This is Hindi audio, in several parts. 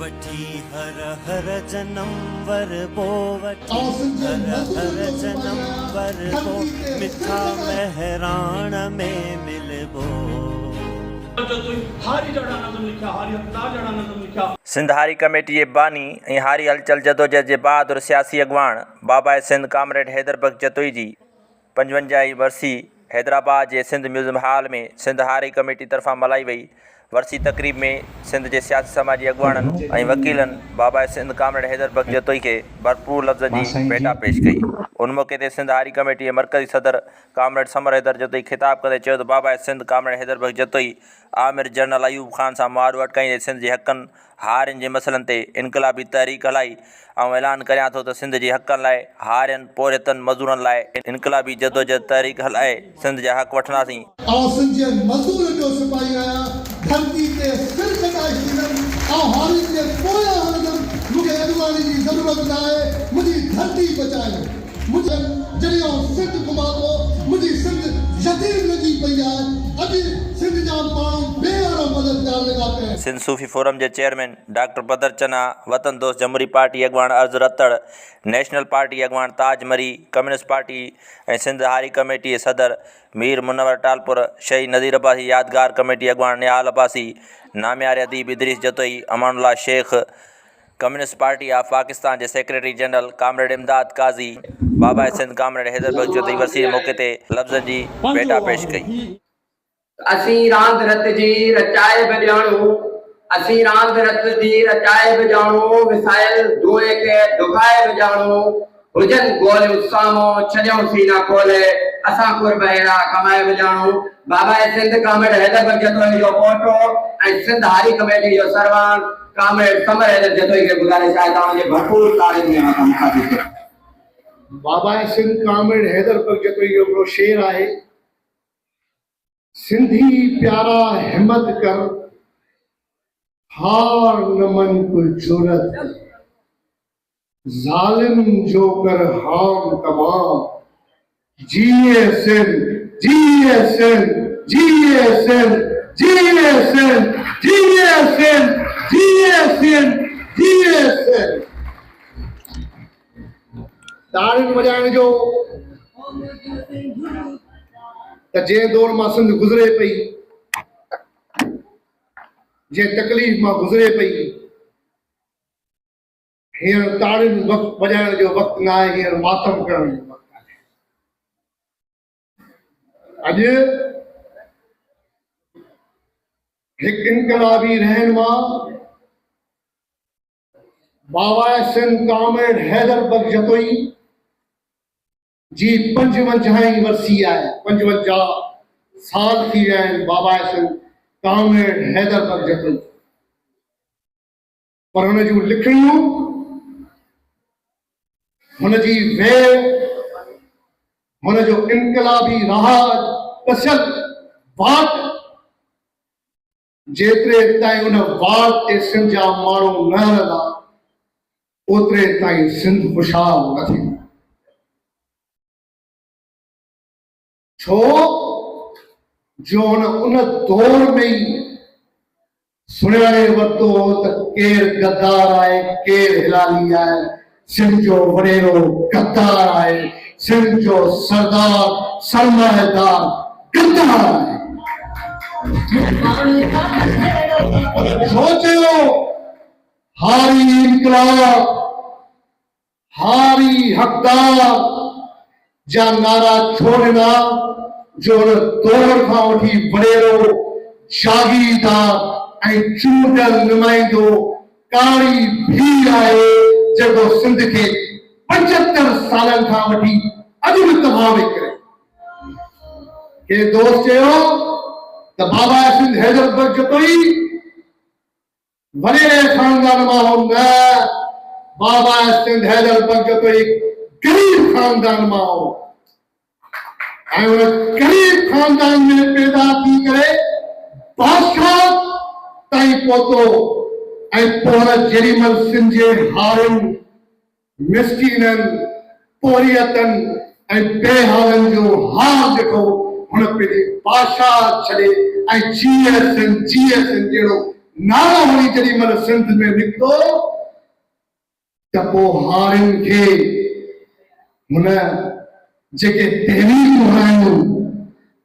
वठी हर हर जन्म वर बो वठी हर हर जन्म वर बो मिठा महराण में मिलबो। सिंध हारी कमेटी के बानी ऐं हारी हलचल जदोजहद के बहादुर सियासी अगवान बाबा सिंध कामरेड हैदर बख्श जतोई जी 55वीं वरसी हैदराबाद के सिंध म्यूज़ियम हॉल में सिंध हारी कमेटी तरफा मल्हाई वई। वरसी तकरीब में सिंध के सियासी समाजी अगवाननि ऐं वकीलनि बाबा सिंध कामरेड हैदर बख्श जतोई के भरपूर लफ़्ज़नि जी भेटा पेश कई। उन मौके ते सिंध हारी कमेटी के मरकज़ी सदर कामरेड समर हैदर जतोई खिताब कंदे चयो त बाबा सिंध कामरेड हैदर बख्श जतोई आमिर जनरल अयूब खान सां मुआरो अटकाईंदे सिंध जे हक़नि हारियुनि जे मसइलनि ते इनक़लाबी तहरीक हलाई ऐं ऐलान करियां थो त सिंध जे हक़नि लाइ हारियुनि पोरियतनि मज़दूरनि लाइ इनक़लाबी जदोजहद तहरीक हलाए सिंध जा हक़ वठंदासीं। सिंध जे मज़दूर जो सिपाही आहियां, धरती ते सिर कटाए छॾींदुमि ऐं हारियुनि जे पोयां हलंदुमि। मूंखे अॻुवाणी जी ज़रूरत न आहे, मुंहिंजी धरती बचायो। जॾहिं सिंध घुमां थो मुंहिंजी सिंध यतीम लॻी पई आहे। अॼु सिंध जा माण्हू बेअरो मददगार लॻा पिया आहिनि। सिंध सूफ़ी फोरम के चेयरमैन डॉक्टर बदर चना, वतन दोस्त जमहूरी पार्टी अगवान अर्ज़ रतड़, नेशनल पार्टी अगवान ताज मरी, कम्युनिस्ट पार्टी ऐं सिंध हारी कमेटी के सदर मीर मुनवर टालपुर, शही नज़ीर अब्बासी यादगार कमेटी अगवान निहाल अब्बासी, नामियार अदीब Idris Jatoi, Amanullah Shaikh, communist party of Pakistan के secretary general comrade Imdad Qazi, बाबा सिंध कामरेड हैदर बख्श जतोई वरसी मौके ते लफ़्ज़नि जी भेटा पेश कई। असी रांद रत जी रचाए बजाणो, असी रांद रत जी रचाए बजाणो, विसायल धुएं के दुखाए बजाणो, हुजन गोल उत्सामो छजो सीना खोले, असा कुर्बेरा कमाए बजाणो। बाबा सिंध कामरेड हैदर बख्श जतोई जो फोटो ऐं सिंध हारी कमेटी जो सरवान कामरेड समर हैदर जतोई के गुज़ारिश आहे तव्हां जे भरपूर तारीफ़ में मुखातिब। बाबा सिंध कामरेड हैदर बख्श जतोई जो हिकिड़ो शेर आहे, सिंधी प्यारा हिम्मत कर, हार न मन कोई जरूरत, जालिम जो कर हाम तमाम, जिए सिंध, जिए सिंध, जिए सिंध, जिए सिंध, जिए सिंध, जिए सिंध, जिए सिंध। ताड़ियुनि वॼाइण जो त जे दौर मां सिंध गुज़रे पई, जे तकलीफ़ मां गुज़रे पई, हींअर ताड़ियुनि वॼाइण जो वक़्तु न आहे, हींअर मातम करण जो वक़्तु आहे। अॼु हिकु इनकलाबी रहनुमा बाबा सिंध कामरेड हैदर बख्श जतोई जी 55वीं वरसी आहे। 55 साल थी विया आहिनि बाबा सिंध कामरेड हैदर बख्श जतोई। पर हुन जूं लिखणियूं, हुन जी वेह, हुन जो इनकलाबी राज कसियल वाट, जेतिरे ताईं उन वाट ते सिंध जा माण्हू न हलंदा ओतिरे ताईं सिंध खुशहाल न थींदो। छो जो उन दौर में ही सुञाणे वरितो त केरु गद्दार आहे, केरु हिलाली आहे। सिंध जो वॾेरो गद्दार आहे, सिंध जो सरदार सरमाएदार गद्दार आहे। सोचियो हारी इनकलाब, हारी हक़दार जा नारा छोड़ना, जो उन दौर खां वठी वॾेरो जागीरदार ऐं चूंडियल नुमाइंदो कारी भी आहे, जेको सिंध खे 75 सालनि खां वठी अॼु बि तबाह वेही करे। के दोस्त चयो त बाबा सिंध हैदर बख्श जतोई वॾे ख़ानदान मां हो न, बाबा सिंध हैदर बख्श जतोई गरीब ख़ानदान मां हो ऐं उन गरीब ख़ानदान में पैदा थी करे बादशाह ताईं पहुतो। ऐं पोइ जेॾीमहिल सिंध जे हारियुनि, मिसकीननि, पोरियतनि ऐं बेहालनि जो हाल ॾिठो, हुन पंहिंजे बादशाह छॾे ऐं जीए सिंध जहिड़ो नारा हुई जॾहिं महिल सिंध में निकितो त पोइ हारियुनि खे हुन जेके तहरीकूं हलायूं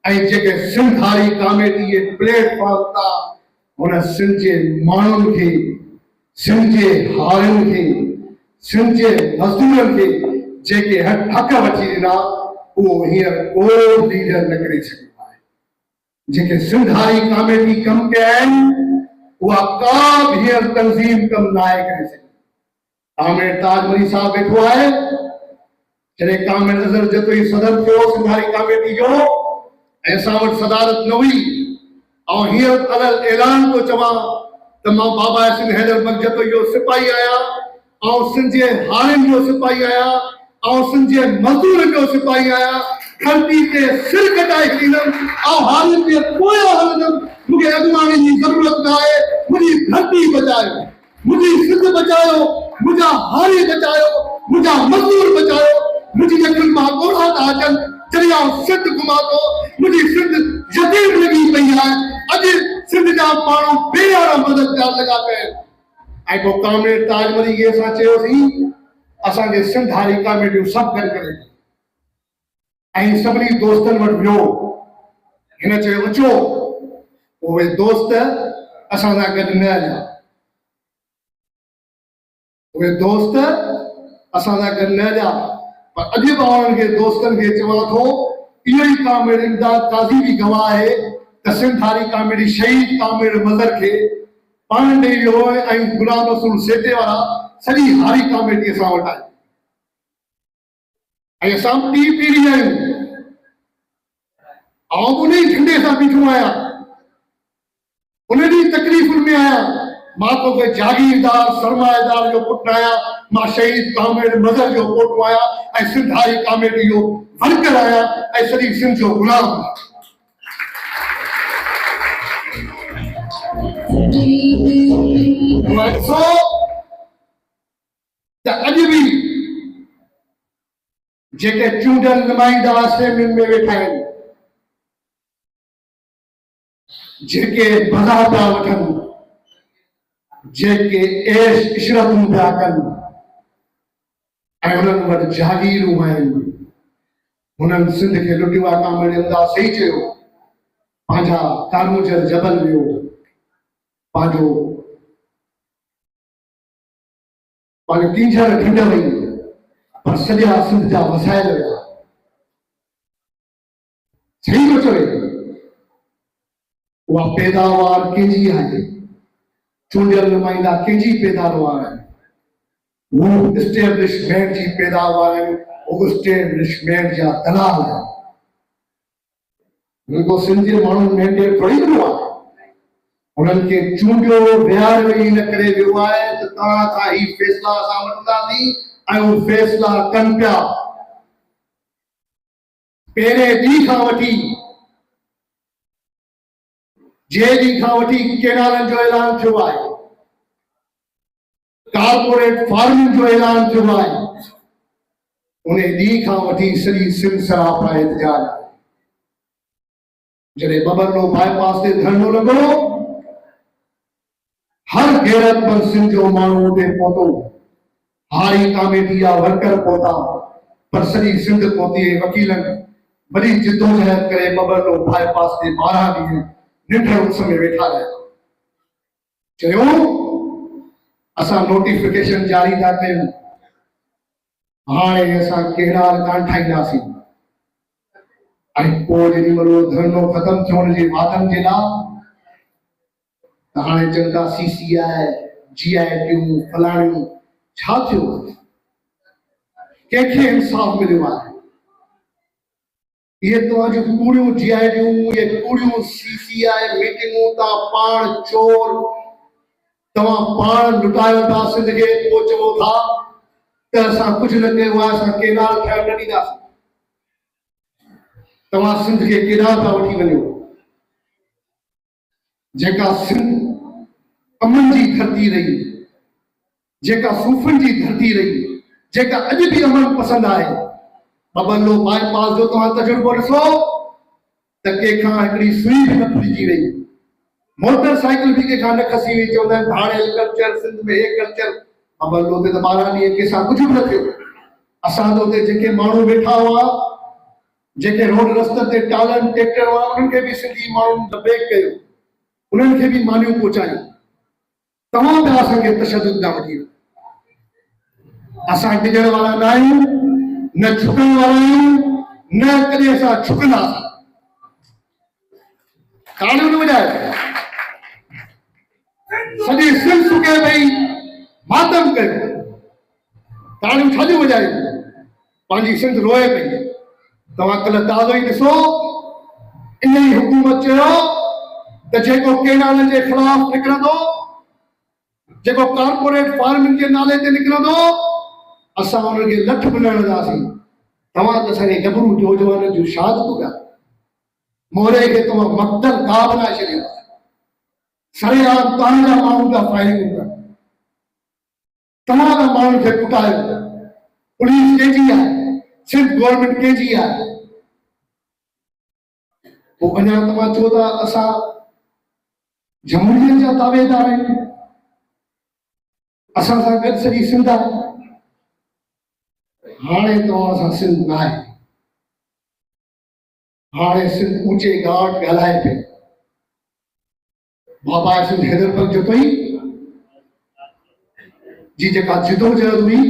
ऐं जेके सिंध हारी कॉमेडी जे प्लेटफॉर्म तां हुन सिंध जे माण्हुनि खे, सिंध जे हारियुनि खे, सिंध जे मज़दूरनि खे जेके हक वठी ॾिना, उहो हींअर को लीडर न करे सघियो आहे। जेके सिंध हारी कॉमेडी कम कया आहिनि उहा का बि हींअर तंज़ीम कम न आहे करे सघी। कामिरेड ताजमली साहब वेठो आहे, जॾहिं कामिरेड अज़हर जतोई सदर थियो सिंध हारी कॉमेडी जो, ऐं असां वटि सदारत न हुई, ऐं हींअर अलॻि ऐलान थो चवां त मां बाबा सिंध हैदर बख्श जतोई जो सिपाही आहियां, ऐं सिंध जे हारियुनि जो सिपाही आहियां, ऐं सिंध जे मज़दूर जो सिपाही आहियां। धरती ते सिर कटाए छॾींदुमि ऐं हारियुनि खे पोयां हलंदुमि। मूंखे अॻुवाणी जी ज़रूरत न आहे। मुंहिंजी धरती बचायो, मुंहिंजी सिंध बचायो, मुंहिंजा हारी बचायो, मुंहिंजा मज़दूर बचायो। मुंहिंजी अखियुनि मां ॻोढ़ा था अचनि जॾहिं आउं सिंध घुमां थो। मुंहिंजी सिंध यतीम लॻी पई आहे। अॼु सिंध जा माण्हू बेयारा मददगार लॻा पिया आहिनि। ऐं पोइ कामिरेड ताजमली खे असां चयोसीं असांखे सिंध हारी कॉमेडियूं सभु गॾु करे ऐं सभिनी दोस्तनि वटि वियो। हिन चयो अचो, उहे दोस्त असां सां गॾु न हलिया। उहे दोस्त असां सां गॾु न हलिया, पर अॼु बि उन्हनि खे दोस्तनि खे चवां थो, इहो ई कामिरेड इमदाद काज़ी बि गवाह आहे त सिंध हारी कॉमेडी शहीद कामिरेड मज़र खे पाण ॾेई वियो ऐं गुलाम रसूल सेते वारा सॼी हारी कॉमेडी असां वटि आहे। ऐं असां ॿी पीढ़ी आहियूं। आउं उन ई झंडे सां बीठो आहियां, उन जी तकलीफ़ुनि में आहियां। मां तोखे जागीरदार सरमाएदार जो पुटु आहियां। मां शहीद कामिरेड मज़र जो पोटो आहियां ऐं सिंध हारी कॉमेडी जो वर्कर आहियां ऐं सॼी सिंध जो गुलाम आहियां। त अॼु बि जेके चूंडियल नुमाइंदा असेंबलियुनि में वेठा आहिनि, जेके भला पिया वठनि, जेके ऐश इशरतूं पिया कनि ऐं हुननि वटि जागीरूं आहिनि, हुननि सिंध खे लुटियो आहे। कामिरेड इमदाद सही चयो, पंहिंजा कारमूजर जबल वियो, पंहिंजो टींझर ढंढ वई, पर सॼा सिंध जा वसाइल विया। सही थो चवे, उहा पैदावार कंहिंजी आहे? चूंडियल नुमाइंदा कंहिंजी पैदावार आहे? वो एस्टेब्लिशमेंट जी पैदावार आहिनि, वो एस्टेब्लिशमेंट जा दलाल आहिनि। उनको सिंध जे माण्हुनि मैंडेट थोड़ी ॾिनो आहे। उन्हनि खे चूंडियो विहारियो ई न करे वियो आहे त तव्हां खां ही फ़ैसिला असां वठंदासीं ऐं उहे फ़ैसिला कनि पिया। पहिरें ॾींहं खां वठी जंहिं ॾींहं खां वठी केनालनि जो ऐलान थियो आहे, कारपोरेट फार्मिंग जो ऐलान थियो आहे, उन ॾींहं खां वठी सॼी सिंध सरापा एहतजाज आहे। जॾहिं बबरलो बाईपास ते धरनो लॻो, हर गैरतमंद सिंध जो माण्हू उते पहुतो। हारी कॉमेडी जा वर्कर पहुता, पर सॼी सिंध पहुती। वकीलनि वॾी जिदोजहद करे बबरलो बाईपास ते 12 ॾींहं निंड उस में वेठा रहिया। चयो असां नोटिफिकेशन जारी था कयूं, हाणे असां केनाल कान ठाहींदासीं। ऐं पोइ जेॾी महिल धरनो ख़तमु थियो हुनजे वादनि जे लाइ, त हाणे जनता CCI GITूं फलाणियूं छा थियो? कंहिंखे इंसाफ़ मिलियो आहे? ये तो आज कूड़ियों GITूं, ये कूड़ियों CCI मीटिंगूं ता पाण चोर, तव्हां पाण लुटायो था सिंध खे। पोइ चवो था त असां कुझु न कयो आहे, असां केनाल ठाहिण न ॾींदासीं। तव्हां सिंध खे केॾां था वठी वञो? जेका सिंध अमन जी धरती रही, जेका सूफ़नि जी धरती रही, जेका अॼु बि अमन पसंदि आहे। बबरलो बाईपास जो तव्हां तजुर्बो ॾिसो त कंहिंखां हिकिड़ी सुई बि न फुलिजी वई। मोटरसाइकिल भी के खाने खसी हुई चवंदा धाणे कल्चर सिंध में हे कल्चर अब लोते तो 12 ॾींहं के सा कुछ भी न थियो। असां लोते जेके माण्हू वेठा हुआ जेके रोड रस्ते ते टालन ट्रैक्टर वाला उन्हनि खे भी सिंधी माण्हू दबे कयो, उन्हनि खे भी मानियूं पहुचायूं। तमाम पे असां खे तशद्दुद न वठी असां डिजण वाला न आहियूं, न झुकण वाला आहियूं, न कॾहिं असां झुकंदासीं। तालियूं न वॼाए सॼी सिंध सुके पई, मातम कयो, तालियूं छाजो वॼाए पंहिंजी सिंध रोए पई। तव्हां कल्ह ताज़ो ई ॾिसो, इन ई हुकूमत चयो त जेको केनालनि जे ख़िलाफ़ निकिरंदो, जेको कारपोरेट फार्मिंग के नाले ते निकिरंदो, असां उनखे लठ बि न हणंदासीं। तव्हां त असांखे गबरू नौजवाननि जूं शहादतूं कया, मोरे खे तव्हां मक़तल गाह बनाए छॾियो, सरेआम तव्हांजा माण्हू जा फायरिंग कनि, तव्हां त माण्हुनि खे कुटायो। पुलिस कंहिंजी आहे? सिर्फ़ गवर्नमेंट कंहिंजी आहे? पोइ अञा तव्हां चओ था असां जमहूरियत जा दावेदार आहियूं, असां सां गॾु सॼी सिंध आहे। हाणे तव्हां सां सिंध न आहे, हाणे सिंध ऊंचे घाट ॻाल्हाए पियो। बाबा सिंध हैदरबर्ग जतोई जी जेका जिदोजहद हुई,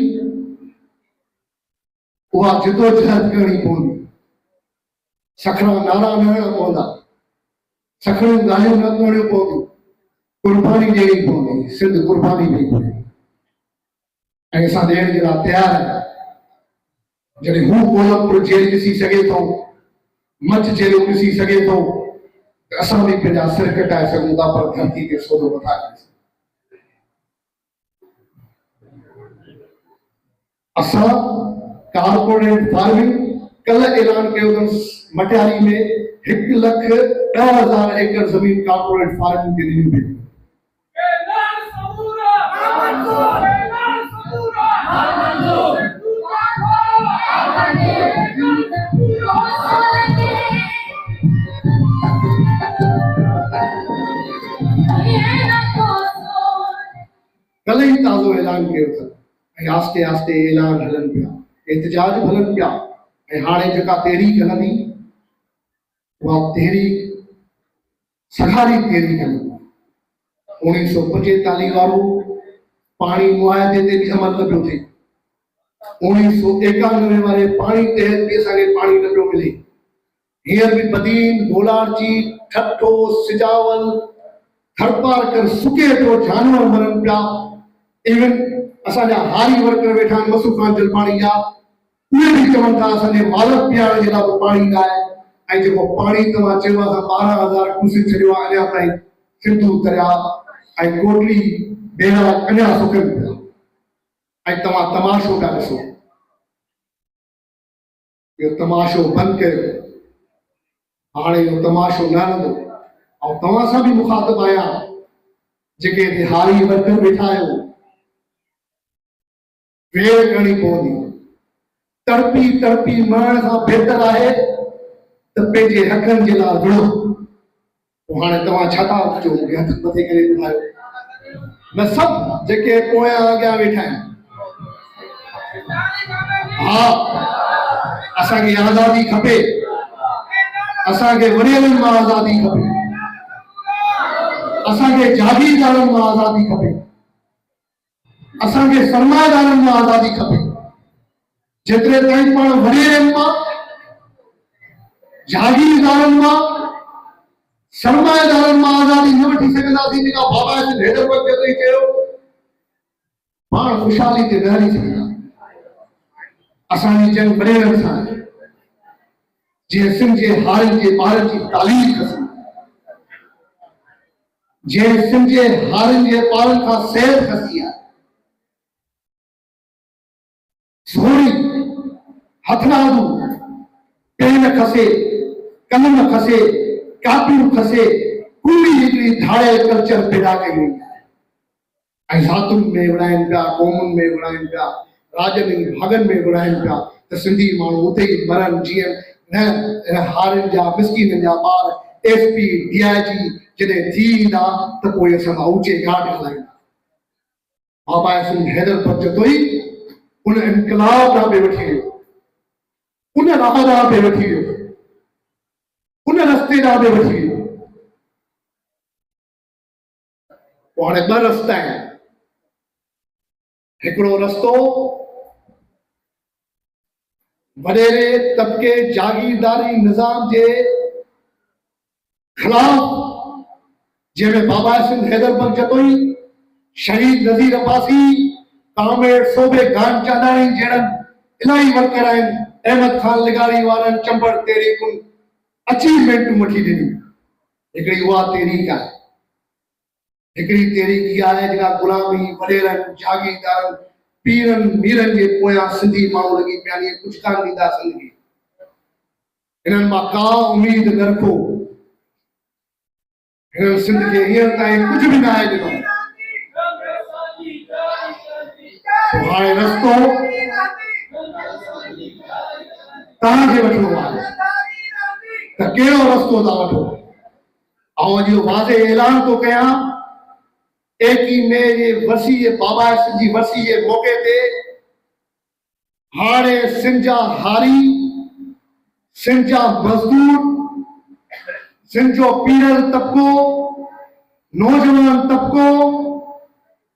उहा जिदोजहद करणी पवंदी। सखड़ा नारा न हणणा पवंदा, सखड़ियूं ॻाल्हियूं न करणियूं पवंदियूं, कुर्बानी ॾियणी पवंदी। सिंध कुर्बानी ॾेई पवंदी ऐं असां ॾियण जे लाइ तयार आहियूं। जॾहिं हू कोलमपुर जेल ॾिसी सघे थो, मच जेलूं ॾिसी सघे थो, त असां बि पंहिंजा सिर कटाए सघूं था, पर धरती खे सोनो नथा करे सघूं। असां कारपोरेट फार्मिंग कल ऐलान कयो अथनि मटियारी में 1,10,000 एकड़ ज़मीन कारपोरेट फार्मिंग के ॾिनी वई। कल ही ताज़ो ऐलान कयो अथनि ऐं आस्ते आस्ते ऐलान हलनि पिया, एहतजाज हलनि पिया। ऐं हाणे जेका तहरीक हलंदी उहा तहरीक सखारी तहरीक हलंदी। 1945 वारो पाणी मुआहदे ते बि अमल न पियो थिए। 1991 वारे पाणी तहत बि असांखे पाणी न पियो मिले। हींअर बि बदीन, गोलारजी, ठठो, सिजावल, थरपारकर सुके तो जानवर मरनि पिया। इवन असांजा हारी वर्कर वेठा आहिनि मसूखान जलपाणी जा, उहे बि चवनि था असांजे मालक पीआरण जे लाइ बि पाणी न आहे। ऐं जेको पाणी तव्हां चयो आहे 12,000 क्यूसेक छॾियो आहे अञा ताईं, सिंधू दरिया ऐं कोटली बेड़ा अञा सुकनि पिया। ऐं तव्हां तमाशो था ॾिसो, इहो तमाशो बंदि कयो। हाणे इहो तमाशो न हलंदो। ऐं तव्हां सां बि मुखातिब आहियां जेके हिते हारी वर्कर वेठा आहियो, वेर करणी पवंदी। तड़पी तड़पी मरण खां बहितर आहे त पंहिंजे हक़नि जे लाइ विढ़ो। पोइ हाणे तव्हां छा था चओ, हथ मथे करे ॿुधायो। न सभु जेके पोयां अॻियां वेठा आहिनि, हा असांखे आज़ादी खपे, असांखे वॾेरनि मां आज़ादी खपे, असांखे जागीरदारनि मां आज़ादी खपे, असांखे सरमाएदारनि मां आज़ादी खपे। जेतिरे ताईं पाण वॾेरनि मां, जागीरदारनि मां, सरमाएदारनि मां आज़ादी न वठी सघंदासीं, जेका बाबा सिंध हैदरबर्ग ते चयो, पाण ख़ुशहाली ते न हली सघंदा। असांजी जंग वॾेरनि सां आहे। जीअं सिंध जे हारनि जे ॿारनि जी तालीम खसी, जीअं सिंध जे हारनि जे ॿारनि खां सिहत खसी आहे। सोरी हथरादू पेन खसे, कलम खसे, कापियूं खसे, पूरी हिकिड़ी धाड़े कल्चर पैदा कई वई आहे। ऐं ज़ातुनि में विढ़ाइनि पिया, क़ौमुनि में विढ़ाइनि पिया, राज्यनि भाॻनि में विढ़ाइनि पिया त सिंधी माण्हू उते ई मरनि। जीअं न हारनि जा मिसकीननि जा ॿार SP DIG जॾहिं थी ईंदा त पोइ असां ऊचे घाट हलाईंदा। बाबा सिंध हैदर बख्श जतोई उन इनकलाब ॾांहुं वठी वियो, उन राह ॾांहुं वठी वियो, उन रस्ते ॾांहुं वठी वियो। हाणे ॿ रस्ता आहिनि। हिकिड़ो रस्तो वॾेरे तबिके जागीरदारी निज़ाम जे खिलाफ, जंहिंमें बाबा सिंध हैदर बख्श जतोई, शहीद नज़ीर अब्बासी, कामरेड सोबे गान चांदानी जहिड़नि इलाही वर्कर आहिनि, अहमद खान लिगारी वारनि चंबड़ तहरीकुनि अचीवमेंट वठी ॾिनी। हिकिड़ी उहा तहरीक आहे। हिकिड़ी तहरीक इहा आहे जेका गुलामी वॾेरनि जागीरदारनि पीरनि मीरनि जे पोयां सिंधी माण्हू लॻी पिया आहिनि। कुझु कान ॾींदा सिंधी, हिननि मां का उमेद न रखो। हिननि सिंध खे हींअर ताईं कुझु बि न आहे ॾिनो। हाणे रस्तो तव्हांखे वठिणो आहे त कहिड़ो रस्तो था वठो। ऐं अॼु वाज़े ऐलान थो कयां, 21 मई जे वरसी जे बाबा सिंध जी वरसी जे मौक़े ते हाणे सिंध जा हारी, सिंध जा मज़दूर, सिंध जो पीरल तबिको, नौजवान तबिको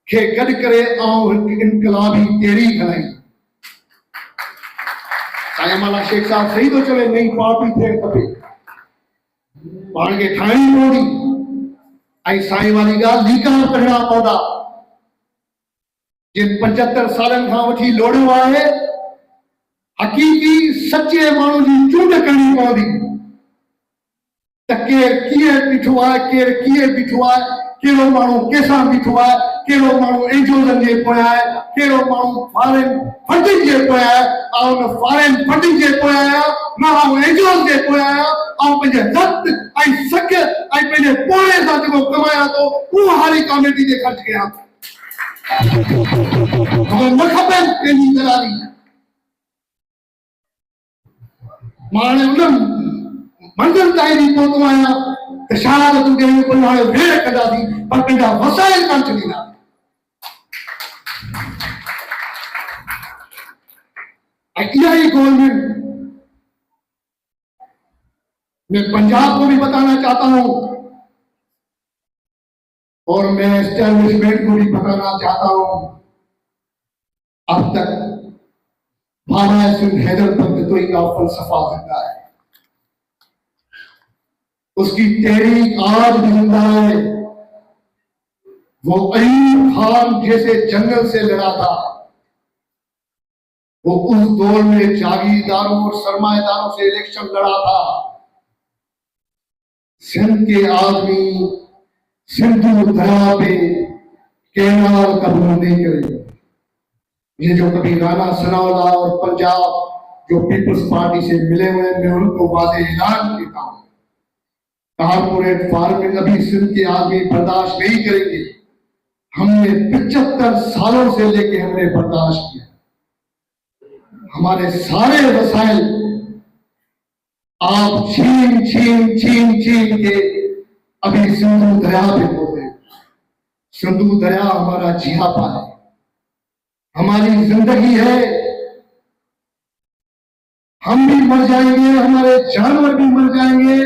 खे गॾु करे हिकु इनकलाबी तहरीक हलाई। साईं माला शेख साहब सही थो चवे, नई पार्टी थियणु खपे, पाण खे ठाहिणी पवंदी। ऐं साईं वारी ॻाल्हि लीकार कढणा पवंदा। जिन 75 सालनि खां वठी लोड़ियो आहे, हक़ीक़ी सचे माण्हू जी चूंड करणी पवंदी त केरु कीअं बीठो आहे, केरु कीअं बीठो आहे, कहिड़ो माण्हू कंहिंसां बीठो आहे, कहिड़ो माण्हू एनजीओज़नि जे पोयां आहे, कहिड़ो माण्हू फॉरेन फंडिंग जे पोयां आहे। ऐं उन फॉरेन फंडिंग जे पोयां आहियां, मां एनजीओ जे पोयां आहियां, ऐं पंहिंजे रत ऐं सक ऐं पंहिंजे पोणे सां जेको कमायां थो उहो हारी कॉमेडी ते ख़र्च कयां थो। न खपे कंहिंजी दलाली। मां हाणे उन मंज़िल ताईं बि पहुतो आहियां त शहादतूं ॾेई कोई हाणे वेड़ कंदासीं, पर पंहिंजा वसाइल कान छॾींदा। इहा ही गवर्नमेंट मैं पंजाब को भी बताना चाहता हूं और मैं एस्टेब्लिशमेंट को भी बताना चाहता हूं, अब तक बाबा सिंध हैदर बख्श जतोई का फलसफा जिंदा है, उसकी तहरीक आज भी जिंदा है। वो अयूब खान जैसे जंगल से लड़ा था, वो उस दौर में जागीरदारों और सरमाएदारों से इलेक्शन लड़ा था। सिंध के आदमी सिंधु दरिया पे कैनाल कबूल नहीं करेंगे। ये जो कभी राणा सनाउल्लाह और पंजाब जो पीपल्स पार्टी से मिले हुए, मैं उनको वादे ऐलान देता हूं, कारपोरेट फार्मिंग अभी सिंध के आदमी बर्दाश्त नहीं करेंगे। हमने 75 सालों से लेके हमने बर्दाश्त किया। हमारे सारे वसाइल आप छीन छीन छीन छीन के अभी सिंधु दरिया पे पहुंचे। सिंधु दरिया हमारा जिहापा है, हमारी जिंदगी है। हम भी मर जाएंगे, हमारे जानवर भी मर जाएंगे,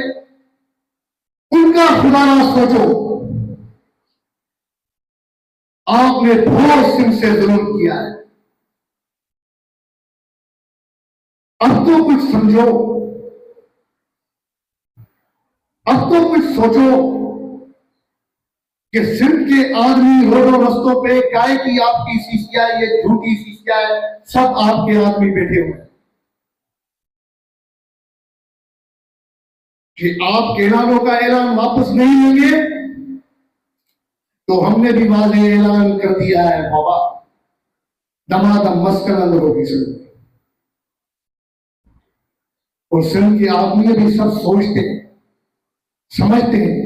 उनका खुदा ना सोचो। आपने बहुत सिंध से जुल्म किया है, अब तो कुछ समझो, अब तो कुछ सोचो कि सिंध के आदमी रोडों रस्तों पे काय की आपकी सीसिया, ये झूठी सीसिया है, सब आपके आदमी बैठे हुए हैं कि आप केनालों का ऐलान वापस नहीं लेंगे, तो हमने भी वाज़े ऐलान कर दिया है बाबा, दमादम मस्कनंद होगी सिंध। और सिंध के आदमी भी सब सोचते हैं, समझते हैं,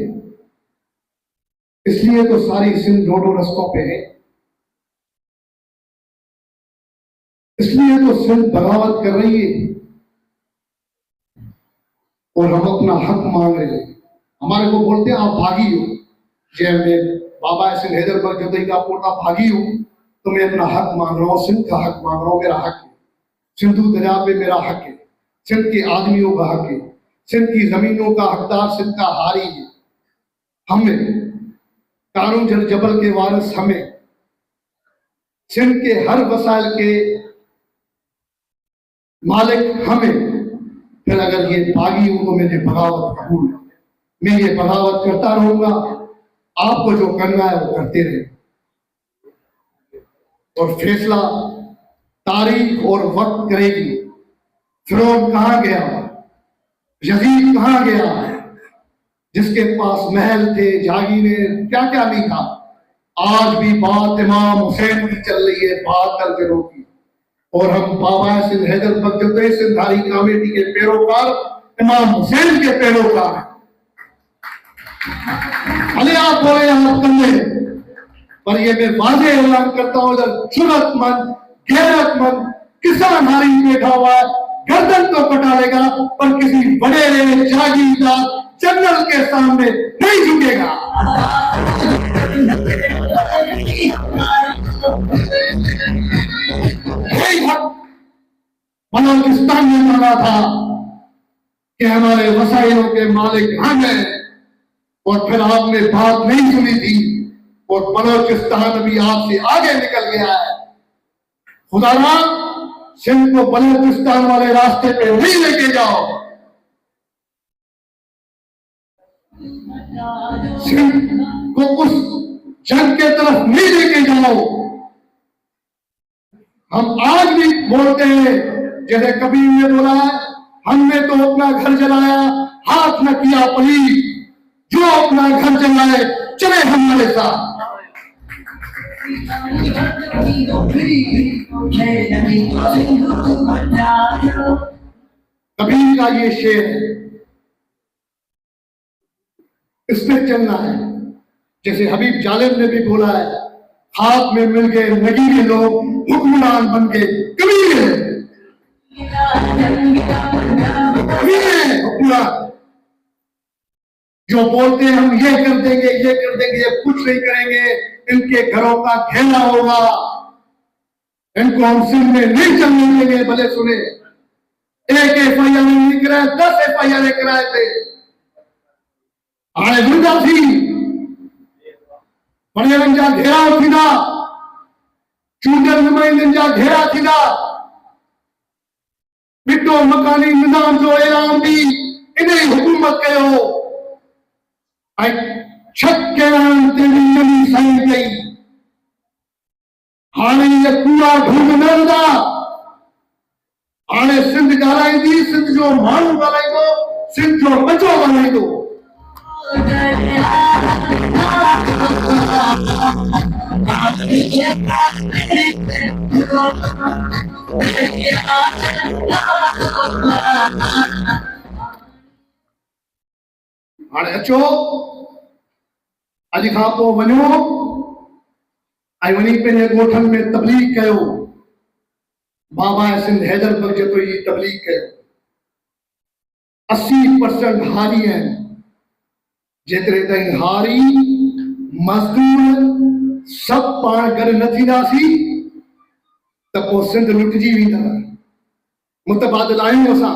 इसलिए तो सारी सिंध रोडों रस्तों पे है, इसलिए तो सिंध बगावत कर रही है और हम अपना हक मांग रहे हैं। हमारे को बोलते हैं आप भागी हो। जय मैं बाबा सिंह हैदरबर्ग जतोई का पोता भागी हूँ, तो मैं अपना हक मांग रहा हूँ, सिंध का हक मांग रहा हूँ। मेरा हक है, सिंधु दरिया पे मेरा हक है, सिंध के आदमियों का हक है, सिंध की जमीनों का हकदार सिंध का हारी है। हमें कानून जल जबल के वारिस, हमें सिंध के हर वसाइल के मालिक हमें। फिर अगर ये बागी हूं तो मेरी बगावत कबूल है, मैं ये बगावत करता रहूंगा। आपको जो करना है वो करते रहे, और फैसला तारीख और वक्त करेगी। फिरौन कहां गया, यजीद कहां गया, जिसके पास महल थे, जागीरें, क्या क्या नहीं था। आज भी बात इमाम हुसैन की चल रही है, 72 दिनों की। और हम बाबा सिंह हैदरबर्ग जतोई सिंधारी कमेटी के पैरोकार, इमाम हुसैन के पैरोकार हैं। भले आप बोले आप कर ले, पर ये मैं वाजे ऐलान करता हूं, इधर जुर्रतमंद गैरतमंद किसान हारी बैठा हुआ है, गर्दन तो कटा लेगा पर किसी बड़े जागीरदार जनरल के सामने नहीं झुकेगा। यही हक बलोचिस्तान ने मांगा था कि हमारे वसाइलों के मालिक हम हैं, और फिर आपने बात नहीं सुनी थी, और बलोचिस्तान भी आपसे आगे निकल गया है। खुदारा सिंध को बलोचिस्तान वाले रास्ते पे नहीं लेके जाओ, सिंध को उस जंग के तरफ नहीं लेके जाओ। हम आज भी बोलते हैं, जैसे कबीर ने बोला है, हमने तो अपना घर जलाया, हाथ न किया पलीत, जो अपना घर जलाए चले हमारे साथ। कबीर का ये शेर है, इसमें चलना है। जैसे हबीब जालिम ने भी बोला है, हाथ में मिल गए नगीरे लोग, हुक्मरान बन गए कबीर है, हुक्मरान। जो बोलते हैं हम ये कर देंगे, ये कर देंगे, ये कुछ नहीं करेंगे, इनके घरों का घेरा होगा, इनको हम सिंध में नहीं चलने देंगे। भले सुने, एक FIR नहीं कराए, 10 FIR कराए थे। हाणे गुंडा थी पढ़ियलनि जा घेराव थींदा, चूंडियल नुमाइंदनि जा घेरा थींदा, मिटो मकानी निज़ाम जो ऐलान बि इन ई हुकूमत कयो। ऐं छह ऐलान ते बि नई साइन कई। हाणे इहे कूड़ा ढूंढ न हूंदा, हाणे सिंध ॻाल्हाईंदी, सिंध जो माण्हू ॻाल्हाईंदो, सिंध जो बचो ॻाल्हाईंदो। हाणे अचो, अॼु खां पोइ वञो ऐं वञी पंहिंजे ॻोठनि में तबलीग कयो, बाबा सिंध हैदरबर्ग जतोई जी तबलीग कयो। 80% हारी आहिनि, जेतिरे ताईं हारी मज़दूर सभु पाण गॾु न थींदासीं त पोइ सिंध लुटिजी वेंदा। मुतबादिल आहियूं असां,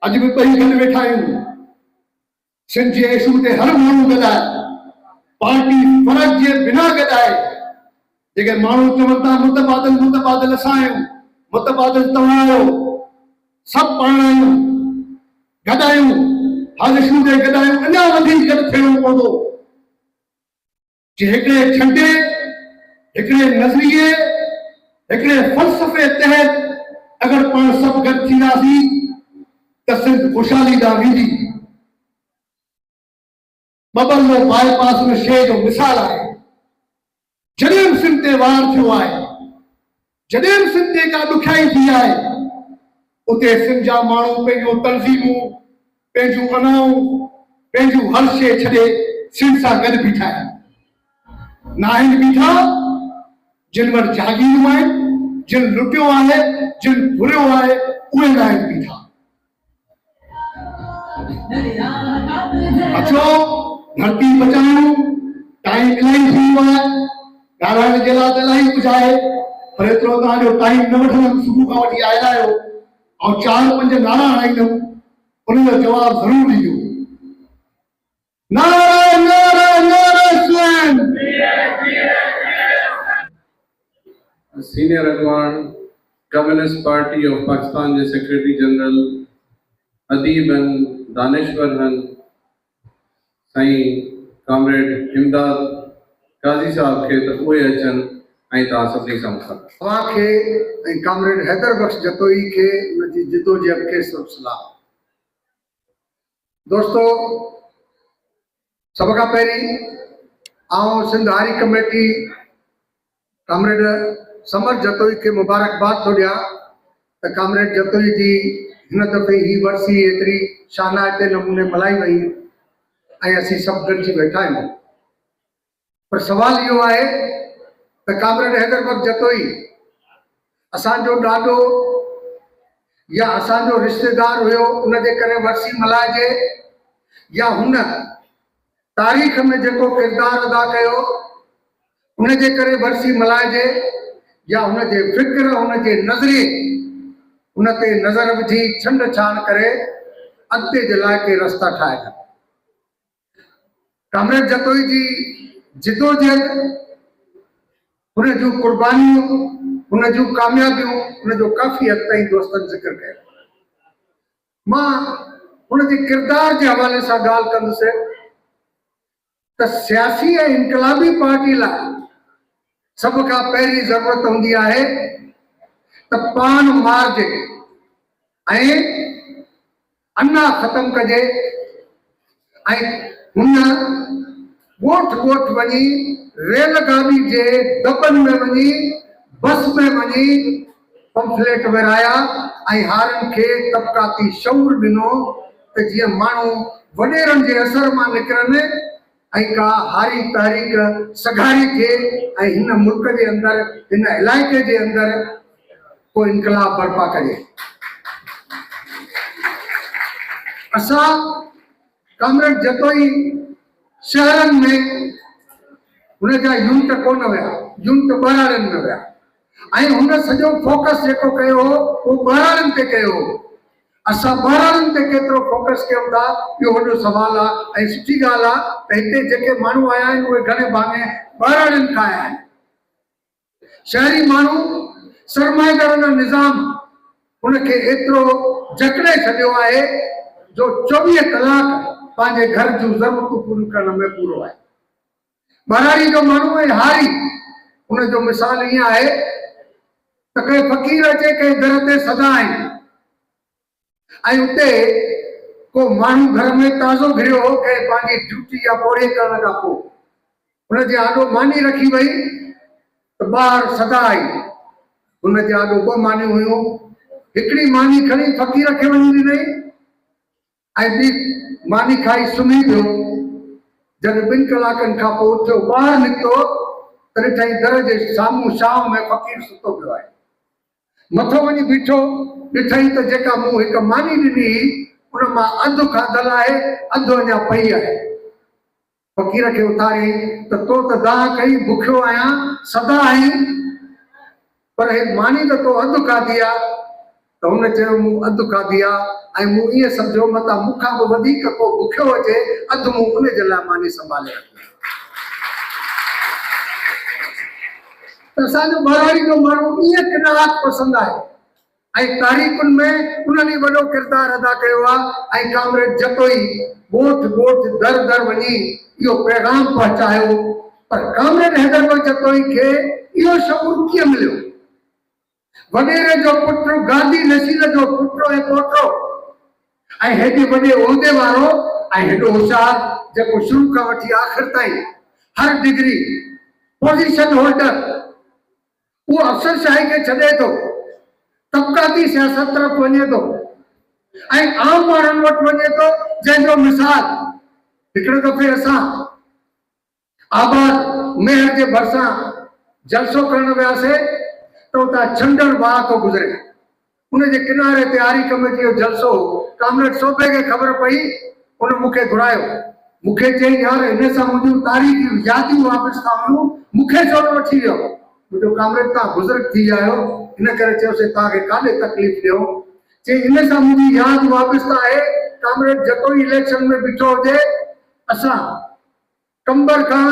अॼु बि ॿई गॾु वेठा आहियूं। सिंध जे इशू ते हर माण्हू गॾु आहे, पार्टी फर्क़ जे बिना गॾु आहे। जेके माण्हू चवनि था मुतबादिल मुतबादिल असां आहियूं, मुतबादिल तव्हां आहियो, सभु पाण आहियूं, गॾु आहियूं, हर इशू ते गॾु आहियूं। अञा वधीक गॾु थियणो पवंदो। जे हिकिड़े झंडे, हिकिड़े नज़रिए, हिकिड़े फ़लसफ़े तहत अगरि पाण सभु गॾु थींदासीं त सिंध ख़ुशहाली ॾांहुं वेंदी। बबल बाईपास में शइ जो मिसाल आहे। जॾहिं बि सिंध ते वार थियो आहे, जॾहिं बि सिंध ते का ॾुखियाई थी आहे, उते सिंध जा माण्हू पंहिंजो तंज़ीमूं, पंहिंजूं अनाऊं, पंहिंजूं हर शइ छॾे सिंध सां गॾु बीठा आहिनि। न आहिनि बीठा जिन वटि जागीरूं आहिनि, जिन लुटियो आहे, जिन घुरियो आहे, उहे न आहिनि बीठा। अचो धरती बचाऊं, टाइम इलाही थी वियो आहे, ॻाल्हाइण जे लाइ त इलाही कुझु आहे, पर एतिरो तव्हांजो टाइम न वठंदुमि। सुबुह खां वठी आया आहियो ऐं 4-5 नारा हणाईंदुमि, उनजो जवाबु ज़रूरु ॾिजो। नारा नारा नारा स्वयं। सीनियर अगवान कम्युनिस्ट पार्टी ऑफ पाकिस्तान जे सेक्रेटरी जनरल अदीब दानिश्वर साईं कॉमरेड इमदाद काज़ी साहब के तो उहे अचनि ऐं तव्हां सभिनी सां मुखातिब। तव्हांखे ऐं कॉमरेड हैदर बख्श जतोई खे उनजी जिदोजहद खे सभु सलाम। दोस्तो, सभ खां पहिरीं आउं सिंध हारी कमेटी कॉमरेड समर जतोई खे मुबारकबाद थो ॾियां त कॉमरेड जतोई जी हिन दफ़े ही वर्सी एतिरी शानाइते नमूने मल्हाई वई ऐं असीं सभु गॾिजी वेठा आहियूं। पर सवाल इहो आहे त कॉमरेड हैदर बख्श जतोई असांजो ॾाढो या असांजो रिश्तेदार हुयो, उनजे करे वर्सी मल्हाइजे, या हुन तारीख़ में जेको किरदारु अदा कयो उनजे करे वर्सी मल्हाइजे, या हुनजे फ़िक्र, हुनजे नज़रिए, उन ते नज़र विझी छंड छाण करे अॻिते जे लाइ के रस्ता ठाहिजनि। कॉमरेड जतोई जी जिदोजहद, हुन जूं क़ुर्बानियूं, हुन जूं कामयाबियूं, हुन जो काफ़ी हद ताईं दोस्तनि ज़िक्र कयो। मां हुन जे किरदार जे हवाले सां ॻाल्हि कंदुसि त सियासी ऐं इनकलाबी पार्टी लाइ सभ खां पहिरीं ज़रूरत हूंदी आहे त पान मारिजे ऐं अन्ना ख़तम कजे, ऐं हुन ॻोठ ॻोठ वञी, रेलगाॾी जे दॿनि में वञी, बस में वञी पंफलेट विराया ऐं हारनि खे तबक़ाती शऊर ॾिनो त जीअं माण्हू वॾेरनि जे असर मां निकिरनि ऐं का हारी तहरीक सघारी थिए ऐं हिन मुल्क जे अंदरि, हिन इलाइक़े जे अंदरि को इनकलाब बर्पा करे। असां कॉमरेड जतोई शहरनि में हुन जा यूनिट कोन विया, यूनिट ॿाहिराड़नि में विया, ऐं हुन सॼो फोकस जेको कयो हो उहो ॿाहिराड़नि ते कयो हो। असां ॿाहिराड़नि ते केतिरो फोकस कयूं था इहो वॾो सुवाल आहे, ऐं सुठी ॻाल्हि आहे त हिते जेके माण्हू आया आहिनि उहे घणे भाङे ॿाहिराड़नि खां आया आहिनि। शहरी माण्हू सरमाएदारनि जो निज़ाम उनखे एतिरो जकड़े छॾियो आहे जो 24 कलाक पंहिंजे घर जूं ज़रूरतूं पूरियूं करण में पूरो आहे। ॿाहिराड़ी जो माण्हू ऐं हारी, उनजो मिसाल ईअं आहे त कंहिं फ़क़ीर अचे कंहिं दर ते सदा आहिनि, ऐं उते को माण्हू घर में ताज़ो घिरियो हो कंहिं पंहिंजी ड्यूटी या पोड़े करण खां पोइ, हुनजे आॾो मानी रखी वई त ॿाहिरि सदा आई। हुनजे आॾो 2 मानियूं हुयूं, हिकिड़ी मानी खणी फ़क़ीर खे वञी ॾिनई ऐं ॿी मानी खाई सुम्ही पियो। जॾहिं 2 कलाकनि खां पोइ उथियो, ॿाहिरि निकितो त ॾिठई दर जे साम्हूं छांव में फ़क़ीर सुतो पियो आहे। मथो वञी बीठो, ॾिठई त जेका मूं हिकु मानी ॾिनी उन मां अधु खाधल आहे, अधु अञा पई आहे। फ़क़ीर खे उथारी त तो त दाह कई, बुखियो आहियां, सदा आहीं, पर हे मानी त तो अधु खाधी आहे। त हुन चयो मूं अधु खाधी आहे ऐं मूं ईअं सम्झो मतां मूंखां बि वधीक को बुखियो अचे, अधु मूं उनजे लाइ मानी संभाले रखी। त असांजो ॿाहिराड़ी जो माण्हू ईअं किनात पसंदि आहे ऐं तारीख़ुनि में उन्हनि वॾो किरदारु अदा कयो आहे। ऐं कॉमरेड जतोई ॻोठ ॻोठ दर दर वञी इहो पैगाम पहुचायो। पर कॉमरेड हैदर बख्श जतोई खे इहो शऊर कीअं मिलियो? वॾेरे जो पुटु, गांधी नसील जो पुटु ऐं पोटो, ऐं हेॾे वॾे उहिदे वारो ऐं हेॾो होशियार जेको शुरू खां वठी आख़िर ताईं हर डिग्री पोजीशन होल्डर, वो अफसरशाही के छॾे थो, तबक़ाती सियासत तरफ़ वञे थो ऐं आम माण्हुनि वटि वञे थो, जंहिंजो मिसाल हिकिड़े दफ़े असां आबाद मेहर जे भरिसां जलसो करण वियासीं त उतां छंडण वाह थो गुज़रे। उनजे किनारे ते आरी कमेटी जो जलसो, कॉमरेड सोबे खे ख़बर पई उन मूंखे घुरायो, मूंखे चई यार इन सां मुंहिंजूं तारीख़ी यादियूं वापसि था वञूं, मूंखे छो न वठी वियो? मुंहिंजो कामरेड तव्हां बुज़ुर्ग थी विया आहियो, इन करे चयोसीं तव्हांखे काॾे तकलीफ़ ॾियो। चई इन सां मुंहिंजी यादि वापसि त आहे, कामरेड जेको इलेक्शन में बीठो हुजे, असां कंबर खां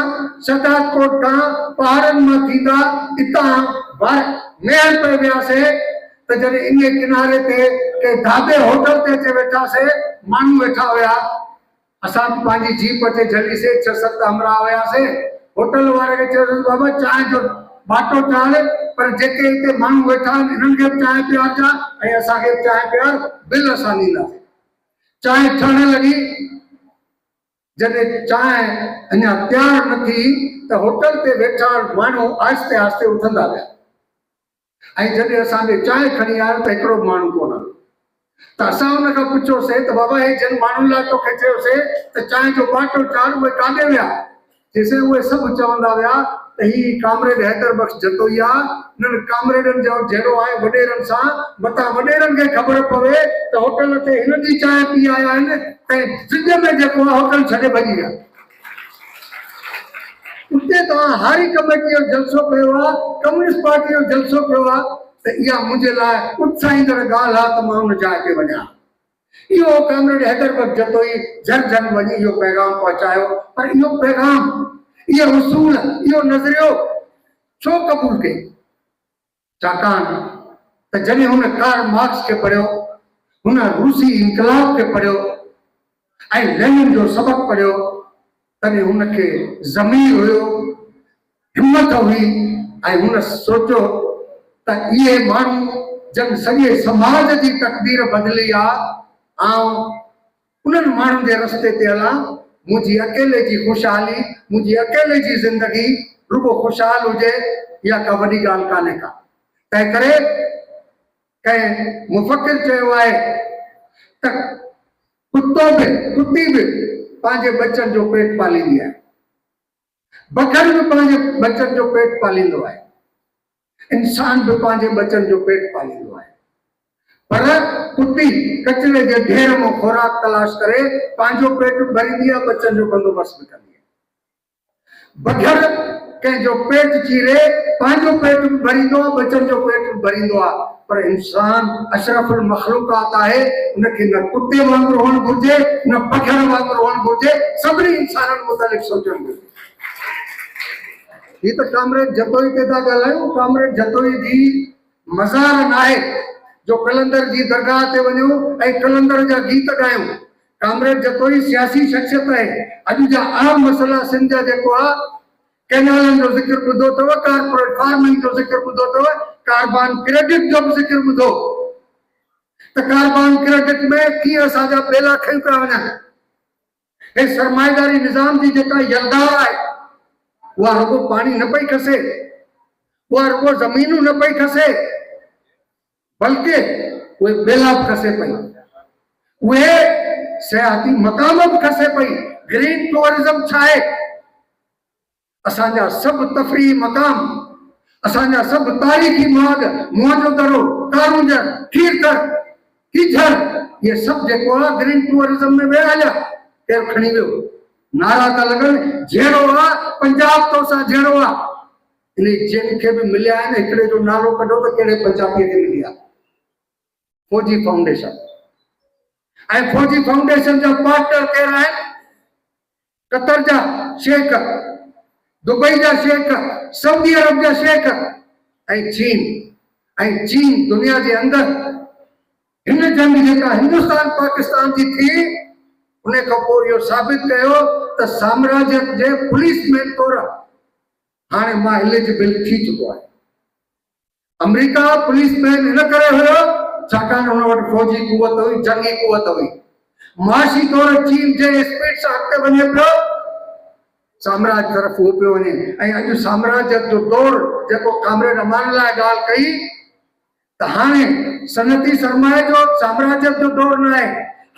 सदाकोट खां पहाड़नि मां थींदा हितां महल पे वियासीं त जॾहिं इन किनारे ते के ढाबे होटल ते अची वेठासीं, माण्हू वेठा हुया, असां पंहिंजी जीप ते झलीसीं, 6-7 हमरा हुयासीं। होटल वारे खे चयोसीं बाबा चांहि जो बाटो चाढ़, पर जेके हिते माण्हू वेठा आहिनि हिननि खे बि चांहि पीआरजा ऐं असांखे बि चांहि पीआर, बिल असां ॾींदासीं। चांहि ठहण लॻी, जॾहिं चांहि अञा तयार न थी त होटल ते वेठा माण्हू आहिस्ते आहिस्ते उथंदा विया ऐं जॾहिं असांखे चांहि खणी आयो त हिकिड़ो माण्हू कोन हुयो। त असां हुन खां पुछियोसीं त बाबा हे जिन माण्हुनि लाइ तोखे चयोसीं त चांहि जो बाटो चाढ़, उहे काॾे विया? चईसीं उहे सभु चवंदा विया त ही कामरेड हैदर बख़्श जतोई आहे, हिननि कामरेडनि जो जहिड़ो आहे वॾेरनि सां, मथां वॾेरनि खे ख़बर पवे त होटल ते हिन जी चांहि पी आया आहिनि त सिज में जेको आहे होटल छॾे भॼी विया। उते तव्हां हारी कमेटी जो जलसो कयो आहे, कम्युनिस्ट पार्टी जो जलसो कयो आहे, त इहा मुंहिंजे लाइ उत्साहींदड़ ॻाल्हि आहे त मां हुन जाइ ते वञा। इहो कामरेड हैदर बख़्श जतोई झर वञी इहो पैगाम पहुचायो, पर इहो पैगाम, इहो उसूल, इहो नज़रियो छो क़बूल कई? छाकाणि त जॾहिं हुन कार्ल मार्क्स खे पढ़ियो, हुन रूसी इनकलाब खे पढ़ियो ऐं लेनिन जो सबक़ पढ़ियो, तॾहिं हुनखे ज़मीर हुयो, हिम्मत हुई ऐं हुन सोचियो त इहे माण्हू जन सॼे समाज जी तक़दीर बदिली आहे, ऐं उन्हनि माण्हुनि जे रस्ते ते हलां। मुंहिंजी अकेले जी ख़ुशहाली, मुंहिंजी अकेले जी ज़िंदगी रुगो ख़ुशहाल हुजे, इहा का वॾी ॻाल्हि कान्हे का। तंहिं करे कंहिं मुफ़क्किर चयो आहे त कुती बि पंहिंजे बचनि जो पेट पालींदी आहे, बकरी बि पंहिंजे बचनि जो पेट पालींदो आहे, इंसान बि पंहिंजे बचनि जो पेट पालींदो आहे, पर कुती कचरे जे ढेर में खुराक तलाश करे पंहिंजो पेट भरींदी आहे, बचनि जो बंदोबस्त बि कंदी आहे। बघर कंहिंजो पेट चीरे पंहिंजो पेट बि भरींदो आहे, बचनि जो पेट बि भरींदो आहे, पर इंसान अशरफुल मखलूकात आहे, उनखे न कुते वांगुरु हुअणु घुरिजे, न बघर वांगुरु हुअणु घुरिजे, सभिनी इंसाननि मुतालिक़ सोचणु घुरिजे। ही त कामरेड जतोई ते था ॻाल्हायूं। कामरेड जतोई जी मज़ार न आहे जो कलंदर जी दरगाह ते वञूं ऐं कलंदर जा गीत ॻायूं। कामरेड जतोई सियासी शख्सियत आहे। अॼु जा आम मसइला सिंध जा जेको आहे, कैनालनि जो ज़िक्र ॿुधो अथव, कारपोरेट फार्मिंग जो ज़िक्र ॿुधो अथव, कार्बन क्रेडिट जो बि ज़िक्र ॿुधो त कार्बन क्रेडिट में कीअं असांजा ॿेला खयूं पिया वञनि। हे सरमाएदारी निज़ाम जी जेका यलदार आहे, उहा रुगो पाणी न पई खसे, उहा रुगो ज़मीनूं न पई खसे, बल्कि उहे ॿेला बि खसे पई, उहे सियाहती मक़ाम बि खसे पई। ग्रीन टूरिज़म छा आहे? असांजा सभु तफ़रीही मक़ाम, असांजा सभु तारीख़ी माग, मुआजो दरो, कारूंजर, खीरथर, कीझर, इहे सभु जेको आहे ग्रीन टूरिज़म में विरहाया। केरु खणी वियो, नारा था लॻनि, जहिड़ो आहे पंजाब तो सां जहिड़ो आहे। इन जिन खे बि मिलिया आहिनि, हिकिड़े जो नालो कढो त कहिड़े पंजाबीअ खे मिली आहे? फौजी फाउंडेशन। ऐं फौजी फाउंडेशन जा पार्टनर केरु आहिनि? कतर जा शेख, दुबई जा शेख, सऊदी अरब जा शेख ऐं चीन। ऐं चीन दुनिया जे अंदरि हिन जंग जेका हिंदुस्तान पाकिस्तान जी थी, उन खां पोइ इहो साबित कयो त साम्राज्य जे पुलिसमैन तौर हाणे मां एलिजिबल थी चुको आहे। अमेरिका पुलिसमैन हिन करे हुयो छाकाणि हुन वटि फौजी कुवत हुई, जंगी कुवत हुई। माशी तौर चीन जे स्पीड सां अॻिते वञे पियो, साम्राज्य तरफ़ उहो पियो वञे। ऐं अॼु साम्राज्य जो दौर जेको कामरेड अमान लाइ ॻाल्हि कई त हाणे सनती सरमाए जो साम्राज्य जो दौर न आहे,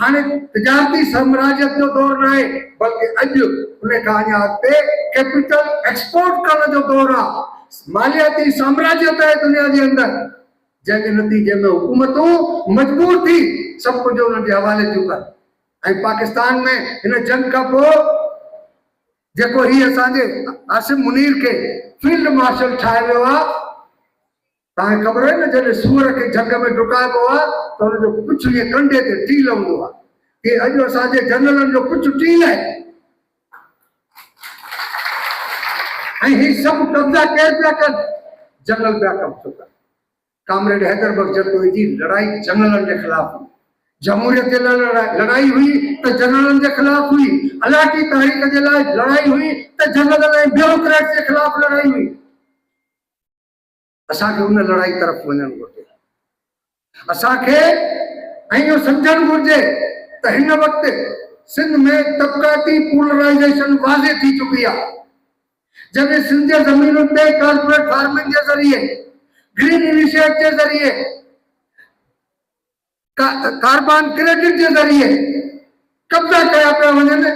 हाणे तिजारती साम्राज्य जो दौर न आहे, बल्कि अॼु उन खां अञा अॻिते कैपिटल एक्सपोर्ट करण जो दौर आहे। मालियाती साम्राज्य आहे दुनिया जे अंदरि, जंहिंजे नतीजे में हुकूमतूं मजबूर थी सभु कुझु उन्हनि जे हवाले थियूं कनि पाकिस्तान में इन जंग का जेको ही असांजे आसिम मुनीर के फील्ड मार्शल ठाहे वियो आहे। तव्हांखे ख़बर आहे न जॾहिं सूअर खे जंग में डुकाइबो आहे त हुनजो पुछ ईअं कंडे ते टील हूंदो आहे। कि अॼु असांजे जनरलनि जो पुछ टील आहे ऐं ही सभु कब्ज़ा केरु पिया कनि? जनरल पिया कब्ज़ो कनि। कामरेड हैदर बख्श जतोई जी लड़ाई जनरलनि जे ख़िलाफ़ हुई। जमहूरियत जे लाइ लड़ाई हुई त जनरलनि जे ख़िलाफ़ हुई। अलाटी तहरीक जे लाइ लड़ाई हुई त जनरल ऐं ब्यूरोक्रेट जे ख़िलाफ़ लड़ाई हुई। असांखे उन लड़ाई तरफ़ वञणु घुरिजे। असांखे ऐं इहो सम्झणु घुरिजे त हिन वक़्तु सिंध में तबक़ाती पोलराइज़ेशन वाज़े थी चुकी आहे। जॾहिं सिंध जे ज़मीनुनि ते कॉर्पोरेट फार्मिंग जे ज़रिए, ग्रीन इनिशिएटिव जे ज़रिए, कार्बन क्रेडिट के जरिए कब्जा कया पिया वञनि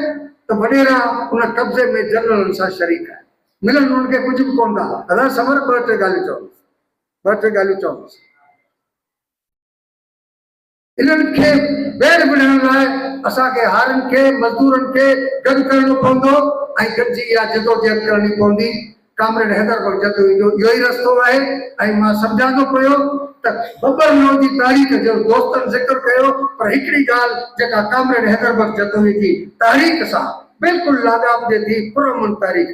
त वडेरा उन कब्जे में जनरल सां शरीक है। मिलन उनके कुछ भी कोन था। अदा सबर ॿ टे ॻाल्हियूं चवंदुसि। इन्हनि खे ॿेड़ विढ़ण लाइ असांखे हारनि खे मज़दूरनि खे गॾु करणो पवंदो ऐं गॾिजी इहा जदोजहद करणी पवंदी। कामरेड हैदर बख्श जतोई जो इहो ई रस्तो आहे। ऐं मां सम्झां थो पियो त बबर लोधी तारीख़ जो दोस्तनि ज़िक्र कयो, पर हिकिड़ी ॻाल्हि जेका कामरेड हैदर बख्श जतोई जी तारीख़ सां बिल्कुलु लाॻापिजे थी, पुरअमन तारीख़।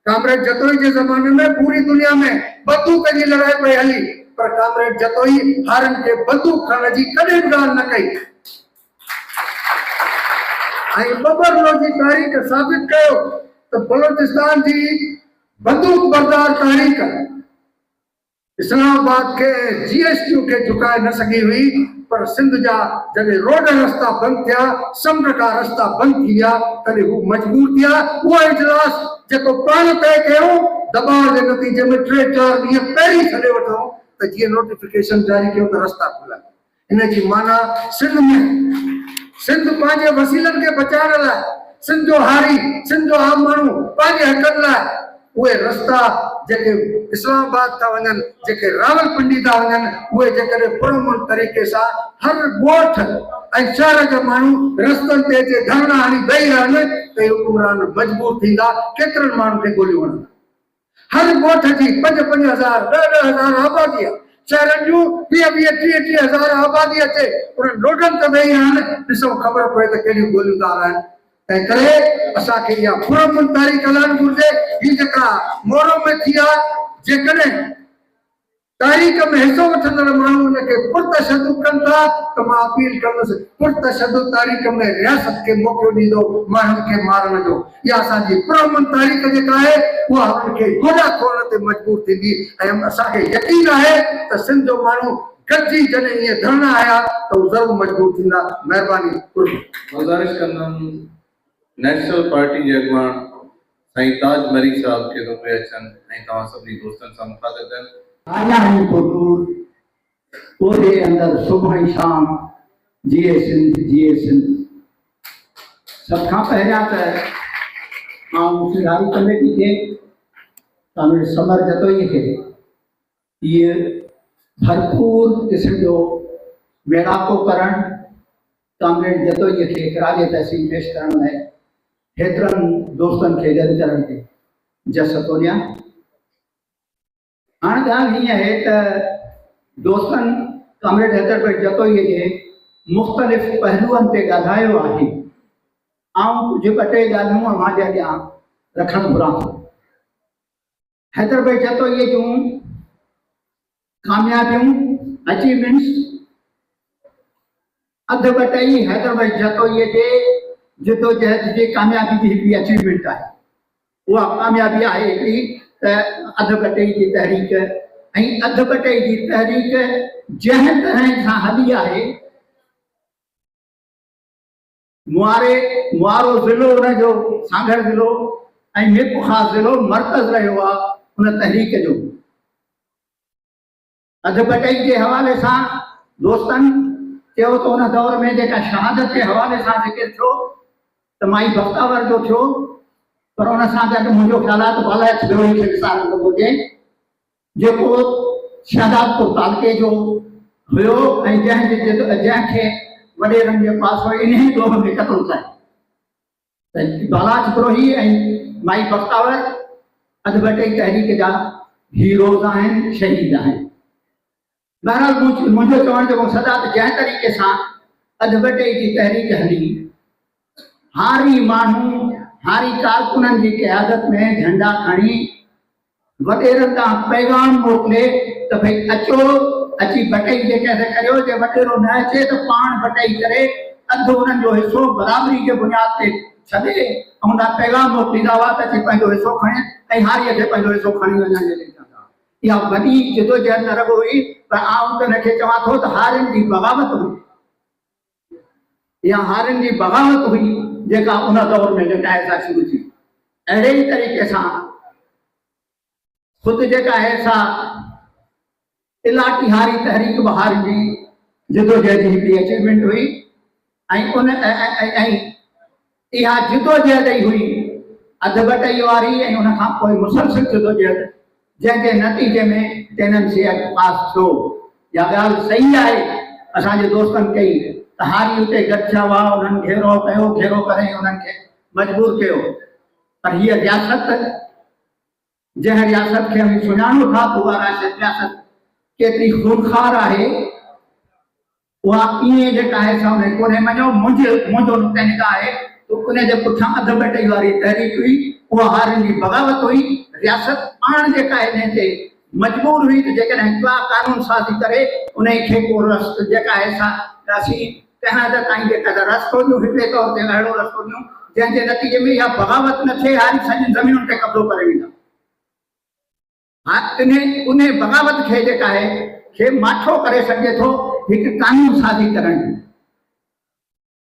कामरेड जतोई जे ज़माने में पूरी दुनिया में बंदूक जी लड़ाई पई हली, पर कामरेड जतोई हारनि खे बंदूक खणण जी कॾहिं बि ॻाल्हि न कई। ऐं बबर लोधी तारीख़ साबित कयो त बलोचिस्तान जी बंदूक बरदार तारीख़ इस्लामाबाद के GSU के झुकाए न सकी हुई, पर सिंध जा जॾहिं रोड रस्ता बंद थिया, समुंड का रस्ता बंद थी विया, तॾहिं हू मजबूर थिया। उहो इजलास जेको पाण तय कयो, दबाव जे नतीजे में 3-4 ॾींहं पहिरीं छॾे वठूं त जीअं नोटिफिकेशन जारी कयो त रस्ता खुलिया। इन जी माना सिंध पंहिंजे वसीलनि खे बचाइण लाइ, सिंध जो हारी, सिंध जो आम माण्हू पंहिंजे हक़नि लाइ उहे रस्ता जेके इस्लामाबाद था वञनि, जेके रावलपिंडी था वञनि, उहे जेकॾहिं पुरअमन तरीक़े सां हर ॻोठ ऐं शहर जा माण्हू रस्तनि ते अचे धरना हणी वेही रहनि त इहे हुकुमरान मजबूर थींदा। केतिरनि माण्हुनि खे गोलियूं हणंदा। हर ॻोठ जी 5-5 हज़ार 10-10 आबादी आहे। शहरनि जूं 20-30 हज़ार आबादी अचे, उन्हनि रोडनि ते वेही रहनि, ॾिसो ख़बर पए त कहिड़ियूं गोलियूं था हलाइनि। तंहिं करे असांखे इहा पुरअमन तारीख़ हलाइणु घुरिजे। ही जेका मोरो में थी आहे, जेकॾहिं तारीख़ में हिसो वठंदड़ माण्हू उनखे पुरतशद्दुद कनि था त मां अपील कंदुसि, पुरतशद्दुद तारीख़ में रियासत खे मौक़ो ॾींदो माण्हुनि खे मारण जो। इहा असांजी पुरअमन तारीख़ जेका आहे उहा हुननि खे गोॾा खोलण ते मजबूर थींदी। ऐं असांखे यकीन आहे त सिंध जो माण्हू गॾिजी जॾहिं इहे धरना आया त उहे ज़रूरु मजबूर थींदा। महिरबानी। गुज़ारिश कंदुमि नेशनल पार्टी जे अॻुवान साईं ताज मरी साहब खे रुपए अचनि ऐं तव्हां सभिनी दोस्तनि सां मुखातिब थियनि। आया है हुजूर ओदे अंदर सुबह शाम जिए सिंध। सब खां पहिरियां त आऊं सिंधारी कमेटी खे कामरेड समर जतोई खे ये भरपूर किस्म जो मेड़ाको करण, कामरेड जतोई खे खराज तहसील पेश करण लाइ हेतिरनि दोस्तनि खे गॾु करण ते जस थो ॾियां। हाणे ॻाल्हि हीअं आहे त दोस्तनि कामरेड हैदर बख्श जतोई जे मुख़्तलिफ़ पहलुअनि ते ॻाल्हायो आहे। आऊं कुझु 2-3 ॻाल्हियूं अव्हांजे अॻियां रखणु घुरां थो। हैदर बख्श जतोई जूं कामयाबियूं, अचीवमेंट्स, अधु बटाई हैदर बख्श जतोई जे जदोजहद जी कामयाबी जी हिकिड़ी अचीवमेंट आहे। उहा कामयाबी आहे हिकिड़ी त अधु बटाई जी तहरीक, ऐं अधु बटाई जी तहरीक जंहिं तरह सां हली आहे, मुआरो ज़िलो उनजो सांघर ज़िलो ऐं मिरपुखा ज़िलो मर्कज़ रहियो आहे उन तहरीक जो। अधु बटाई के हवाले सां दोस्तनि चयो त उन दौर में जेका शहादत के हवाले सां ज़िक्र थियो त माई बख्तावर जो थियो, पर उन सां गॾु मुंहिंजो ख़्याल आहे त बालायत बेवड़ी खे विसारणो घुरिजे, जेको शहदादपुर तालुके जो हुयो ऐं जंहिंखे वॾेरनि जे पास इन ॾोह में क़तलु कयो। त बालाज प्रोही ऐं माई बख्तावर अधबटे तहरीक जा हीरोज़ आहिनि, शहीद आहिनि। बहरहाल मुंहिंजो चवण जो मक़सदु आहे त जंहिं तरीक़े सां अधबटे जी तहरीक हली, हारी माण्हू हारी कारकुननि जी क़यादत में झंडा खणी वॾेरनि तां पैगाम मोकिले त भई अचो, अची बटई जेके करियो, जे वॾेरो न अचे त पाण बटई करे अधु उन्हनि जो हिसो बराबरी जे बुनियाद ते छॾे ऐं उन पैगाम मोकिलींदा हुआ त अची पंहिंजो हिसो खणे ऐं हारीअ खे पंहिंजो हिसो खणी वञण जे लाइ चवंदा। इहा वॾी जिदोजहद न रगो हुई, पर आउं त हिनखे चवां थो त हारियुनि जी बग़ावत हुई। इहा हारियुनि जी बग़ावत हुई जेका उन दौर में जेका आहे सा शुरू थी। अहिड़े ई तरीक़े सां ख़ुदि जेका आहे सा इलाही हारी तहरीक बहार जी जिदोजहद जी हिकिड़ी अचीवमेंट हुई ऐं उन इहा जिदोजहद ई हुई अधबटई वारी ऐं उन खां पोइ मुसलसिल जिदोजहद, जंहिंजे नतीजे में टेनेंसी एक्ट पास थियो। इहा ॻाल्हि सही आहे, असांजे दोस्तनि कई त हारी उते गॾु थिया हुआ, उन्हनि घेरो कयो, घेरो करे उन्हनि खे मजबूर कयो। पर हीअ रियासत, जंहिं रियासत खे हम सुञाणूं था, उहा रियासत केतिरी खूनखार आहे, उहा ईअं जेका आहे सा उन कोन्हे। मञो मुंहिंजो नुक़्ते निगाह आहे त उन जे पुठियां अधबटई वारी तहरीक हुई, उहा हारियुनि जी बग़ावत हुई। रियासत पाण जेका आहे इन ते मजबूर हुई त जेकॾहिं का कानून साज़ी करे उन खे को रस्तो जेका आहे सा असीं कंहिं हद ताईं जेका रस्तो ॾियूं, हिकिड़े तौर ते अहिड़ो रस्तो ॾियूं जंहिंजे नतीजे में इहा बग़ावत न थिए, हारी सॼी ज़मीनुनि ते कब्ज़ो करे वेंदा। हाँ, उन बग़ावत खे जेका आहे खे माठो करे सघे थो हिकु कानून साज़ी करण।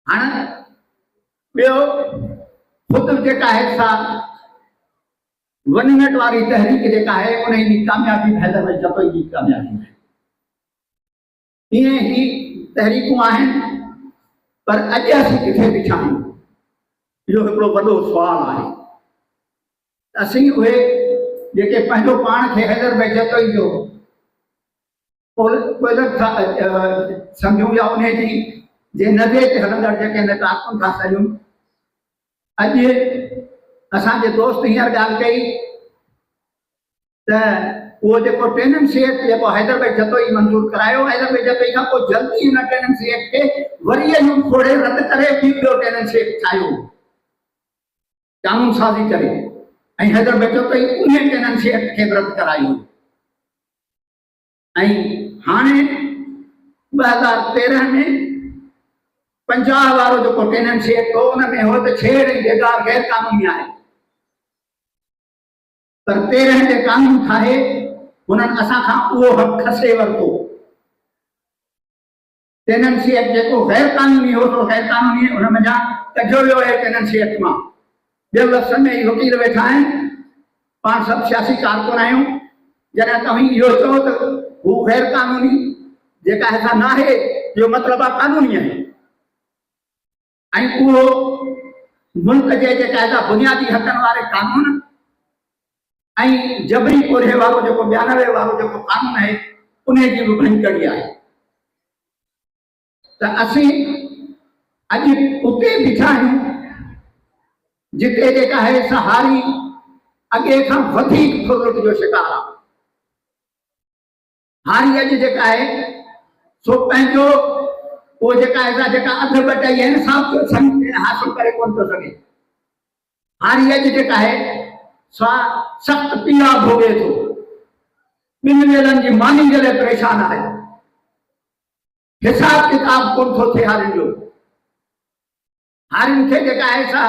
हाणे ॿियो ख़ुदि जेका आहे सा 1 मिनट वारी तहरीक जेका आहे उन जी कामयाबी हैदर भाई जतोई जी कामयाबी है। ईअं ई तहरीकूं आहिनि, पर अॼु असीं किथे बीठा आहियूं, इहो हिकिड़ो वॾो सुवाल आहे। असीं उहे जेके पंहिंजो पाण खे हैदर भाई जतोई जो सम्झूं या उन जी जे नज़े ते हलंदड़ जेके कारकुन था सॼूं, अॼु असांजे दोस्त हींअर ॻाल्हि कई त उहो जेको टेनेंसी एक्ट जेको हैदर भाई जतोई मंज़ूर करायो, हैदर भाई जतोई खां पोइ जल्दी हुन टेनेंसी एक्ट खे वरी इहो खोड़े रद्द करे ॿियो टेनेंसी एक्ट ठाहियो, कानून साज़ी करे, ऐं हैदर भाई जतोई उन टेनेंसी एक्ट खे रद्द करायो। ऐं हाणे 2013 में 50 वारो जेको टेनेंसी एक्ट हो उन में हो त छेड़ ऐं बेकार गैर कानूनी आहे, पर 13 जे कानून ठाहे उन्हनि असां खां उहो हक़ खसे वरितो। टेनेंसी एक्ट जेको गैर कानूनी हो तो गैर कानूनी हुन में जा कढियो वियो आहे टेनेंसी एक्ट मां। ॿियो लफ़्ज़नि में वकील वेठा आहिनि, पाण सभु सियासी कारकुन आहियूं, जॾहिं तव्हां इहो चओ त हू गैर कानूनी जेका ऐसा न आहे, इहो मतिलबु आहे कानूनी आहे। ऐं उहो मुल्क जे जेका ऐसा बुनियादी हक़नि वारे कानून ऐं जबरी कोड़े वारो जेको 92 वारो जेको कानून आहे उन जी बि भंकड़ी आहे। त असीं अॼु उते बीठा आहियूं जिते जेका आहे सा हारी अॻे खां वधीक फुर्सत जो शिकार आहे। हारी अॼु जेका आहे सो पंहिंजो वो जेका है जेका अधबटई है सब हासिल करे कोन थो सघे। हारी अॼु जेका है सा सख्त पीड़ा भोगे थो, ॿिनि वेलनि जी मानी जे लाइ परेशान आहे, हिसाब किताब कोन थो थिए हारियुनि जो। हारियुनि खे जेका आहे सा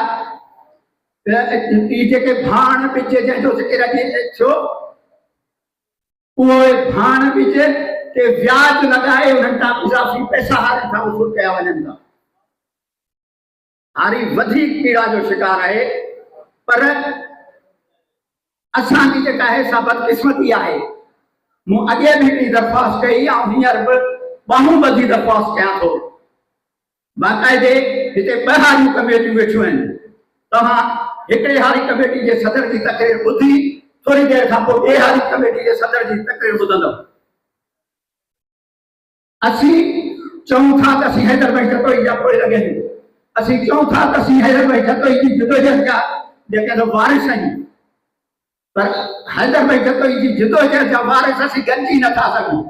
जेके भाण ॿिज जंहिंजो ज़िक्र अॼु थियो, उहे भाण ॿिज के व्याज लगाए उन्हनि तां इज़ाफ़ी पैसा हारी खां वसूल कया वञनि था। हारी वधीक पीड़ा जो शिकार आहे, पर असांजी जेका आहे सा बदकिस्मती आहे। मूं अॻे बि हिकिड़ी दरख़्वास्त कई ऐं हींअर बि ॿाहूं ॿधी दरख़्वास्त कयां थो। बाक़ाइदे हिते 2 हारियूं कमेटियूं वेठियूं आहिनि। तव्हां हिकिड़े हारी कमेटी जे सदर जी तक़रीर ॿुधी थोरी देरि खां पोइ ॿिए हारी कमेटी जे सदर जी तक़रीर ॿुधंदव। असीं चऊं था त असीं हैदर भाई जतोई जा पोइ लॻे असीं चऊं था त असीं हैदर भाई जतोई जी जिदोजहद जा जेके वारिस आहियूं पर हैदर भाई जतोई जी जिदोजहद जा वारिस असीं गॾिजी नथा सघूं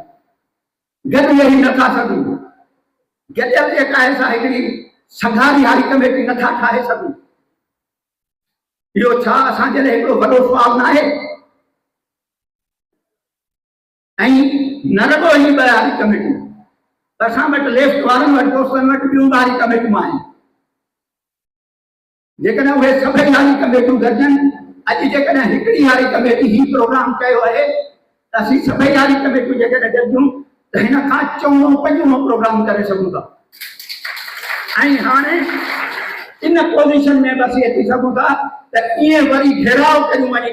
गॾु वेही नथा सघूं गॾियल जेका आहे सा हिकिड़ी संघारी हारी कमेटी नथा ठाहे सघूं इहो छा असांजे लाइ हिकिड़ो वॾो सुवाल न आहे ऐं न रुॻो ई ॿ हारी कमेटियूं असां वटि लेफ्ट वारनि वटि दोस्तनि वटि ॿियूं हारी कमेटियूं आहिनि जेकॾहिं उहे सभई हारी कमेटियूं गॾजनि अॼु जेकॾहिं हिकिड़ी हारी कमेटी ही प्रोग्राम कयो आहे त असीं सभई हारी कमेटियूं जेकॾहिं गॾजूं त हिन खां 4 5 प्रोग्राम करे सघूं था ऐं हाणे इन पोज़ीशन में बि असीं अची सघूं था त ईअं वरी घेराव करियूं वञी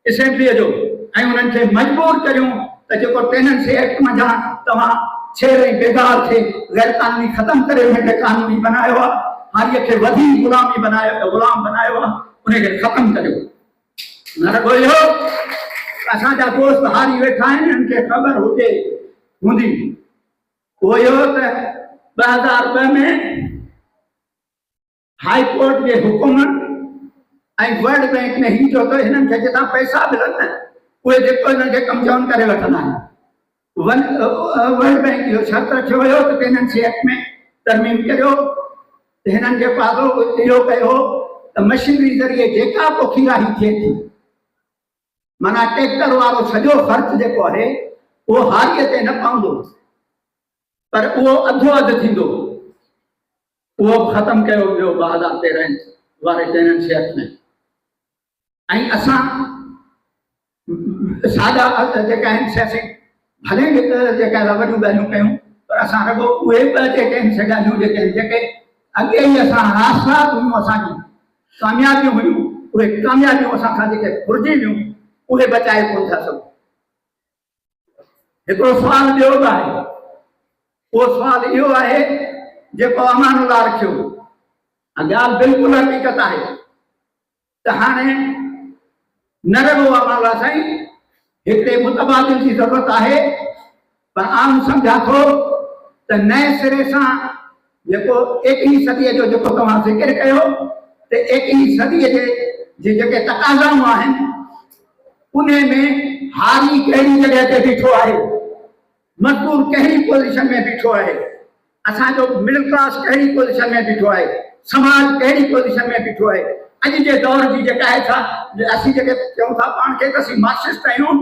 असेंबलीअ जो ऐं उन्हनि खे मजबूर करियूं त जेको टेनेंसी एक्ट मंझां तव्हां छेड़ ऐं बेगार खे गैर कानूनी ख़तम करे उनखे कानूनी बनायो आहे हारीअ खे वधी गुलाम बनायो आहे उनखे ख़तम करियो न रुॻो इहो असांजा दोस्त हारी वेठा आहिनि हिननि खे ख़बर हूंदी उहो इहो त 2002 में हाई कोर्ट के हुकुम ऐं वर्ल्ड बैंक में ही जो तो हिननि खे जितां पैसा मिलनि उहे जेको हिननि खे कमज़ोर करे वठंदा आहिनि वर्ल्ड बैंक इहो शर्त रखियो हुयो त टेनेंसी एक्ट में तरमीम करियो त हिननि खे पासो इहो कयो त मशीनरी ज़रिए जेका पोखीराही थिए थी माना ट्रैक्टर वारो सॼो ख़र्च जेको आहे उहो हारीअ ते न पवंदो पर उहो अधो अधु थींदो वो खत्म कयो वियो 2013 वारे टेनेंसी एक्ट में ऐं असां सादा जेका आहिनि सियासी भले जेका वॾियूं ॻाल्हियूं कयूं पर असां रुॻो उहे ॿ जेके आहिनि से ॻाल्हियूं जेके आहिनि जेके अॻे ई असां हासिलात हुयूं असांजी कामयाबियूं हुयूं उहे कामयाबियूं असां खां जेके घुरिजी हुयूं उहे बचाए कोन था सघूं हिकिड़ो सुवाल ॿियो बि आहे उहो सुवाल इहो आहे जेको अमानुल्ला रखियो ॻाल्हि बिल्कुलु हक़ीक़त आहे त हाणे न रुॻो अमानुल्ला साईं हिकिड़े मुतबादिल जी ज़रूरत आहे पर आउं सम्झां थो त नए सिरे सां जेको 21वीं सदीअ जो जेको तव्हां ज़िक्र कयो त 21वीं सदीअ जे जेके तक़ाज़ाऊं आहिनि उन में हारी कहिड़ी जॻह ते बीठो आहे मज़दूर कहिड़ी पोज़ीशन में बीठो आहे असांजो मिडिल क्लास कहिड़ी पोज़ीशन में बीठो आहे समाज कहिड़ी पोज़ीशन में बीठो आहे अॼु जे दौर जी जेका आहे छा असीं जेके चऊं था पाण खे त असीं मार्क्सिस्ट आहियूं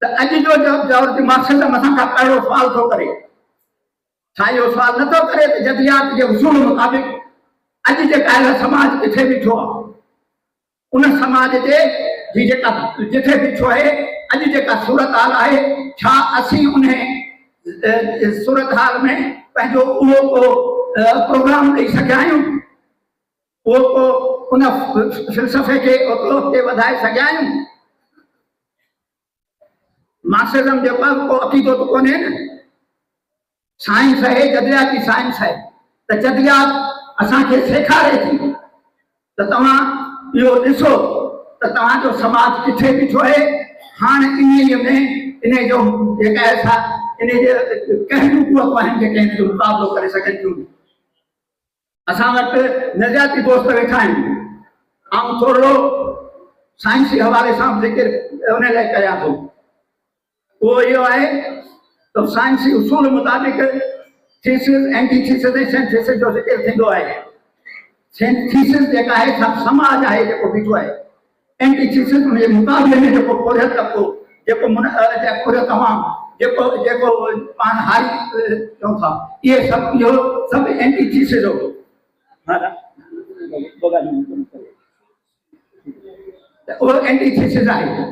त अॼु जो दौर जी मार्क्सिज़म असां खां पहिरियों सुवाल थो करे छा इहो सुवाल नथो करे त जदियात जे उसूल मुताबिक़ अॼु जेका आहे समाज किथे बीठो आहे उन समाज जे जी जेका जिथे बीठो आहे अॼु जेका सूरत हाल आहे छा असीं उन सूरत हाल में पंहिंजो उहो को प्रोग्राम ॾेई सघिया आहियूं उहो को उन फ़िलसफ़े खे ओतिरो अॻिते वधाए सघिया आहियूं मार्क्सिज़म जेको आहे को अक़ीदो त कोन्हे न साइंस आहे जदियाती साइंस आहे त जदियात असांखे सेखारे थी त तव्हां इहो ॾिसो त तव्हांजो समाज किथे बीठो आहे हाणे इन्हीअ में इन जो जेका आहे छा इन जे कहिड़ियूं क़ुवतूं आहिनि जेके हिन जो मुक़ाबिलो करे सघनि थियूं असां वटि नज़रियाती दोस्त वेठा आहिनि आउं थोरो साइंसी हवाले सां ज़िक्र उन लाइ कयां थो उहो इहो आहे त साइंसी उसूल मुताबिक़ थीसिस एंटीथीसिस ऐं सिंथेसिस जो ज़िक्र थींदो आहे थीसिस जेका आहे छा समाज आहे जेको बीठो आहे एंटीथीसिस उन जे मुक़ाबले में जेको पुरियल तबिको जेको तमामु जेको जेको पाण हारी चऊं था इहे सभु इहो सभु एंटीथीसिस हो उहो एंटीथीसिस आहे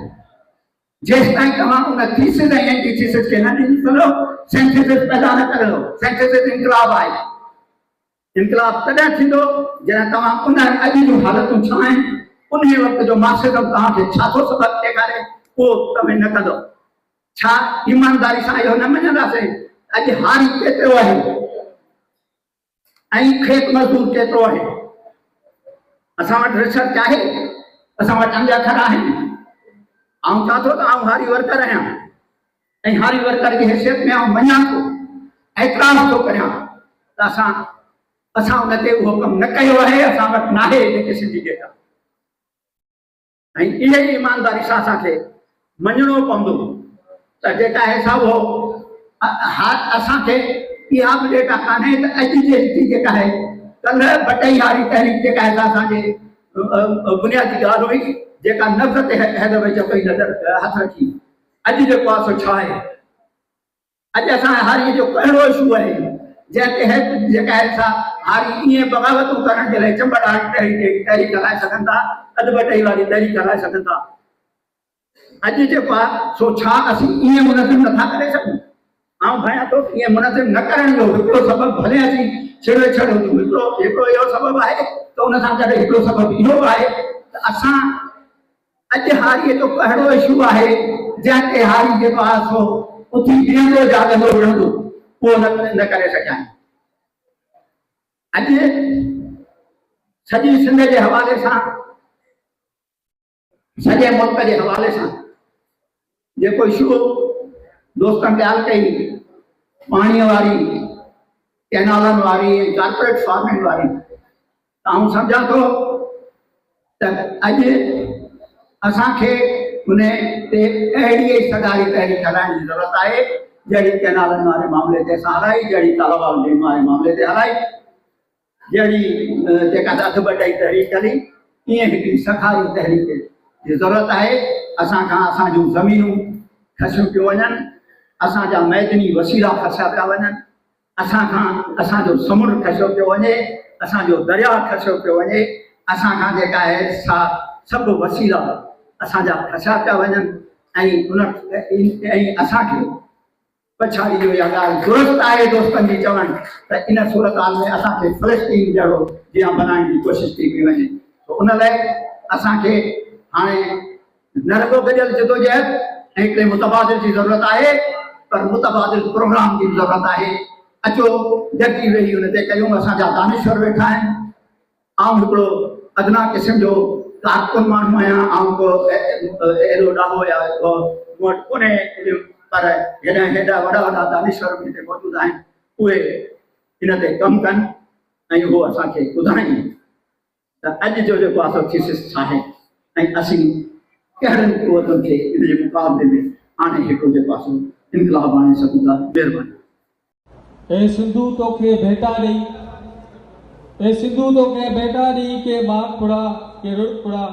जेसि ताईं तव्हां उन थीसिस ऐं एंटीथीसिस खे न ॾिसंदो सिंथेसिस पैदा न कंदो सिंथेसिस इनकलाब आहे इनकलाब तॾहिं थींदो जॾहिं तव्हां उन अॼु जूं हालतूं छा आहिनि उन वक़्त जो मार्क्सिज़म तव्हांखे छा थो सबक़ ॾेखारे उहो तव्हां न कंदो छा ईमानदारी सां इहो न मञंदासीं अॼु हारी केतिरो आहे ऐं खेत मज़दूर केतिरो आहे असां वटि रिसर्च आहे असां वटि अंगूठा आहिनि आउं चवां थो त आउं हारी वर्कर आहियां ऐं हारी वर्कर जी हैसियत में आउं मञां थो एतराज़ थो करियां त असां उन ते उहो कमु न कयो आहे, असां वटि नाहे जेके सिंधी डेटा। ऐं इहे ई ईमानदारी सां असांखे मञणो पवंदो त जेका आहे सा उहो असांखे इहा बि डेटा कान्हे त अॼु जे स्थिति जेका आहे, कल्ह बटई वारी तहरीक जेका आहे असांजे बुनियादी ॻाल्हि हुई जेका नफ़रत ते हैदर भाई चपई नज़र हथ रखी। अॼु जेको आहे सो छा आहे? अॼु असां हारीअ जो कहिड़ो इशू आहे जंहिं तहत जेका आहे सा हारी ईअं बग़ावतूं करण जे लाइ चंबड़ वारी तहरीक हलाए सघनि था, अधु बटई वारी तहरीक हलाए सघनि था। अॼु जेको आहे सो छा असीं ईअं मुनज़िम नथा करे सघूं? आउं भयां थो ईअं मुनज़िम न करण जो हिकिड़ो सबबु भले असीं छेड़े छॾूं हिकिड़ो इहो सबबु आहे त उन सां गॾु हिकिड़ो सबबु इहो आहे त असां अॼु हारीअ जो कहिड़ो इशू आहे जंहिं ते हारी जेको आहे सो उथी बीहंदो जाॻंदो रहंदो, उहो न करे सघिया आहिनि। अॼु सॼी सिंध जे हवाले सां, सॼे मुल्क जे हवाले सां जेको इशू दोस्तनि ॻाल्हि कई पाणीअ वारी, कैनालनि वारी, कॉर्पोरेट फार्मिंग वारी, त आउं सम्झां थो त अॼु असांखे उन ते अहिड़ी सदारी तहरीक हलाइण जी ज़रूरत आहे जहिड़ी कैनालनि वारे मामले ते असां हलाई, जहिड़ी तालाब वारे मामले ते हलाई, जहिड़ी जेका अधु बटाई तहरीक हली, ईअं हिकिड़ी सखारी तहरीक जी ज़रूरत आहे। असां खां असांजूं ज़मीनूं खसियूं पियूं वञनि, असांजा मैदनी वसीला खसिया पिया वञनि, असां खां असांजो समुंड खसियो पियो वञे, असांजो दरिया खसियो पियो वञे, असां खां जेका आहे सा सभु वसीला असांजा खसिया पिया वञनि ऐं असांखे पछाड़ी जो इहा ॻाल्हि दुरुस्त आहे दोस्तनि जी चवणु त इन सूरत हाल में असांखे फ़लस्तीन जहिड़ो जीअं बनाइण जी कोशिशि थी पई वञे। त उन लाइ असांखे हाणे न रुॻो गॾियल जदोजहद ऐं हिकिड़े मुतबादिल जी ज़रूरत आहे, पर मुतबादिल प्रोग्राम जी ज़रूरत आहे। अचो गॾिजी वेही हुन ते कयूं। असांजा दानिश्वर वेठा आहिनि, आउं हिकिड़ो अदना क़िस्म जो कारकुन माण्हू आहियां, आउं को अहिड़ो ॾाढो या मूं वटि कोन्हे, पर हेॾा वॾा वॾा दानिश्वर बि हिते मौजूदु आहिनि, उहे इन ते कमु कनि ऐं उहो असांखे ॿुधाइनि त अॼु जो जेको आहे थीसिस छा आहे ऐं असीं कहिड़नि क़ुवतुनि खे इन जे मुक़ाबले में हाणे हिकिड़ो जेको आहे इनकलाब आणे सघूं था। महिरबानी। ए सिंधु तोखे भेटा ॾेई, ए सिंधु तोखे भेटा ॾेई के मागपुड़ा के रुड़पुड़ा,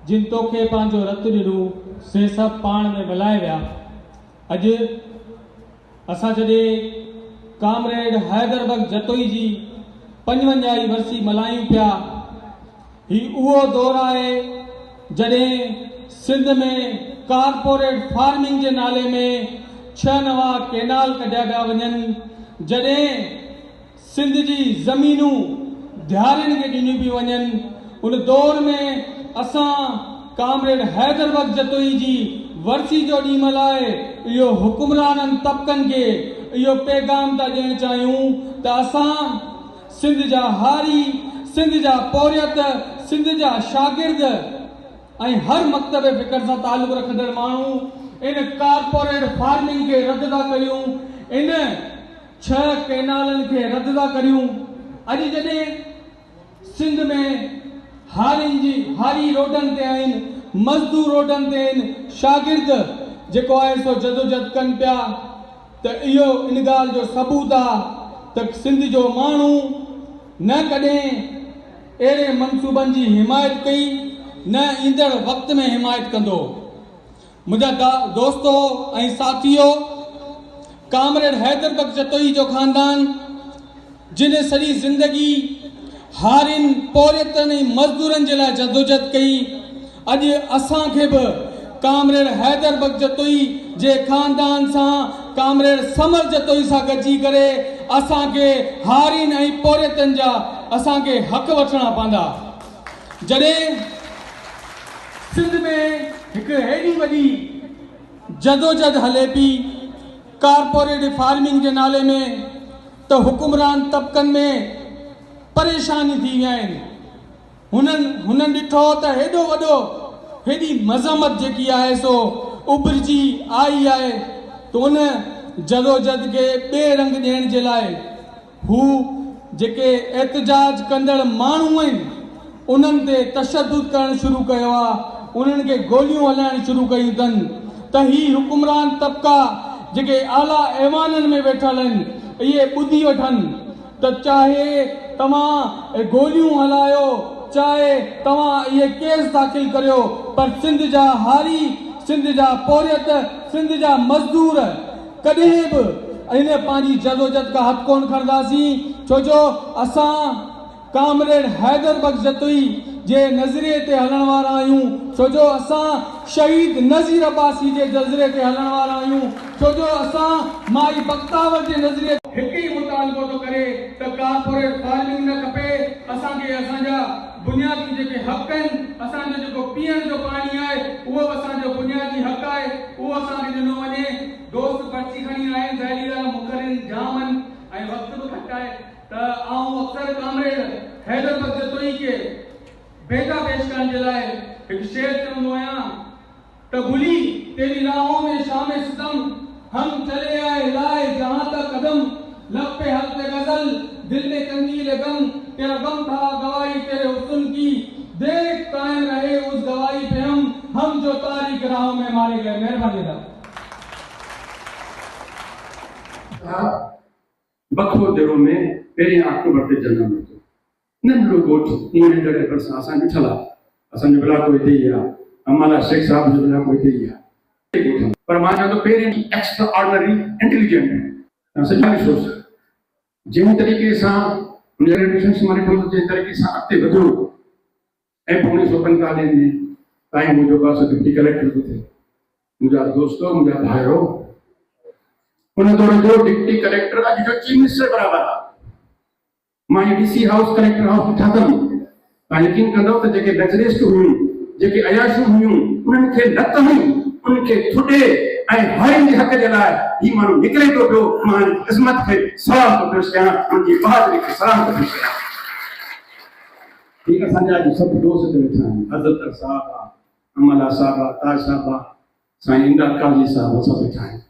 जिन तोखे पंहिंजो रतु ॾिनो से सभु पाण में मिलाए विया। अॼु असां जॾहिं कामरेड हैदर बग जतोई जी 55वीं वरसी मल्हायूं पिया, ही उहो दौर आहे जॾहिं सिंध में कारपोरेट फार्मिंग जे नाले में 6 नवां कैनाल कढिया पिया वञनि, जॾहिं सिंध जी ज़मीनूं धियारियुनि खे ॾिनियूं पियूं वञनि। उन दौर में असां कामरेड हैदर बग जतोई जी वर्सी जो ॾींहुं मल्हाए इहो हुकुमराननि तबक़नि खे इहो पैगाम था ॾियणु चाहियूं त असां सिंध जा हारी, सिंध जा पौरियत, सिंध जा शागिर्द ऐं हर मकतब फ़िक्र सां तालुक़ रखंदड़ माण्हू इन कारपोरेट फार्मिंग खे रद्द था करियूं, इन 6 कैनालनि खे रद्द था करियूं। अॼु जॾहिं सिंध में हारी रोडनि ते आहिनि, मज़दूर रोडनि ते आहिनि, शागिर्द जेको आहे सो जदोजहद कनि पिया, त इहो इन ॻाल्हि जो सबूत आहे त सिंध जो माण्हू न कॾहिं अहिड़े मनसूबनि जी हिमायत कई, न ईंदड़ वक़्त में हिमायत कंदो। मुंहिंजा दोस्तो ऐं साथियो, कामरेड हैदर बग जतोई जो ख़ानदान जिन सॼी ज़िंदगी हारियुनि, पौरियतनि ऐं मज़दूरनि जे लाइ जदोजहद कई, अॼु असांखे बि कामरेड हैदर बग जतोई जे ख़ानदान सां, कामरेड समर जतोई सां गॾिजी करे असांखे हारियुनि ऐं पौरियतनि जा असांखे हक़ वठणा पवंदा। जॾहिं सिंध में हिकु हेॾी वॾी जदोजहद हले पई कारपोरेट फार्मिंग के नाले में, तो हुकुमरान तबक़नि में परेशानी थी विया आहिनि। हुननि ॾिठो त हेॾो वॾो, हेॾी मज़मत जेकी आहे सो उभरजी आई आहे, तो उन जदोजहद खे ॿिए रंग ॾियण जे लाइ हू जेके एहतजाज कंदड़ माण्हू आहिनि उन्हनि ते तशद्दुद करणु शुरू कयो आहे, उन्हनि खे गोलियूं हलाइण शुरू कयूं अथनि त ही हुकुमरान तबका जेके आला ऐवाननि में वेठल आहिनि इहे ॿुधी वठनि त चाहे तव्हां गोलियूं हलायो, चाहे तव्हां इहे केस दाख़िल करियो, पर सिंध जा हारी, सिंध जा पोरियत, सिंध जा मज़दूर कॾहिं बि इन पंहिंजी जदोजहद खां हथ कोन खणंदासीं, छो जो असां कामरेड हैदर बख्श जतोई जे नज़रिए ते हलण वारा आहियूं, छो जो असां शहीद नज़ीर अब्बासी जे नज़रिए ते हलण वारा आहियूं, छो जो असां माई बख्तावर जे नज़रिए हिकु ई मुतालबो थो करे त कारपोरेट फार्मिंग न खपे, असांखे असांजा बुनियादी जेके हक़ आहिनि, असांजो जेको पीअण जो पाणी आहे उहो असांजो बुनियादी हक़ आहे, उहो असांखे ॾिनो वञे। दोस्त पर्ची खणी आया आहिनि, ज़ाहिरी ॻाल्हि मुक़रर जाम आहिनि ऐं वक़्तु बि घटि आहे त आऊं अक्सर कामरेड हैदर बख्श जतोई खे बेटा पेश करण जे लाइ हिकु शेर चवंदो आहियां त भुली तेरी राहों में शाम सितम हम चले आए लाए जहां तक कदम, लब पे हल्के गजल दिल में तंगील गम, तेरा गम था गवाही तेरे हुस्न की, देख कायम रहे उस गवाही पे हम जो तारीख राहों में मारे गए। मेहरबानी साहब। बखो दिलो में 1 अक्टूबर ते जनम वरितो, नंढड़ो ॻोठु ईअं नंढड़े भरिसां असां ॾिठल आहे, असांजो इलाइक़ो हिते ई आहे, अमाला शेख साहब जो इलाइक़ो हिते ई आहे, पर मां चवां थो पहिरीं एक्स्ट्रा ऑर्डिनरी इंटेलिजेंट सॼी सोच जंहिं तरीक़े सां जंहिं तरीक़े सां अॻिते वधियो ऐं 1945 में ताईं मुंहिंजो पास डिप्टी कलेक्टर थो थिए, मुंहिंजा दोस्तो, मुंहिंजा भाइरो, उन दौर जो डिप्टी कलेक्टर अॼु जो चीफ मिनिस्टर बराबरि आहे। मां डीसी हाउस कलेक्टर हाउस ठातमि, तव्हां यकीन कंदव त जेके लग्जरियस्ट हुयूं, जेके अयाशूं हुयूं, उन्हनि खे लत हुई, उन्हनि खे थुॾे ऐं हारियुनि जे हक़ जे लाइ ही माण्हू निकिरे थो पियो। मां इज़मत खे सलाम थो पेश कयां, उनजी बहादुरी खे सलाम थो पेश कयां। ठीक असांजा अॼु सभु दोस्त वेठा आहिनि, हज़रत साहब आहे, अमला साहब आहे, ताज साहब आहे, साईं इमदाद काज़ी साहब सभु वेठा आहिनि।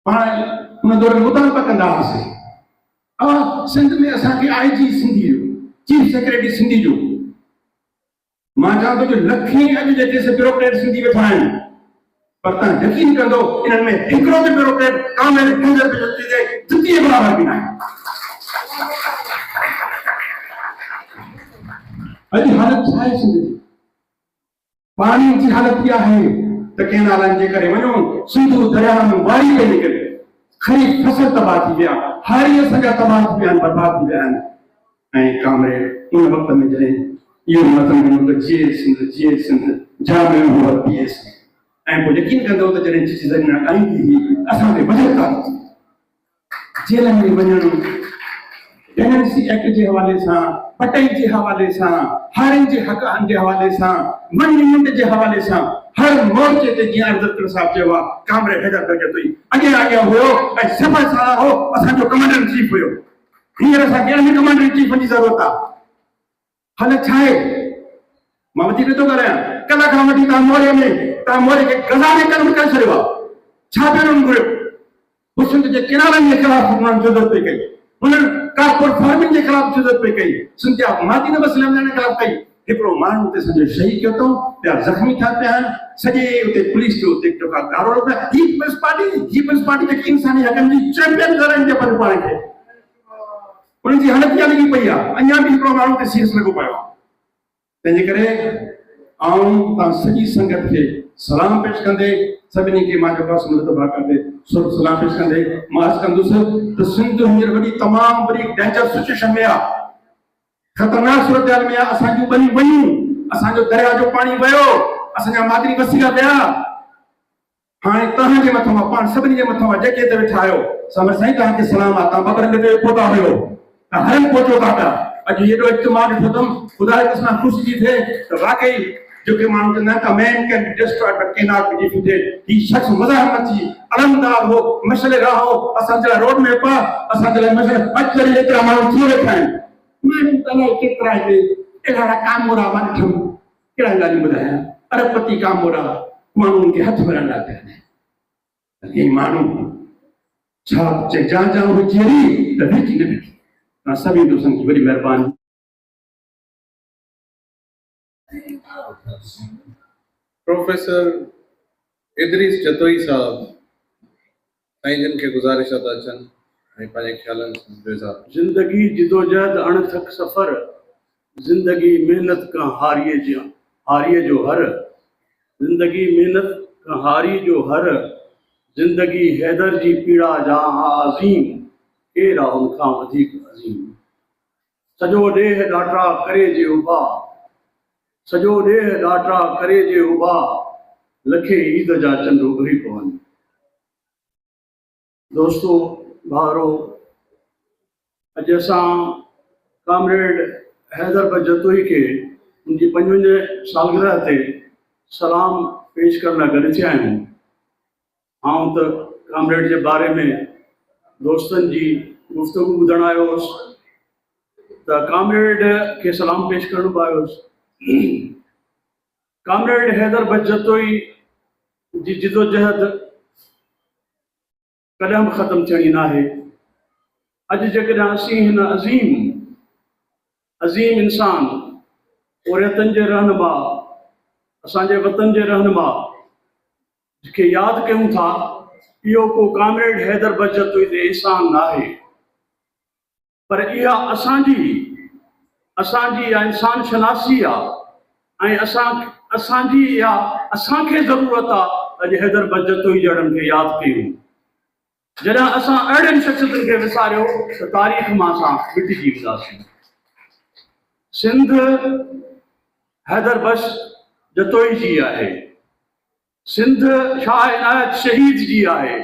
पाण उन दौर में मुतालबा कंदा हुआसीं, सिंध में असांखे IG सिंधी जो, चीफ सेक्रेटरी सिंधी जो, मां चवां थो जो लखें अॼु जेके ब्यूरोक्रेट सिंधी वेठा आहिनि, पर तव्हां यकीन कंदो इन्हनि में हिकिड़ो बि ब्यूरोक्रेट कामरेड हैदर बख्श जे जुतीअ बराबरि बि न आहे। अॼु हालत छा आहे सिंध जी? पाणी जी हालत इहा आहे त कंहिं नालनि जे करे वञो सिंधू दरिया में वारी पई निकिरे, ख़रीफ फसल तबाह थी विया, हारी असांजा तबाह थी विया आहिनि, बर्बाद थी विया आहिनि। ऐं कामरेड उन वक़्त में जॾहिं इहो मतिलबु ॾिनो त जीए सिंध जाम हुआ PS, ऐं पोइ यकीन कंदो त जॾहिं चिची ज़मीन आईंदी हुई असां ते वजह कान थी, जेल में वञणु, टेनेंसी एक्ट जे हवाले सां, पटाई जे हवाले सां, हारियुनि जे हक़नि जे हवाले सां, वन यूनिट जे हवाले सां, हर मोर्चे ते जीअं अर्ज़कर साहब चयो आहे, कामरेड हैदर बख्श जतोई अॻियां हुयो ऐं सफ़ा सारा हो, असांजो कमांडर इन चीफ हुयो। हींअर असांखे ॿियनि कमांडर इन चीफ जी ज़रूरत आहे। हालत छा आहे? मां वधीक नथो ॻाल्हायां, कल्ह खां वठी तव्हां मोरे खे गज़ा में क़दम करे छॾियो आहे। छा पियो उन्हनि घुरियो? सिंध जे किनारनि जे ख़िलाफ़ उन्हनि जुदत पई कई, उन्हनि कारपोरेट फार्मिंग जे ख़िलाफ़ जुदत पई कई, सिंध जा मादी न मसइलनि जे ख़िलाफ़ कई। हिकिड़ो माण्हू उते सॼो शहीद कयो अथऊं, ॿिया ज़ख़्मी थिया पिया आहिनि, सॼे उते पुलिस जो उते गारो पिया। ही पीपल्स पार्टी जेकी इंसानी हक़नि जी चैंपियन कराइनि पिया पंहिंजे पाण खे, उन्हनि जी हालत इहा लॻी पई आहे। अञा बि हिकिड़ो माण्हू उते सीरियस लॻो पियो आहे। तंहिंजे करे तव्हां सॼी संगत खे सलाम पेश कंदे, सभिनी खे मां जेको मुतबा कंदे सलाम पेश कंदे मां अर्ज़ु कंदुसि त सिंध हींअर वॾी तमामु वॾी डेंजर सिचुएशन में आहे, ख़तरनाक सूरत में आहे। असांजूं ॿनियूं वञूं, असांजो दरिया जो पाणी वियो, असांजा मादरी वसीला विया। हाणे तव्हांजे मथां आहे, पाण सभिनी जे मथां आहे, जेके हिते वेठा आहियो, समर साईं तव्हांखे सलाम आहे। तव्हां बबर ते पहुता हुयो, तव्हां हरनि पहुचो था पिया। अॼु हेॾो इज्तिमा ॾिठो अथमि, ख़ुदा जी कसम ख़ुशी थी थिए त वाकई जेके माण्हू चवंदा आहिनि त man can destroy but cannot be defeated, ही शख़्स मज़ाहमत जी अलमदार हो, मसइले रहा हो, असांजे लाइ रोड मैप आहे, असांजे लाइ मसइले अॼु एतिरा माण्हू थी वेठा आहिनि। माण्हू अलाए केतिरा हिते अहिड़ा कामोरा मां ॾिठमि, कहिड़ा ॻाल्हियूं ॿुधायां, अरबपति कामोरा माण्हुनि खे हथ मिलाइण लाइ पिया आहिनि। हे माण्हू छा चेजान जा हुई चेरी त विच न ना सभी दोस्तन की बड़ी मेहरबानी। प्रोफेसर इदरीस जतोई साहब साईं जन के गुजारिश अदा अचन ऐं पंहिंजे ख्यालनि सां बेज़ार। जिंदगी जिदोजहद अणथक सफर, जिंदगी मेहनत का हारिए जो हर, जिंदगी मेहनत का हारी जो हर, जिंदगी हैदर जी पीड़ा जा अज़ीम, केरा उनखां वधीक अज़ीम। सजो ॾेह ॾाठा करे जे उभा, सजो ॾेह ॾाठा करे जे उभा, लखे ईद जा चंड उभरी पवनि। दोस्तों भारो, अॼु असां कामरेड हैदर बट जतोई खे उनजी 55 सालगिरह ते सलाम पेश करण लाइ गॾु थिया आहियूं। आउं त कामरेड जे बारे में दोस्तनि जी गुफ़्तगू ॿुधण आयो हुउसि त कामरेड खे सलाम पेश करण बि आयो हुउसि। कामरेड हैदर बट जतोई जी जिदोजहद कॾहिं बि ख़तमु थियणी न आहे। अॼु जेकॾहिं असीं हिन अज़ीम इंसान ओरियतनि जे रहनुमा, असांजे वतन जे रहनुमा खे यादि कयूं था, इहो को कामरेड हैदर बट जतोई ते एहसान न आहे, पर इहा असांजी इंसान शनासी आहे ऐं असांखे ज़रूरत आहे अॼु हैदर बट जतोई जहिड़नि खे यादि कयूं। जॾहिं असां अहिड़नि शख़्सियतुनि खे विसारियो त तारीख़ मां असां मिटिजी वेंदासीं। सिंध हैदर बट जतोई जी आहे, सिंध शाह इनायत शहीद जी आहे,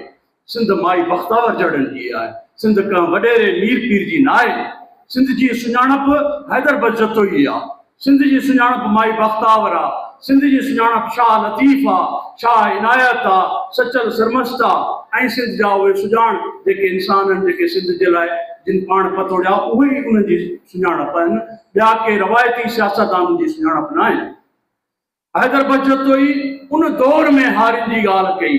सिंध माई बख्तावर जड़न जी आहे, सिंध का वडेरे मीर पीर जी न आहे। सिंध जी सुञाणप हैदर बट जतोई आहे, सिंध जी सुञाणप माई बख्तावर आहे, सिंध जी सुञाणप शाह लतीफ़ आहे, शाह इनायत आहे, सचल सरमस्त आहे ऐं सिंध जा उहे सुञाण जेके इंसान आहिनि जेके सिंध जे लाइ जिन पाण पतोड़िया उहे ई उन्हनि जी सुञाणप आहिनि, ॿिया के रवायती सियासतदाननि जी सुञाणप न आहिनि। हैदर बट जतोई उन दौर में हारियुनि जी ॻाल्हि कई,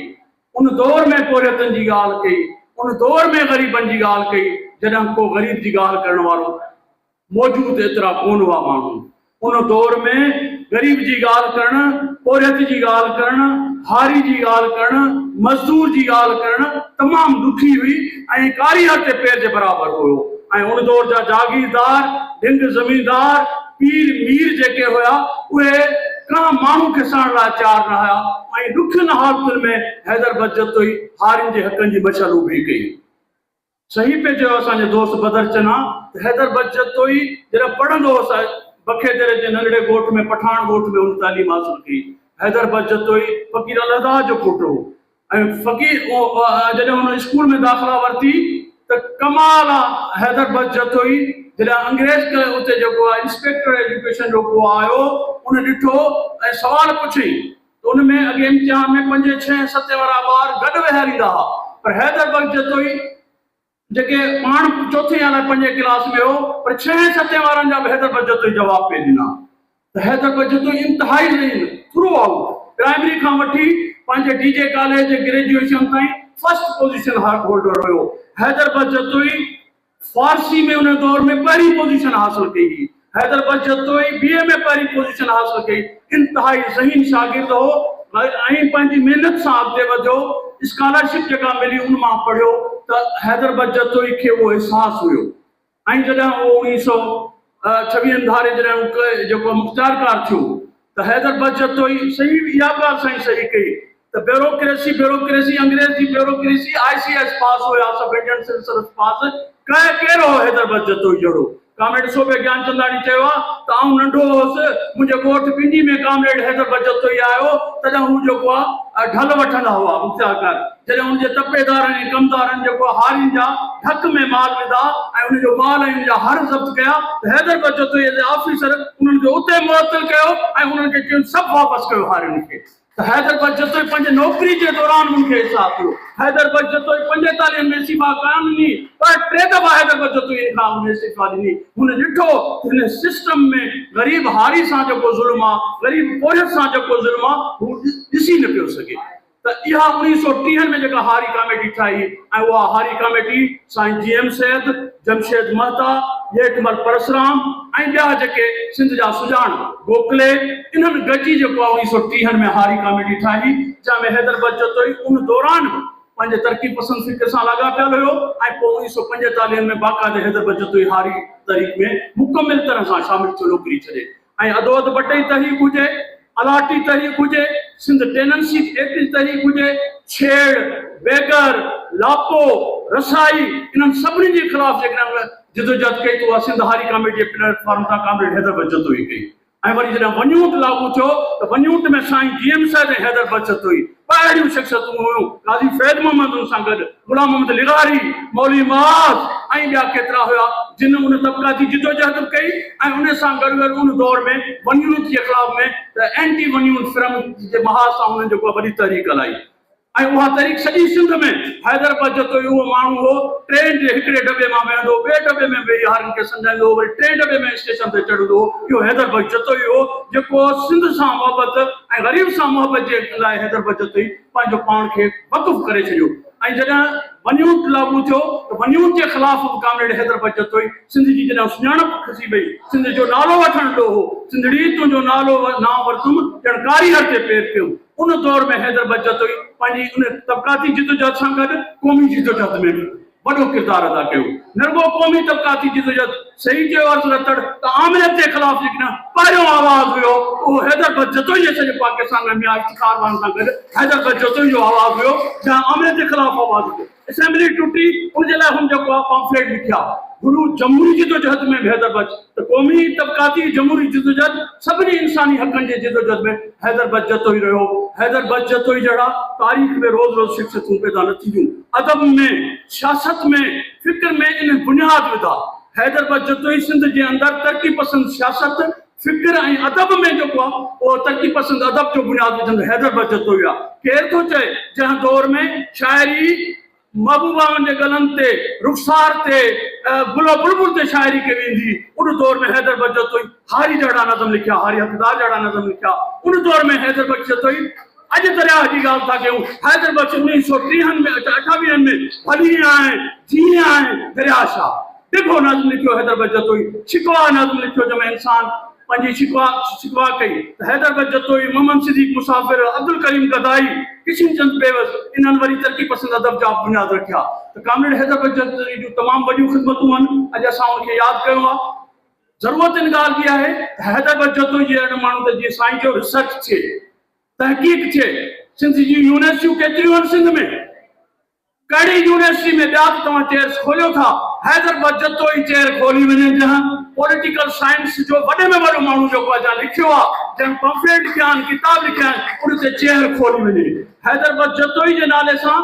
उन दौर में पोरियतनि जी ॻाल्हि कई, उन दौर में ग़रीबनि जी ॻाल्हि कई जॾहिं को ग़रीब जी ॻाल्हि करण वारो मौजूदु एतिरा कोन हुआ माण्हू। उन दौर में ग़रीब जी ॻाल्हि करणु, पोरियत जी ॻाल्हि करणु, हारी जी ॻाल्हि करणु, मज़दूर जी ॻाल्हि करणु तमामु ॾुखी हुई ऐं कारीगर ते पेर जे बराबरि हुयो। ऐं उन दौर जा जागीरदार, ढिंग ज़मीनदार, पीर मीर जेके हुया उहे का माण्हू खे सणण लाइ तयारु न हुया ऐं ॾुखियुनि हालतुनि में हैदर बट जतोई हारियुनि जे हक़नि जी मशाल उभी कई। सही पे चयो असांजो दोस्त बदरचना त हैदर बट जतोई जॾहिं पढ़ंदो हुउसि बखे दरे जे नंढड़े ॻोठ में, पठान ॻोठ में हुन तालीम हासिल कई। हैदर बट जतोई फ़कीर अलदा जो पुटु हो ऐं जॾहिं हुन स्कूल में दाख़िला वरिती त कमाल आहे। हैदर बट जतोई जॾहिं अंग्रेज करे उते जेको आहे इंस्पेक्टर एजुकेशन जो को आयो, उन ॾिठो ऐं सवाल पुछई त उन में अॻे इम्तिहान में 5, 6, 7 वारा ॿार गॾु विहारींदा हुआ, पर हैदर बट जतोई जेके पाण 4थे या 5 क्लास में हो, पर 6, 7 वारनि जा बि हैदर बट जतोई जवाब पे ॾिना। त हैदर बट जतोई इंतिहाई थ्रू आउट प्राइमरी खां वठी पंहिंजे डीजे कॉलेज जे ग्रेजुएशन ताईं फर्स्ट पोजीशन होल्डर हुयो। हैदर बट जतोई फारसी में उन दौर में पहिरीं पोजीशन हासिल कई हुई। हैदर बट जतोई BA में पहिरीं पोजीशन हासिल कई। इंतिहाई ज़हीन शागिर्द हो ऐं पंहिंजी महिनत सां अॻिते वधियो। स्कॉलरशिप जेका मिली उन मां पढ़ियो त हैदर बट जतोई खे उहो अहसासु हुयो। ऐं जॾहिं उहो 1926 धारे जॾहिं जेको मुख़्तियारकार थियो त हैदर बट जतोई सही इहा ॻाल्हि साईं सही कई त ब्यूरोक्रेसी अंग्रेज जी ब्यूरोक्रेसी ICS पास हुया, सब इंडियन सिविल सर्विस पास कहिड़ो हैदर बट जतोई जहिड़ो। कामरेड सोबे ज्ञानचंदाणी चयो आहे त आउं नंढो हुउसि, मुंहिंजे ॻोठ पिंडी में कामरेड हैदर बट जतोई आयो तॾहिं हू जेको आहे ढल वठंदा हुआ मुख़्तियारकार। जॾहिं हुनजे तपेदारनि ऐं कमदारनि जेको हारियुनि जा ढक में माल विधा ऐं उनजो माल ऐं उनजा हर ज़ब्त कया त हैदर बट जतोई जे ऑफिसर उन्हनि खे उते मुअत्तल कयो ऐं उन्हनि खे चयो सभु वापसि कयो हारियुनि खे। त हैदर बट जतोई पंहिंजे नौकरी जे दौरान उनखे अहसासु हुयो। हैदर बट जतोई 45 में इस्तीफ़ा कान ॾिनी, पर 3 दफ़ा हैदर बट जतोई खां उन इस्तीफ़ा ॾिनी। हुन ॾिठो हिन सिस्टम में ग़रीब हारी सां जेको ज़ुल्म आहे, ग़रीब पोरियत सां जेको ज़ुल्म आहे, हू ॾिसी न पियो सघे। त इहा 1930 में जेका हारी कमेटी ठाही ऐं उहा हारी कमेटी साईं GM सैद, जमशेद महता, जेठमल परसराम ऐं ॿिया जेके सिंध जा सुजाण गोखले इन्हनि गॾिजी जेको आहे 1930 में हारी कमेटी ठाही, जंहिंमें हैदर बख्श जतोई उन दौरान पंहिंजे तरक़ी पसंद फिक्र सां लाॻापियल हुयो ऐं पोइ 1945 में बाक़ाइदे हैदर बख्श जतोई हारी तहरीक में मुकमिल तरह सां शामिल थियो, नौकिरी छॾे। ऐं अदोद बटई तहरीक हुजे, अलाटी तहरीक हुजे, सिंध टेनेंसी एक्ट जी तहरीक हुजे, छेड़, बेगर, लापो, रसाई, इन्हनि सभिनी जे ख़िलाफ़ जेकॾहिं जिदोजहद कई त उहा सिंध हारी कमेटी जे प्लेटफॉर्म तां कामरेड हैदर बख्श जतोई कई। ऐं वरी जॾहिं वञूट लागू थियो त वञूट में साईं GM सैद ऐं हैदर बख्श जतोई ॿाहिरियूं शख़्सियतूं हुयूं, काज़ी फैद मोहम्मद सां गॾु गुलाम मोहम्मद लिगारी, मौलवी मास ऐं ॿिया केतिरा हुआ जिन उन तबक़ाती जिदोजहद कई। ऐं उन सां गॾु गॾु उन दौर में वञूट जे ख़िलाफ़ में त एंटी वञूट फिल्म जे महाज सां उन्हनि जेको वॾी तहरीक हलाई ऐं उहा तहरीक सॼी सिंध में हैदर बख्श जतोई उहो माण्हू हो ट्रेन जे हिकिड़े दॿे मां वेहंदो, ॿिए दॿे में वेही हारनि खे सम्झाईंदो, वरी टे दॿे में स्टेशन ते चढ़ंदो। इहो हैदर बख्श जतोई हो जेको सिंध सां मोहबत ऐं ग़रीब सां मोहबत जे लाइ हैदर बख्श जतोई पंहिंजो पाण खे वक़ुफ़ करे छॾियो। ऐं जॾहिं वञूट लागू थियो त वञूट जे ख़िलाफ़ कामरेड हैदर बख्श जतोई सिंध जी जॾहिं सुञाणप खसी वई, सिंध जो नालो वठणु ॾिनो हो, सिंधड़ी तुंहिंजो नालो नाम वरितुमि ॼण कारीगर ते पेर पियो। उन दौर में हैदर बख्श जतोई पंहिंजी उन तबक़ाती जिदोजहद सां गॾु क़ौमी जिदोजहद में वॾो किरदारु अदा कयो। निरुगो क़ौमी तबक़ाती जिदोजहद सही चयो अर्ज़ रतड़ त आमिरत जे ख़िलाफ़ जेकॾहिं पहिरियों आवाज़ हुयो उहो हैदर बख्श जतोई जे सॼे पाकिस्तान में मियां इफ्तिखार सां गॾु हैदर बख्श जतोई जो आवाज़ हुयो, जहां आमिरत जे ख़िलाफ़ आवाज़ हुयो। असेंबली टुटी, उनजे लाइ हुन जेको आहे पम्फलेट लिखिया गुरु जमहूरी जिदोजहद में हैदर बख्श त क़ौमी तबक़ाती जमहूरी जिदोजहद सभिनी इंसानी हक़नि जे जिदोजहद में हैदर बख्श जतोई रहियो। हैदर बख्श जतोई जहिड़ा तारीख़ में रोज़ रोज़ शख़्सियतूं पैदा न थींदियूं। अदब में, सियासत में, फिक्र में इन बुनियाद विधा। हैदर बख्श जतोई सिंध जे अंदरि तरक़ी पसंद सियासत, फिक्र ऐं अदब में जेको आहे उहो तरक़ी पसंद अदब जो बुनियाद विझंदो हैदर बख्श जतोई आहे। केरु थो चए जंहिं दौर में शाइरी महबूबाउनि जे गलनि ते, रुख़सार ते, गुलो बुलबुल ते शाइरी कई वेंदी, उन दौर में हैदर बख्श जतोई हारी जहिड़ा नज़म लिखिया, हारी हक़दार जहिड़ा नज़म लिखिया। उन दौर में हैदर बख्श जतोई अॼु दरिया जी ॻाल्हि था कयूं, हैदर बख्श 1930 में 28 में भली आहे, जीअं आहे दरिया शाह ॾिघो नज़म लिखियो हैदर बख्श जतोई, शिकवा नज़म लिखियो जंहिंमें इंसान पंहिंजी शिकवा कई। त हैदर बख्श जतोई, मोहम्मद सिद्दीक़ मुसाफ़िर, अब्दुल करीम गदाई, किशन चंद बेवस इन्हनि वरी तरक़ी पसंद अदब जा बुनियाद रखिया। त कामरेड हैदर बख्श जतोई जूं तमामु वॾियूं ख़िदमतूं आहिनि, अॼु असां उनखे यादि कयो आहे। ज़रूरत इन ॻाल्हि जी आहे त हैदर बख्श जतोई जे अहिड़े माण्हू ते जीअं साईं जो रिसर्च थिए, तहक़ीक़ थिए। सिंध जी यूनिवर्सिटियूं केतिरियूं आहिनि सिंध में, कहिड़ी यूनिवर्सिटी में ॿिया तव्हां चेयर्स खोलियो था, हैदर बख्श जतोई चेयर खोली वञे जहां पॉलिटिकल साइंस जो वॾे में वॾो माण्हू जेको आहे जंहिं लिखियो आहे, जंहिं पम्फलेट लिखिया आहिनि, किताब लिखिया आहिनि, उन ते चेयर खोली वञे। हैदर बख्श जतोई जे नाले सां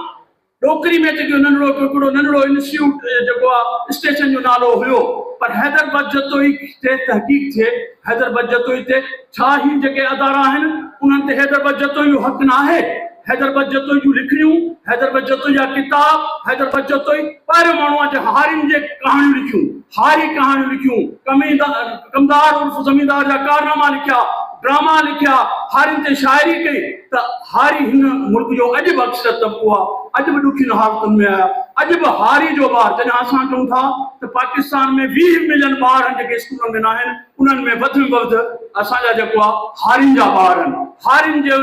डोकरी में हिकिड़ो नंढड़ो इंस्टीट्यूट जेको आहे स्टेशन जो नालो हुयो, पर हैदर बख्श जतोई ते तहक़ीक़ थिए, हैदर बख्श जतोई ते छा ही जेके अदारा आहिनि उन्हनि ते हैदर बख्श जतोई जो हक़ न आहे। हैदर बख्श जतोई जूं लिखड़ियूं, हैदर बख्श जतोई जा किताब, हैदर बख्श जतोई पहिरियों माण्हू आहे जंहिं हारियुनि जे कहाणियूं लिखियूं, हारी कहाणियूं लिखियूं, कमदार उर्फ़ ज़मींदार जा कारनामा लिखिया, ड्रामा लिखिया, हारियुनि ते शाइरी कई। त हारी हिन मुल्क जो अॼु बि अक्सर तबको आहे, अॼु बि ॾुखियुनि हालतुनि में आया, अॼु बि हारी जो ॿार जॾहिं असां चऊं था त पाकिस्तान में 20 मिलियन ॿार आहिनि जेके स्कूलनि में न आहिनि, उन्हनि में वधि में वधि असांजा जेको आहे हारियुनि जा ॿार आहिनि, हारियुनि जे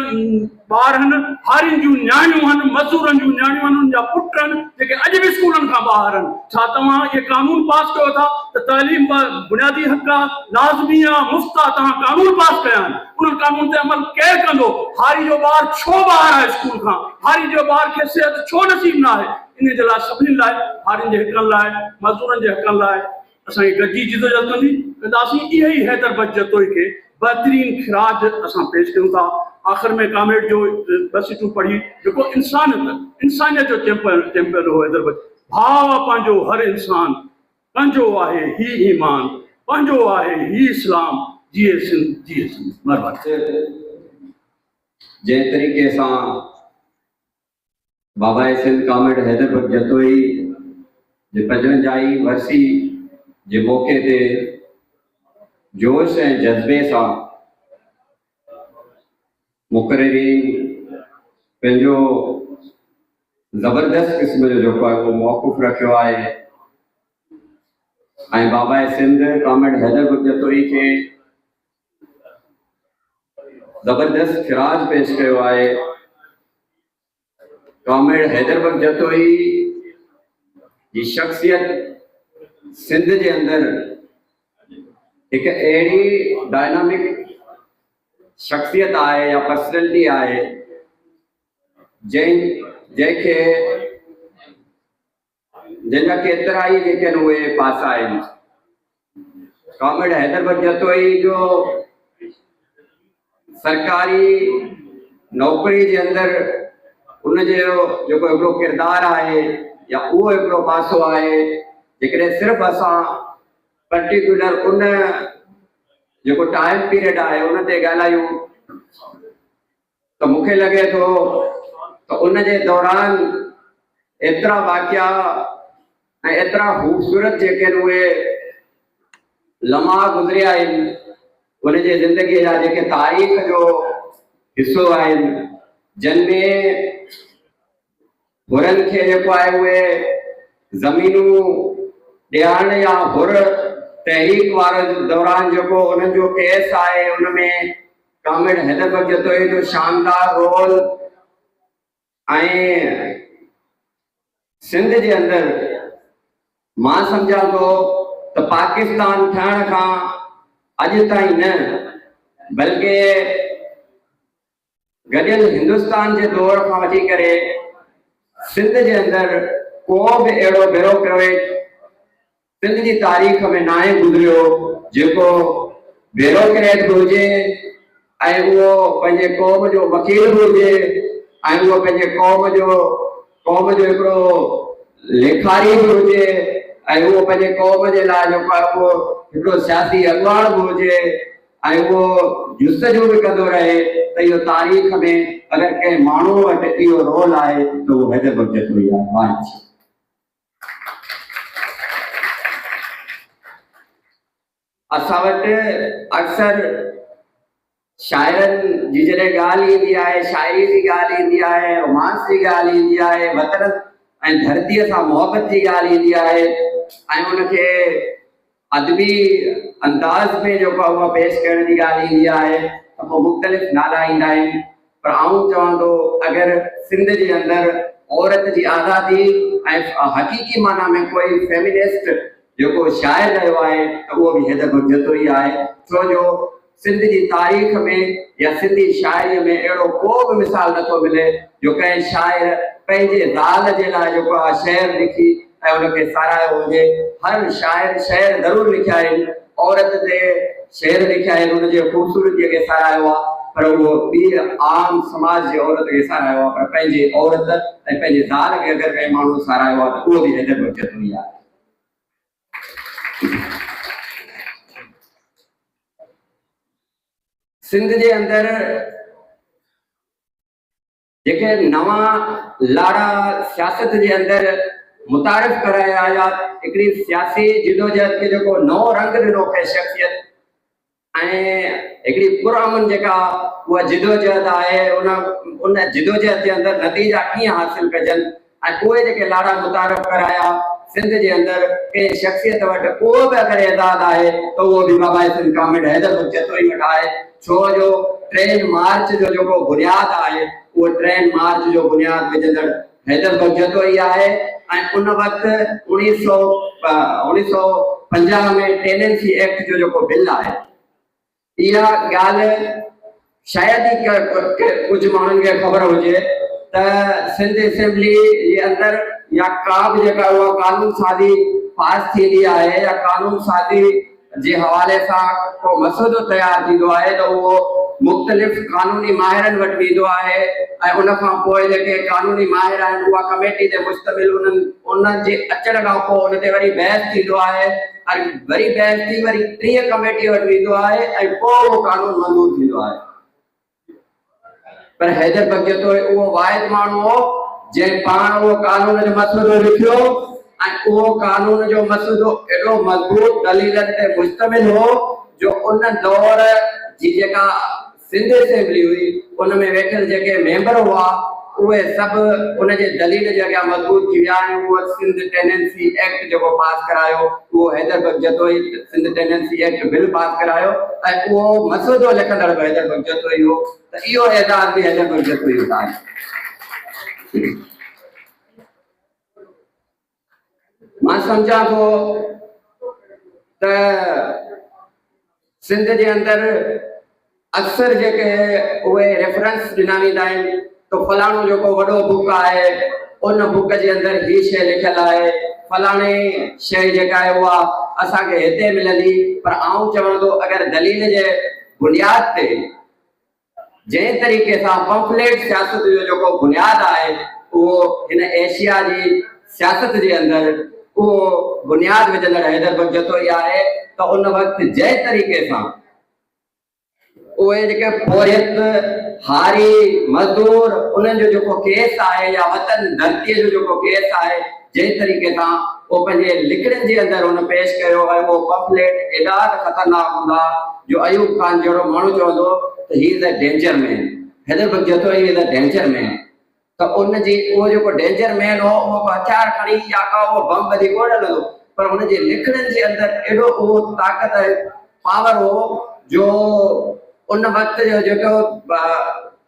ॿार आहिनि, हारियुनि जूं न्याणियूं आहिनि, मज़दूरनि जूं न्याणियूं आहिनि, उन्हनि जा पुट आहिनि जेके अॼु बि स्कूलनि खां ॿाहिरि आहिनि। छा तव्हां इहे कानून पास कयो था त तालीम बुनियादी हक़ आहे, लाज़मी आहे, मुफ़्त आहे, तव्हां कानून पास कया आहिनि, उन्हनि कानून ते अमल केरु कंदो? हारी जो ॿार छो ॿाहिरि आहे स्कूल खां? हारी जो ॿार खे सिहत छो नसीब न आहे? इन जे लाइ सभिनी लाइ, हारियुनि जे हक़नि लाइ, मज़दूरनि जे हक़नि लाइ असांखे गॾिजी जिदोजहद कंदासीं। इहे ई हैदर बख्श जतोई खे बहितरीन ख़िराज असां पेश कयूं था। आख़िर में कामरेड जो बसिटूं पढ़ी जेको इंसानियत जो चैंपियन हो हैदर बख्श, भाव पंहिंजो हर इंसान, पंहिंजो आहे ही ईमान, पंहिंजो आहे ही इस्लाम, जिए सिंध जिए सिंध। महिरबानी। जंहिं तरीक़े सां बाबा सिंध कामरेड हैदर बख्श जतोई जे 55वीं वरसी जे मौक़े ते जोश ऐं जज़्बे सां मुक़ररीन, पंहिंजो ज़बरदस्त क़िस्म जो जेको आहे उहो मौक़ुफ़ रखियो आहे ऐं बाबा सिंध कॉमरेड हैदर बग जतोई खे ज़बरदस्त ख़िराज पेश कयो आहे। कॉमरेड हैदर बग जतोई जी शख्सियत सिंध जे अंदर एक अहिड़ी डायनामिक शख्सियत आहे या पर्सनैलिटी आहे जंहिंखे जंहिंजा केतिरा ई जेके आहिनि उहे पासा आहिनि। कॉमरेड हैदर बग जतोई जो सरकारी नौकरी जे अंदर उनजो जेको हिकिड़ो किरदारु आहे या उहो हिकिड़ो पासो आहे जेकॾहिं सिर्फ़ु असां पर्टिकुलर उन जेको टाइम पीरियड आहे उन ते ॻाल्हायूं त मूंखे लॻे थो त उन जे दौरान एतिरा वाक़िया ऐं एतिरा ख़ूबसूरत जेके आहिनि उहे लम्हा गुज़रिया आहिनि उन जे ज़िंदगीअ जा जेके तारीख़ जो हिसो आहिनि जिनमें हुरनि खे जेको आहे उहे ज़मीनूं ॾियण या हुर तहरीक वारे दौरान जेको उन्हनि जो केस आहे उनमें कॉमरेड हैदर बग जतोई जो शानदार रोल ऐं सिंध जे अंदर मां सम्झां थो त पाकिस्तान ठहण खां अॼु ताईं न बल्कि गॾियल हिंदुस्तान जे दौर खां वठी करे सिंध जे अंदर को बि अहिड़ो ब्यूरोक्रेट सिंध जी तारीख़ में न आहे गुज़रियो जेको ब्यूरोक्रेट बि हुजे ऐं उहो पंहिंजे क़ौम जो वकील बि हुजे ऐं उहो पंहिंजे क़ौम जो हिकिड़ो लेखारी बि हुजे ऐं उहो पंहिंजे क़ौम जे लाइ जेको आहे उहो हिकिड़ो सियासी अॻुवाण बि हुजे ऐं उहो जुस्तजू बि कंदो रहे त इहो तारीख़ में अगरि कंहिं माण्हू वटि इहो रोल आहे त उहो हैदर बग जतोई आहे। असां वटि अक्सर शाइरनि जी जॾहिं ॻाल्हि ईंदी आहे शाइरी जी ॻाल्हि ईंदी आहे रोमांस जी ॻाल्हि ईंदी आहे वतन ऐं धरतीअ सां मोहबत जी ॻाल्हि ईंदी आहे ऐं उनखे अदबी अंदाज़ में जेको आहे उहा पेश करण जी ॻाल्हि ईंदी आहे त पोइ मुख़्तलिफ़ नाला ईंदा आहिनि पर आउं चवां थो अगरि सिंध जे अंदरि औरत जी आज़ादी ऐं हक़ीक़ी माना में कोई फेमिनिस्ट जेको शाइर रहियो आहे त उहो बि हैदर बग जतोई आहे छो जो सिंध जी तारीख़ में या सिंधी शाइरीअ में अहिड़ो को बि मिसाल नथो मिले जो कंहिं शाइर पंहिंजे ज़ाल जे लाइ जेको आहे शेर लिखी ऐं उनखे सारायो हुजे। हर शाइर शेर ज़रूरु लिखिया आहिनि औरत ते शेर लिखिया आहिनि उनजे ख़ूबसूरतीअ खे सारायो आहे पर उहो ॿी आम समाज जे औरत खे सारायो आहे पर पंहिंजी औरत ऐं पंहिंजे ज़ाल खे अगरि कंहिं माण्हू सारायो आहे त उहो बि हैदर बग जतोई आहे। सिंध जे अंदर जेके नवां लाड़ा सियासत जे अंदर मुतारिफ कराया आया हिकिड़ी सियासी जिदोजहद खे जेको नओं रंग ॾिनो खे शख्सियत ऐं हिकिड़ी पुरअमन जेका उहा जिदोजहद आहे उन जिदोजहद जे अंदर नतीजा कीअं हासिल कजनि ऐं उहे जेके लाड़ा मुतारिफ कराया सिंध जे अंदर कंहिं शख्सियत वटि को बि अगरि एज़ाद आहे त उहो बि बाबा सिंध कॉमरेड हैदर बग जतोई वटि आहे छो जो 3 मार्च जो जेको बुनियाद आहे उहो 3 मार्च जो बुनियाद विझंदड़ हैदर बग जतोई आहे ऐं उन वक़्तु 1950 में टेनेंसी एक्ट जो जेको बिल आहे इहा ॻाल्हि शायदि ई कुझु माण्हुनि खे ख़बर हुजे त सिंध असेंबली जे अंदरि या का बि जेका उहा कानून साज़ी पास थींदी आहे या कानून साज़ी जे हवाले सां को मसइलो तयारु थींदो आहे त उहो मुख़्तलिफ़ कानूनी माहिरनि वटि वेंदो आहे ऐं उन खां पोइ जेके कानूनी माहिर आहिनि उहा कमेटी ते मुश्तमिल उन्हनि जे अचण खां पोइ उन ते वरी बहस थींदो आहे ऐं वरी बहस थी वरी 3 कमेटी वटि वेंदो आहे ऐं पोइ उहो कानून मंज़ूर थींदो आहे। पर हैदर बग जतोई उहो वाहिद माण्हू हो जंहिं पाण उहो कानून जो मसइलो लिखियो ऐं उहो कानून जो मसइलो एॾो मज़बूत दलीलनि ते मुश्तमिल हो जो उन दौर जी जेका सिंध असेंबली हुई उन में वेठल जेके मेंबर हुआ उहे सभु उनजे दलील जे अॻियां मज़बूत थी विया आहिनि। उहो सिंध टेनेंसी एक्ट जेको पास करायो, उहो Haider Bakhsh Jatoi Sindh tenancy act bill pass करायो ऐं उहो मसौदो लिखंदड़ बि हैदर बख्श जतोई हो। त इहो एजाज़ बि हैदर बख्श जतोई जो आहे। मां सम्झां थो त सिंध जे अंदरि अक्सर जेके उहे रेफरेंस ॾिना वेंदा आहिनि त फलाणो जेको वॾो बुक आहे उन बुक जे अंदरि ही शइ लिखियलु आहे, फलाणे शइ जेका आहे उहा असांखे हिते मिलंदी। पर आउं चवां थो अगरि दलील जे बुनियाद ते जंहिं तरीक़े सां पंफलेट सियासत जो जेको बुनियाद आहे उहो हिन एशिया जी सियासत जे अंदरि उहो बुनियाद विझंदड़ हैदर बख्श जतोई आहे त उन वक़्तु जंहिं तरीक़े सां उहे जेके पोरियत हारी मज़दूर उन्हनि जो जेको केस आहे या वतन धरतीअ जो जेको केस आहे जंहिं तरीक़े सां उहो पंहिंजे लिखड़नि जे अंदरि हुन पेश कयो आहे उहो पंफलेट एॾा त ख़तरनाक हूंदा जो अयूब खान जहिड़ो माण्हू चवंदो त he is a danger man, Haidar Bakhsh Jatoi is a danger man. त उनजी उहो जेको डेंजर मैन हो उहो हथियार खणी या का उहो बम ॿधी कोन हलंदो, पर हुनजे लिखड़नि जे अंदरि एॾो उहो ताक़त पावर हो जो उन वक़्त जो जेको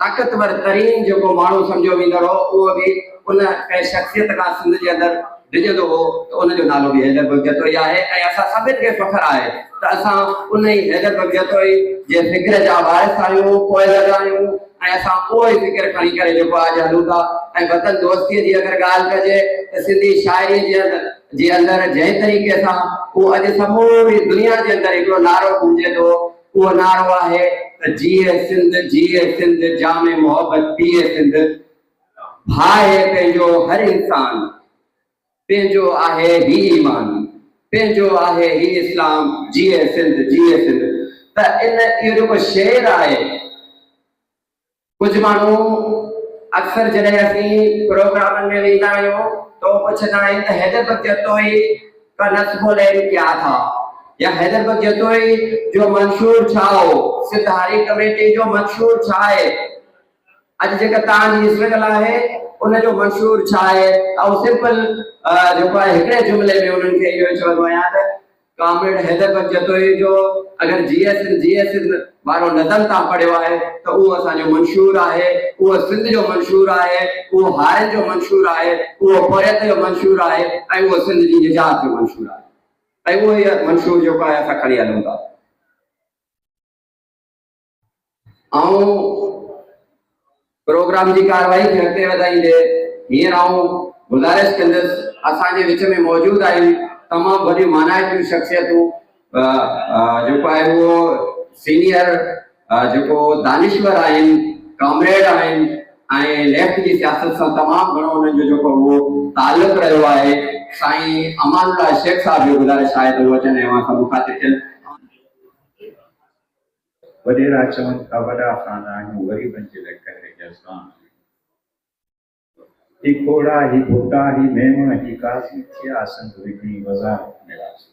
ताक़तवर तरीन जेको माण्हू सम्झो वेंदो हो उहो बि उन कंहिं शख़्सियत खां सिंध जे अंदरि डिॼंदो हो त उनजो नालो बि हैदर बख्श जतोई आहे। ऐं असां सभिनि खे फ़ख्रु आहे त असां उन ई हैदर बख्श जतोई जे फ़िक्र जा वारिस आहियूं, पोइ आहियूं ऐं असां उहो ई फ़िक्र खणी करे जेको आज हलूं था। ऐं वतन दोस्तीअ जी अगरि ॻाल्हि कजे त सिंधी शाइरी जे अंदरि जंहिं तरीक़े सां उहो अॼु समूरी दुनिया जे अंदरि हिकिड़ो नारो गूंजे थो, उहो नारो आहे त जीए सिंध जामे मोहब्बत पिए सिंध, भाए पंहिंजो हर इंसान, पंहिंजो आहे ही ईमान, पंहिंजो आहे ही इस्लाम, जीए सिंध त इन इहो जेको शेर आहे कुझु माण्हू अक्सर जॾहिं असीं प्रोग्रामनि में वेंदा आहियूं तो पुछंदा आहिनि त हैदर बख्श जतोई का नस्बुल इल्म क्या था, या हैदर बख्श जतोई जो मंशूर छा हो, सिंध हारी कमेटी जो मंशूर छा आहे, अॼु जेका तव्हांजी स्ट्रगल आहे उनजो मंशूर छा आहे। ऐं सिंपल जेको आहे हिकिड़े जुमिले में उन्हनि खे इहो चवंदो आहियां त कामरेड हैदर बख्श जतोई जो अगरि जीएस वारो नज़म तव्हां पढ़ियो आहे त उहो असांजो मंशूर आहे, उहो सिंध जो मंशूर आहे, उहो हारनि जो मंशूर आहे, उहो पोरियत जो मंशूर आहे ऐं उहो सिंध जी निजात जो मंशूर आहे। ऐं उहो ई मंशूर जेको आहे असां खणी हलूं था। ऐं प्रोग्राम जी कार्रवाई खे अॻिते वधाईंदे हींअर आऊं गुज़ारिश कंदुसि, असांजे विच में मौजूदु आहिनि तमामु वॾियूं मानाइतियूं शख़्सियतूं, जेको आहे उहो सीनियर जेको दानिश्वर आहिनि, कॉमरेड आहिनि ऐं लेफ्ट जी सियासत सां तमामु घणो उन्हनि जो जेको उहो तालुक़ रहियो आहे। साईं अमानुल्लाह शेख साहब जो गुज़ारिश आहे त उहो अचनि ऐं असां मुखातिब थियनि। वॾेरा चवनि था वॾा खाना आहियूं ग़रीबनि जे लाइ कहरे जज़बान, ही घोड़ा ही बूटा ही मेमण ही काज़ी थिया संत विकिणी वज़ारत मिलासी।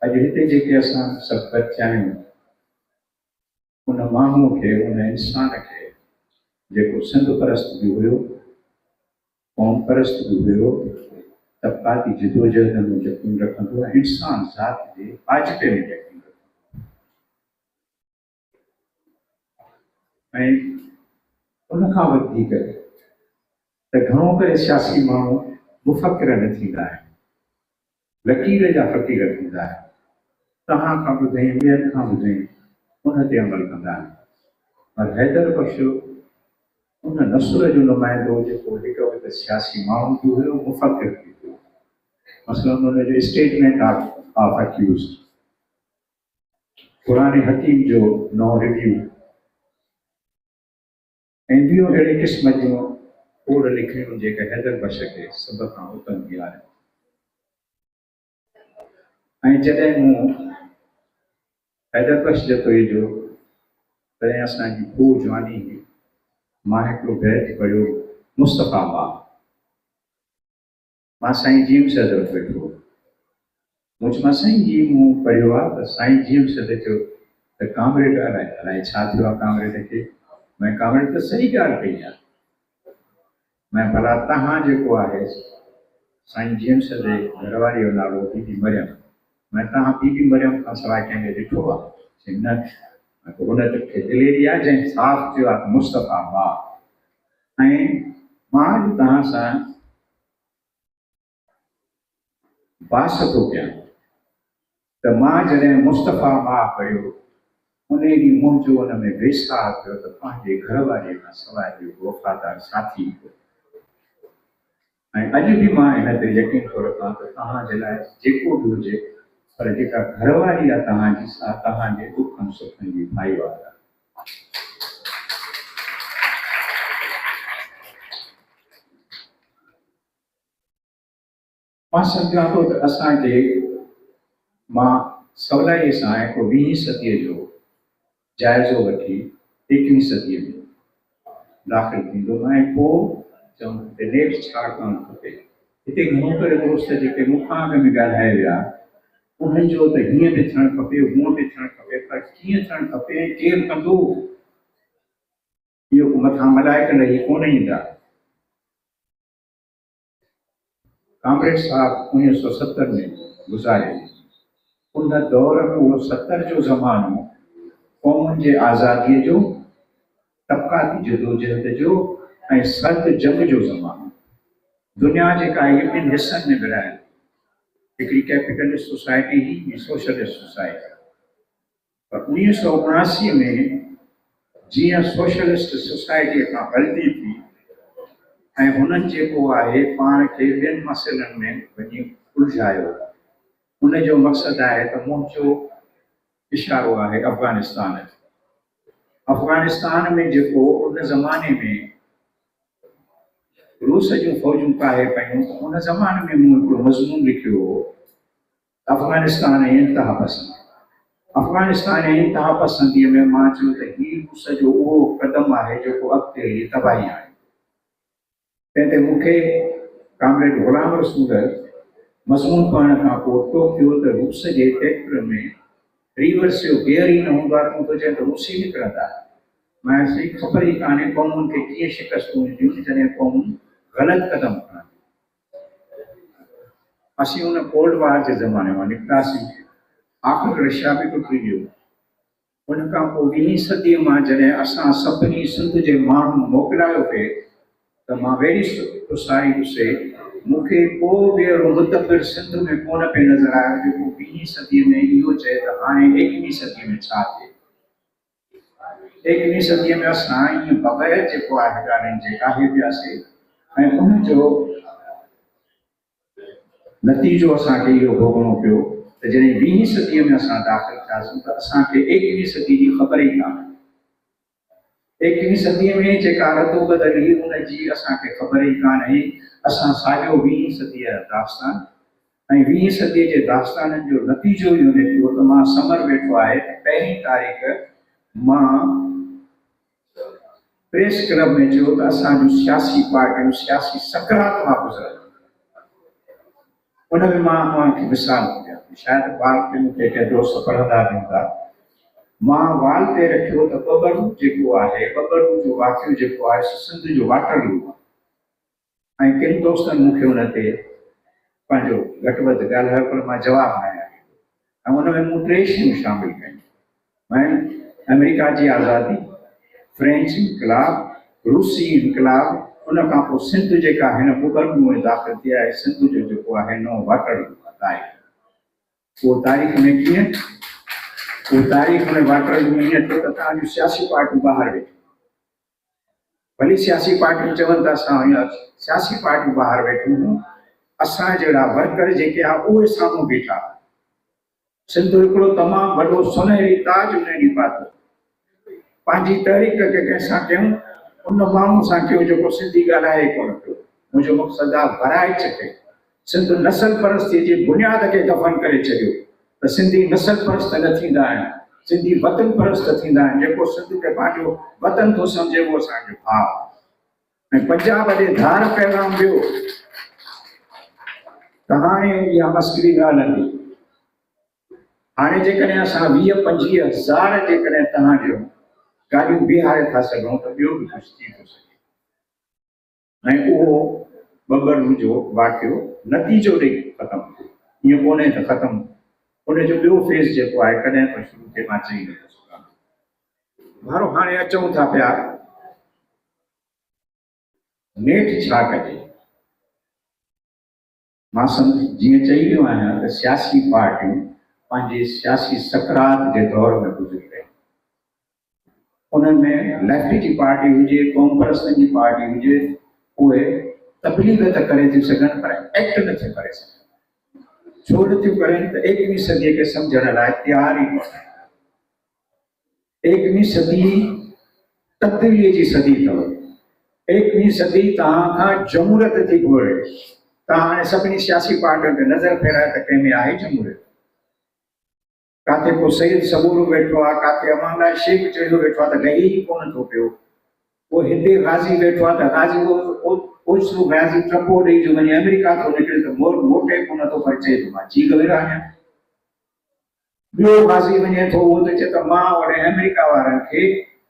अॼु हिते जेके असां सभु बचा आहियूं उन माण्हूअ खे, उन इंसान खे जेको सिंध परस्त बि हुयो, क़ौम परस्त बि हुयो, तबक़ाती जिदोजहद में यकीन रखंदो ऐं इंसान ज़ात जे पाजपे में यकीन रखंदो। ऐं उनखां वधीक त घणो करे सियासी माण्हू मुफ़क्किर न थींदा आहिनि, लकीर जा फ़क़ीर थींदा आहिनि। तव्हां खां ॿुधई ॿियनि खां ॿुधई उन ते अमल कंदा आहिनि। पर हैदर बख्श उन नसुर जो नुमाइंदो जेको हिकु वक़्तु सियासी माण्हू बि हुयो, मुफ़क्किर बि हुयो। मसलन उनजो स्टेटमेंट ऑफ अक्यूज़, क़ुरान हकीम जो नओं रिव्यू ऐं ॿियूं अहिड़े क़िस्म जूं खोड़ लिखियूं जेके हैदर बख्श खे सभ खां उत्तम ॾियारियूं। ऐं जॾहिं मूं हैदर बख्श जतोई जो तॾहिं असांजी खूह जवानी हुई, मां हिकिड़ो बैत पढ़ियो मुस्तफ़ा मां साईं जीम सद वटि वेठो, मुंहिंजो मां साईं जी मूं पढ़ियो आहे त साईं जीम सद जो त कामरेड अलाए छा थियो आहे कामरेड खे। मैं कामरेड त सही ॻाल्हि कई आहे। मैं भला तव्हां जेको आहे साईं जेम्स जे घरवारी जो नालो बीबी मरियम, मैं तव्हां बीबी मरियम खां सवाइ कंहिंखे ॾिठो आहे? न। उन खे दिलेरी आहे जंहिं साफ़ चयो आहे मुस्तफ़ा मां। ऐं मां अॼु तव्हां सां बास थो कयां त मां जॾहिं मुस्तफ़ा मां कयो उन ॾींहुं मुंहिंजो हुन में वेसाह थियो त पंहिंजे घरवारीअ खां सवाइ ॿियो वफ़ादार साथी हो। ऐं अॼु बि मां हिन ते यकीन थो रखां त तव्हांजे लाइ जेको बि हुजे, पर जेका घरवारी आहे तव्हांजी सा तव्हांजे दुखनि सुखनि जी भाईवार आहे। मां सम्झां थो त असांजे मां सवलाईअ सां हिकु 20वीं सदीअ जो जाइज़ो वठी 21वीं सदीअ में दाख़िल थींदो ऐं पोइ चवनि त नेक्स्ट छा करणु खपे। हिते घणो करे दोस्त जेके मूंखां अॻ में ॻाल्हाए विया उन्हनि जो त हीअं बि थियणु खपे, हूअं बि थियणु खपे, पर कीअं थियणु खपे ऐं केरु कंदो इहो मथां मलाइकनि रही कोन ईंदा। कामरेड साहब 1970 में गुज़ारे। उन दौर में उहो 70 जो ज़मानो क़ौमुनि जे आज़ादीअ जो, तबक़ाती जदोजहद जो ऐं सर्द जंग जो ज़मानो। दुनिया जेका आहे ॿिनि हिसनि में विरहायल, हिकिड़ी कैपिटलिस्ट सोसाइटी ही ॿी सोशलिस्ट सोसाइटी। पर 1979 में जीअं सोशलिस्ट सोसाइटीअ खां ग़लती थी ऐं हुननि जेको आहे पाण खे ॿियनि मसइलनि में वञी उलझायो, उन जो मक़सदु आहे त मुंहिंजो इशारो आहे अफ़गानिस्तान। अफ़गानिस्तान में जेको उन ज़माने में रूस जूं फ़ौजूं काहे पयूं, उन ज़माने में मूं हिकिड़ो मज़मून लिखियो हो अफ़गानिस्तान ऐं इंतिहा पसंद। अफ़गानिस्तान ऐं इंतिहा पसंदीअ में मां चयो त हीउ रूस जो उहो क़दम आहे जेको अॻिते हली तबाही आहे। तंहिं ते मूंखे कामरेड ग़ुलाम रसूल मज़मून पढ़ण खां पोइ टोकियो त रूस जे ट्रैक्टर में रिवर्स जो गियर ई न हूंदो आहे, तूं त चए त रूसी निकिरंदा। मैं सी ख़बर ई कान्हे क़ौमुनि खे कीअं शिकस्तूं ईंदियूं जॾहिं क़ौमूं ग़लति क़दम खणनि। असीं उन कोल्ड वार जे ज़माने मां निकितासीं, आख़िर रशिया बि टुटी वियो। उन खां पोइ 20वीं सदीअ मां जॾहिं असां सभिनी सिंध जे माण्हू मोकिलायो पिए त मां वेरी सुसारी हुसे मूंखे को बि अहिड़ो मुदबिर सिंध में कोन पियो नज़र आयो जेको 20वीं सदीअ में इहो चए त हाणे 21वीं सदीअ में छा थिए। 21वीं सदीअ में असां ईअं बग़ैर जेको आहे ॻाल्हियुनि जे काहे पियासीं ऐं उनजो नतीजो असांखे इहो भोगणो पियो त जॾहिं 20वीं सदीअ में असां दाख़िल थियासीं त असांखे 21वीं सदी जी ख़बर ई कान्हे। 21वीं सदीअ में जेका रदो बदल हुई उनजी असांखे ख़बर ई कान्हे। असां साॻियो 20वीं सदीअ जा दास्तान ऐं 20वीं सदीअ जे दास्ताननि जो नतीजो इहो निकितो त मां समर वेठो आहे त 1 तारीख़ मां प्रेस क्लब में चयो त असांजूं सियासी पार्टियूं सियासी सकरात मां गुज़रनि। उन में मां तव्हांखे मिसाल ॾियां, शायदि ॿार मूंखे कंहिं दोस्त पढ़ंदा बि हूंदा। मां वाल ते रखियो त बबरू जेको आहे, बबरू जो वाक़ियो जेको आहे सिंध जो वाटरलू आहे ऐं किन दोस्तनि मूंखे हुन ते पंहिंजो घटि वधि ॻाल्हायो, पर मां जवाबु न आहियां। ऐं हुन में मूं 3 शयूं शामिलु कयूं। ऐं अमेरिका जी आज़ादी, फ्रेंच इनकलाब, रूसी इनकलाब, उन खां पोइ सिंध जेका हिन बबरू में दाख़िल थी आहे, सिंध जो जेको आहे नओं वाटरलू तारीख़। उहो तारीख़ में कीअं, उहो तारीख़ में वाटरलू में ईअं थियो त तव्हांजूं सियासी पार्टियूं ॿाहिरि वेठियूं। भली सियासी पार्टियूं चवनि था असां सियासी पार्टियूं ॿाहिरि वेठियूं हूं, असां जहिड़ा वर्कर जेके आहे उहे साम्हूं बीठा। सिंध हिकिड़ो तमामु वॾो सुनहरी ताज उन ॾींहुं पातो। पंहिंजी तहरीक खे कंहिंसां कयूं, उन माण्हू सां कयो जेको सिंधी ॻाल्हाए कोन पियो। मुंहिंजो मक़सदु आहे भराए छॾे। सिंध नसल परस्तीअ जी बुनियाद खे दफ़न करे छॾियो त सिंधी नसल परस्त न थींदा आहिनि, सिंधी वतन परस्त थींदा आहिनि। जेको सिंध खे पंहिंजो वतन थो सम्झे उहो असांजो भाउ। ऐं पंजाब जे धार पैगाम वियो त हाणे इहा मस्करी ॻाल्हि हली। हाणे जेकॾहिं असां 20-25 हज़ार जेकॾहिं तव्हांजो गाॾियूं बीहारे था सघूं त ॿियो बि कुझु थी थो सघे। ऐं उहो बबरू जो वाक़ियो नतीजो ॾेई ख़तमु थियो, ईअं कोन्हे त ख़तमु, उनजो ॿियो फेज़ जेको आहे कॾहिं तो शुरू थिए मां चई नथो सघां। भारो हाणे अचूं था पिया नेठ छा कजे। मां जीअं चई वियो आहियां त सियासी पार्टियूं पंहिंजे सियासी सकरात जे दौर में गुज़री रहियूं। उनमें लेफ्ट जी पार्टी हुजे, कॉन्ग्रेस जी पार्टी हुजे, उहे तबलीग त करे थियूं सघनि पर एक्ट नथियूं करे सघनि। छो नथियूं करनि त 21वीं सदीअ खे सम्झण लाइ तयार ई कोन्हे। 21वीं सदी तब्दीलीअ जी सदी अथव। 21वीं सदी तव्हां खां जमूरियत थी घुरे। तव्हां हाणे सभिनी सियासी पार्टियुनि ते नज़र फेराए त कंहिंमें आहे जमूरियत? काथे को सईद सबूर वेठो आहे, काथे अमानला शेख चढ़ियो वेठो आहे त ॾही ई कोन थो पियो। वो हिते गाज़ी वेठो आहे त गाज़ी ओचितो गाज़ी टपो ॾेई जो वञे अमेरिका थो निकिरे त मोटे कोन थो पर चए थो मां चीक विरहायां। ॿियो गाज़ी वञे थो उहो त चए त मां वॾे अमेरिका वारनि खे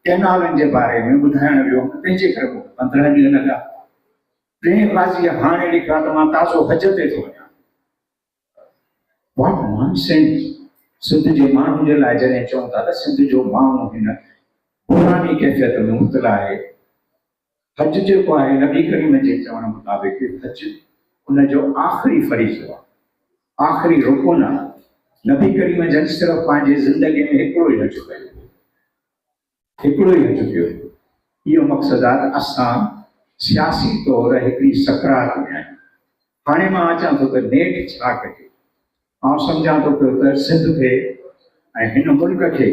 कैनालनि जे बारे में ॿुधाइण वियो, तंहिंजे करे 15 ॾींहं लॻा। टे गाज़ी हाणे लिखिया त मां ताज़ो हज ते थो वञां। What nonsense. सिंध जे माण्हुनि जे लाइ जॾहिं चऊं था त सिंध जो माण्हू हिन पुरानी कैफ़ियत में मुब्तला आहे। हज जेको आहे नबी करीम जे चवण मुताबिक़ हज उनजो आख़िरी फरीज़ो आहे, आख़िरी रुकुन आहे। नबी करीम जन सिर्फ़ु पंहिंजी ज़िंदगी में हिकिड़ो ई हज कयो, हिकिड़ो ई हज कयो। इहो मक़सदु आहे त असां सियासी तौर हिकिड़ी सकरात में आहियूं। हाणे मां अचां थो त नेठ छा कजे। आउं सम्झां थो पियो त सिंध खे ऐं हिन मुल्क खे,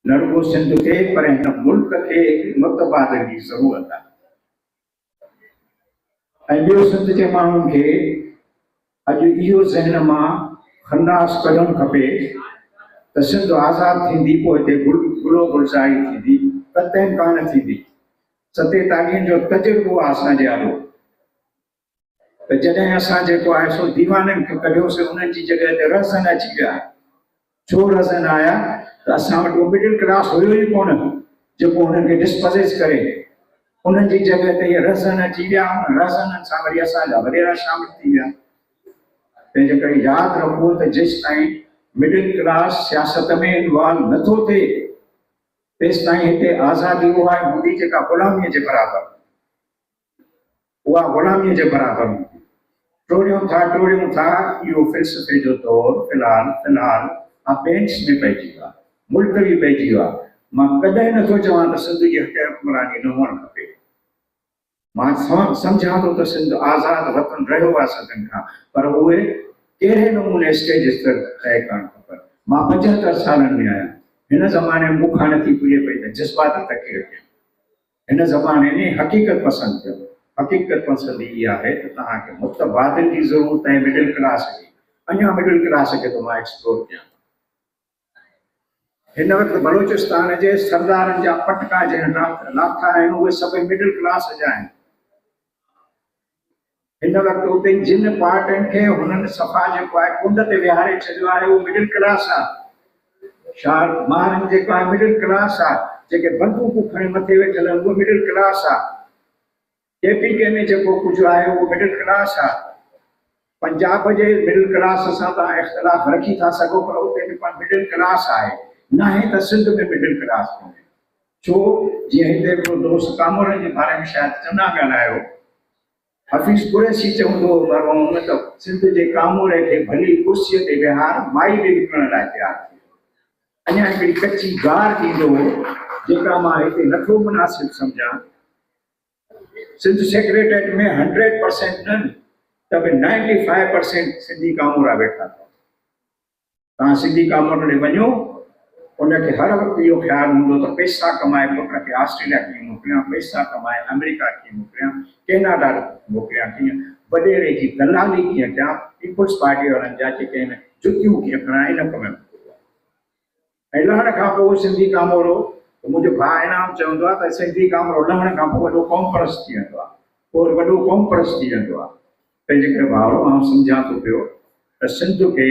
न रुगो सिंध खे पर हिन मुल्क खे हिकिड़ी मुतबादल जी ज़रूरत आहे। ऐं ॿियो सिंध जे माण्हुनि खे अॼु इहो ज़हन मां खंदास कढणु खपे त सिंध आज़ादु थींदी पोइ हिते गुलो गुलज़ारी थींदी, कतई कान थींदी। 47 जो तजुर्बो आहे असांजे आॾो त जॾहिं असां जेको आहे सो दीवाननि खे कढियोसीं, उन्हनि जी जॻह ते रहज़न अची विया। छो रहज़न आया त असां वटि उहो मिडिल क्लास हुयो ई कोन जेको हुननि खे डिस्पोज़ेस करे। उन्हनि जी जॻह ते इहे रहज़न अची विया, उन रहज़ननि सां वरी असांजा वॾेरा शामिल थी विया। तंहिंजे करे यादि रखो त जेसि ताईं मिडिल क्लास सियासत में इन्वॉल्व नथो थिए तेसि ताईं हिते आज़ादी उहा हूंदी जेका ग़ुलामीअ जे बराबरि, उहा ग़ुलामीअ जे बराबरि हूंदी। टोड़ियूं था इहो फ़िलसफ़े जो दौर फ़िलहाल बेंच में पइजी वियो आहे, मुल्तवी पइजी वियो आहे। मां कॾहिं नथो चवां त सिंध जी हुकमरानी न हुअणु खपे। मां सम्झां थो त सिंध आज़ादु वतन रहियो आहे सदियुनि खां, पर उहे कहिड़े नमूने स्टेजिस ते तय करणु खपनि। मां 75 सालनि में आहियां। हिन ज़माने में मूंखां नथी पुॼे पई त जज़्बात तकी रखे। हिन ज़माने में हक़ीक़त पसंदि कयो। हक़ीक़त पसंदि इहा आहे त तव्हांखे मुतबादिल जी ज़रूरत आहे मिडिल क्लास जी। अञा मिडिल क्लास खे तो मां एक्सप्लोर कयां। हिन वक़्तु बलोचिस्तान जे सरदारनि जा पटका जंहिं लाथा आहिनि उहे सभई मिडिल क्लास जा आहिनि। हिन वक़्तु उते जिन पार्टियुनि खे हुननि सफ़ा जेको आहे कुंड ते विहारे छॾियो आहे उहो मिडिल क्लास आहे। शार मारनि जेको आहे मिडिल क्लास आहे। जेके बंदूकूं खणी मथे वेठल आहिनि उहो मिडिल क्लास आहे। KPK में जेको कुझु आहे उहो मिडिल क्लास आहे। पंजाब जे मिडिल क्लास सां तव्हां इख़्तिलाफ़ रखी था सघो पर उते बि मिडिल क्लास आहे। न आहे त सिंध में मिडिल क्लास कोन्हे। छो जीअं हिते हिकिड़ो दोस्त कामोरनि जे बारे में शायदि चङा ॻाल्हायो। हफ़ीज़ कुरैशी चवंदो मरहूम त सिंध जे कामोरे खे भली कुर्सीअ ते विहार माई बि विकिणण लाइ तयारु थी। अञा हिकिड़ी कची गार थींदो जेका मां हिते नथो मुनासिब सम्झां। सिंध सेक्रेटरीट में 100% न त बि 95% सिंधी कामोरा वेठा अथव। तव्हां सिंधी कामोरे ॾे वञो, उनखे हर वक़्तु इहो ख़्यालु हूंदो त पैसा कमाए पुट खे ऑस्ट्रेलिया कीअं मोकिलियां, पैसा कमाए अमेरिका कीअं मोकिलियां, कैनेडा मोकिलियां, कीअं वॾेरे जी दलाली कीअं कयां, पीपुल्स पार्टी वारनि जा जेके आहिनि जुतियूं कीअं खणां, इन कम में। ऐं लहण खां पोइ सिंधी कामोरो मुंहिंजो भाउ इनाम चवंदो आहे त सिंधी कामोरो लहण खां पोइ वॾो कॉम्प्रेस थी वेंदो आहे, पोइ वॾो कॉम्प्रेस थी वेंदो आहे। तंहिंजे करे भाउरो आउं सम्झां थो पियो त सिंध खे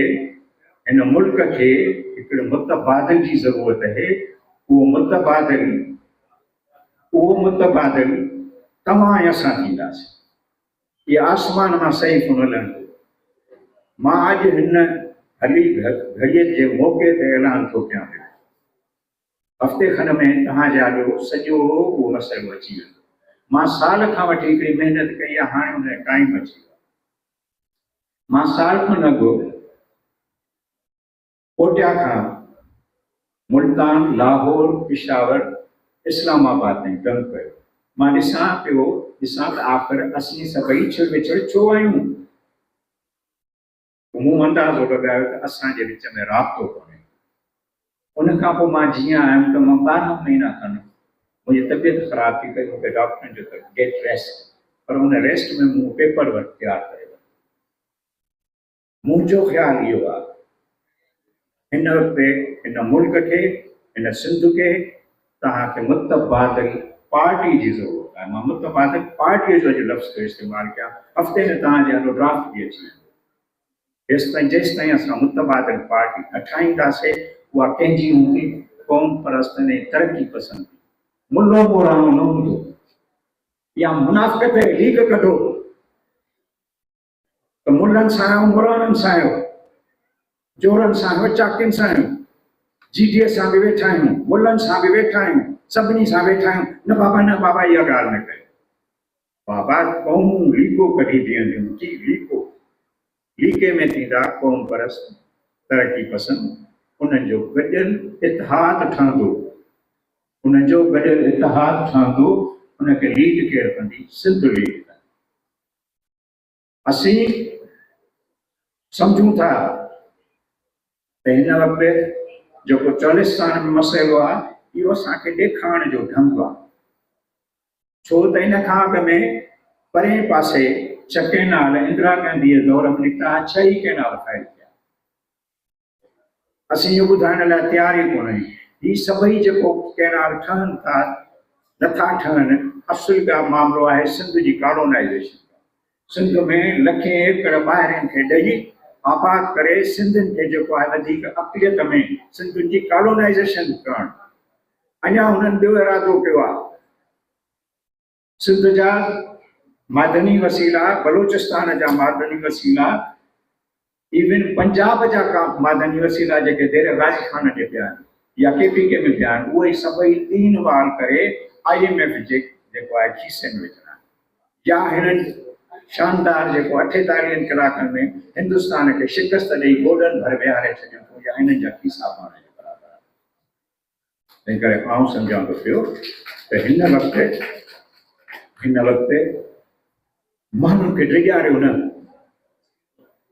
इन मुल्क के हिकिड़े मुतबादिल जी ज़रूरत है। वो मुतबादिल तव्हां ऐं असां थींदासीं। ये आसमान मां सही कोन हलंदो। मां अॼु हिन हली घड़ीअ जे मौक़े ते ऐलान थो कयां पियो, हफ़्ते खन में तव्हांजे आॾो सॼो उहो मसइलो अची वेंदो। मां साल खां वठी हिकिड़ी महिनत कई आहे, हाणे हुन टाइम अची वियो। मां साल खां अॻु कोटिया खां मुल्तान, लाहौर, पिशावर, इस्लामाबाद ताईं कमु कयो। मां ॾिसां त आख़िर असीं सभई छिड़ विछड़ छो आहियूं। मूं अंदाज़ो लॻायो त असांजे विच में राब्तो कोन्हे। उन खां पोइ मां जीअं आयुमि त मां 12 महीना खनि मुंहिंजी तबियत ख़राब थी पई। मूंखे डॉक्टरनि जो त गेट रेस्ट, पर उन रेस्ट में मूं पेपर वर्क तयारु कयो। मुंहिंजो ख़्यालु इहो आहे, हिन वक़्तु हिन मुल्क खे, हिन सिंध खे तव्हांखे मुतबादिल पार्टी जी ज़रूरत आहे। मां मुतबादिल पार्टीअ जो अॼु लफ़्ज़ जो इस्तेमालु कयां। हफ़्ते में तव्हांजे हलो ड्राफ्ट बि अची वेंदो। जेसिताईं असां मुतबादिल पार्टी न ठाहींदासीं, उहा कंहिंजी हूंदी क़ौम परस्त ने तरक़ी पसंद मुल्लो मोरानो न हूंदो। या मुनाफ़िक़त लीक कढो त मुल्लनि सां आहियो, मोराननि सां आहियो, जोरनि सां आहियो, चाकियुनि सां आहियो, जीडीए सां बि वेठा आहियूं, मुल्लनि सां बि वेठा आहियूं, सभिनी सां वेठा आहियूं। न बाबा इहा ॻाल्हि न कयो। बाबा क़ौमूं लीको कढी बीहंदियूं। जी लीके में थींदा क़ौम परस्त, तरक़ी पसंद। उन्हनि जो गॾियल इतिहाद ठहंदो। उनखे लीड केरु कंदी? सिंध लीड। असीं सम्झूं था त हिन वक़्तु जेको चालिस्तान में मसइलो आहे, इहो असांखे ॾेखारण जो ढंग आहे। छो त इन खां अॻु में परे पासे 6 कैनाल इंदिरा गांधीअ दौर में निकिता, 6 ई कैनाल ठाहिया। असीं इहो ॿुधाइण लाइ तयार ई कोन आहियूं। ही सभई जेको कैनाल ठहनि था, नथा ठहनि, असुल का मामिलो आहे सिंध जी कॉलोनाइज़ेशन। सिंध में लखें एकड़ ॿाहिरिनि खे ॾेई आबाद करे सिंधियुनि खे जेको आहे वधीक अक़लियत में सिंधियुनि जी कॉलोनाइज़ेशन करणु। अञा हुननि ॿियो इरादो कयो आहे, सिंध जा मादनी वसीला, बलूचिस्तान जा मादनी वसीला, इवन पंजाब जा का मादनी वसीला जेके देर गाज़ी खान जे पिया आहिनि या KPK में पिया आहिनि, उहे सभई 3 वाल करे IMF जे जेको आहे खीसे में विझणा। या हिननि शानदार जेको 48 कलाकनि में हिंदुस्तान खे शिकस्त ॾेई गोॾनि भर विहारे छॾियो, या हिननि जा खीसा पाण जे बराबरि। तंहिं करे आउं सम्झां थो पियो त हिन वक़्तु माण्हुनि खे डिॼारियो न।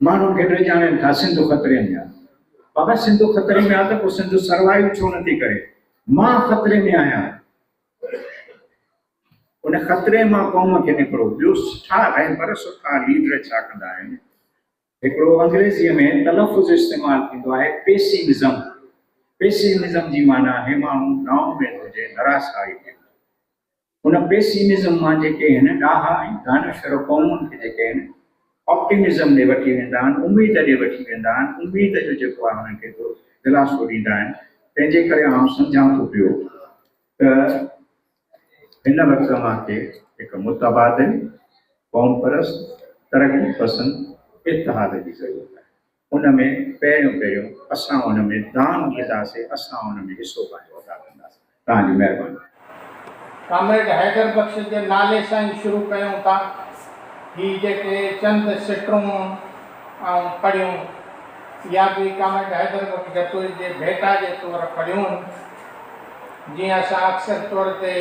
माण्हुनि खे डिॼारनि था सिंध ख़तरे में आहे। बाबा सिंध ख़तरे में आहे त पोइ सिंध सर्वाइव छो नथी करे? मां ख़तरे में आहियां। उन ख़तरे मां क़ौम खे निकिरो। ॿियो सुठा रहबर, सुठा लीडर छा कंदा आहिनि? हिकिड़ो अंग्रेज़ीअ में तलफ़ुज़ इस्तेमालु थींदो आहे पेसिमिज़म। पेसिमिज़म जी माना आहे माण्हू नाउमेद हुजे, निराशाई थिए। उन पेसिमिज़म मां जेके आहिनि ॾाहा ऐं दानिशवर क़ौमुनि खे जेके आहिनि ऑप्टिमिज़म ॾे वठी वेंदा आहिनि, उमेद ॾे वठी वेंदा आहिनि। उमेद जो जेको आहे हुननि खे दिलासो ॾींदा आहिनि। तंहिंजे करे आउं सम्झां थो पियो त हिन वक़्तु मूंखे हिकु मुतबादिल, क़ौम परस्त, तरक़ी पसंद इतिहाद जी ज़रूरत आहे। उन में पहिरियों असां उन में दान ॾींदासीं, असां उन में हिसो पंहिंजो अदा कंदासीं। तव्हांजी महिरबानी। कॉमरेड हैदर बख्श जे नाले सां ई शुरू कयूं था। ही जेके चंद सिटरूं ऐं पढ़ियूं, या बि कॉमरेड हैदर बख्श जतोई जे भेटा जे तौरु पढ़ियूं। जीअं असां अक्सर तौर ते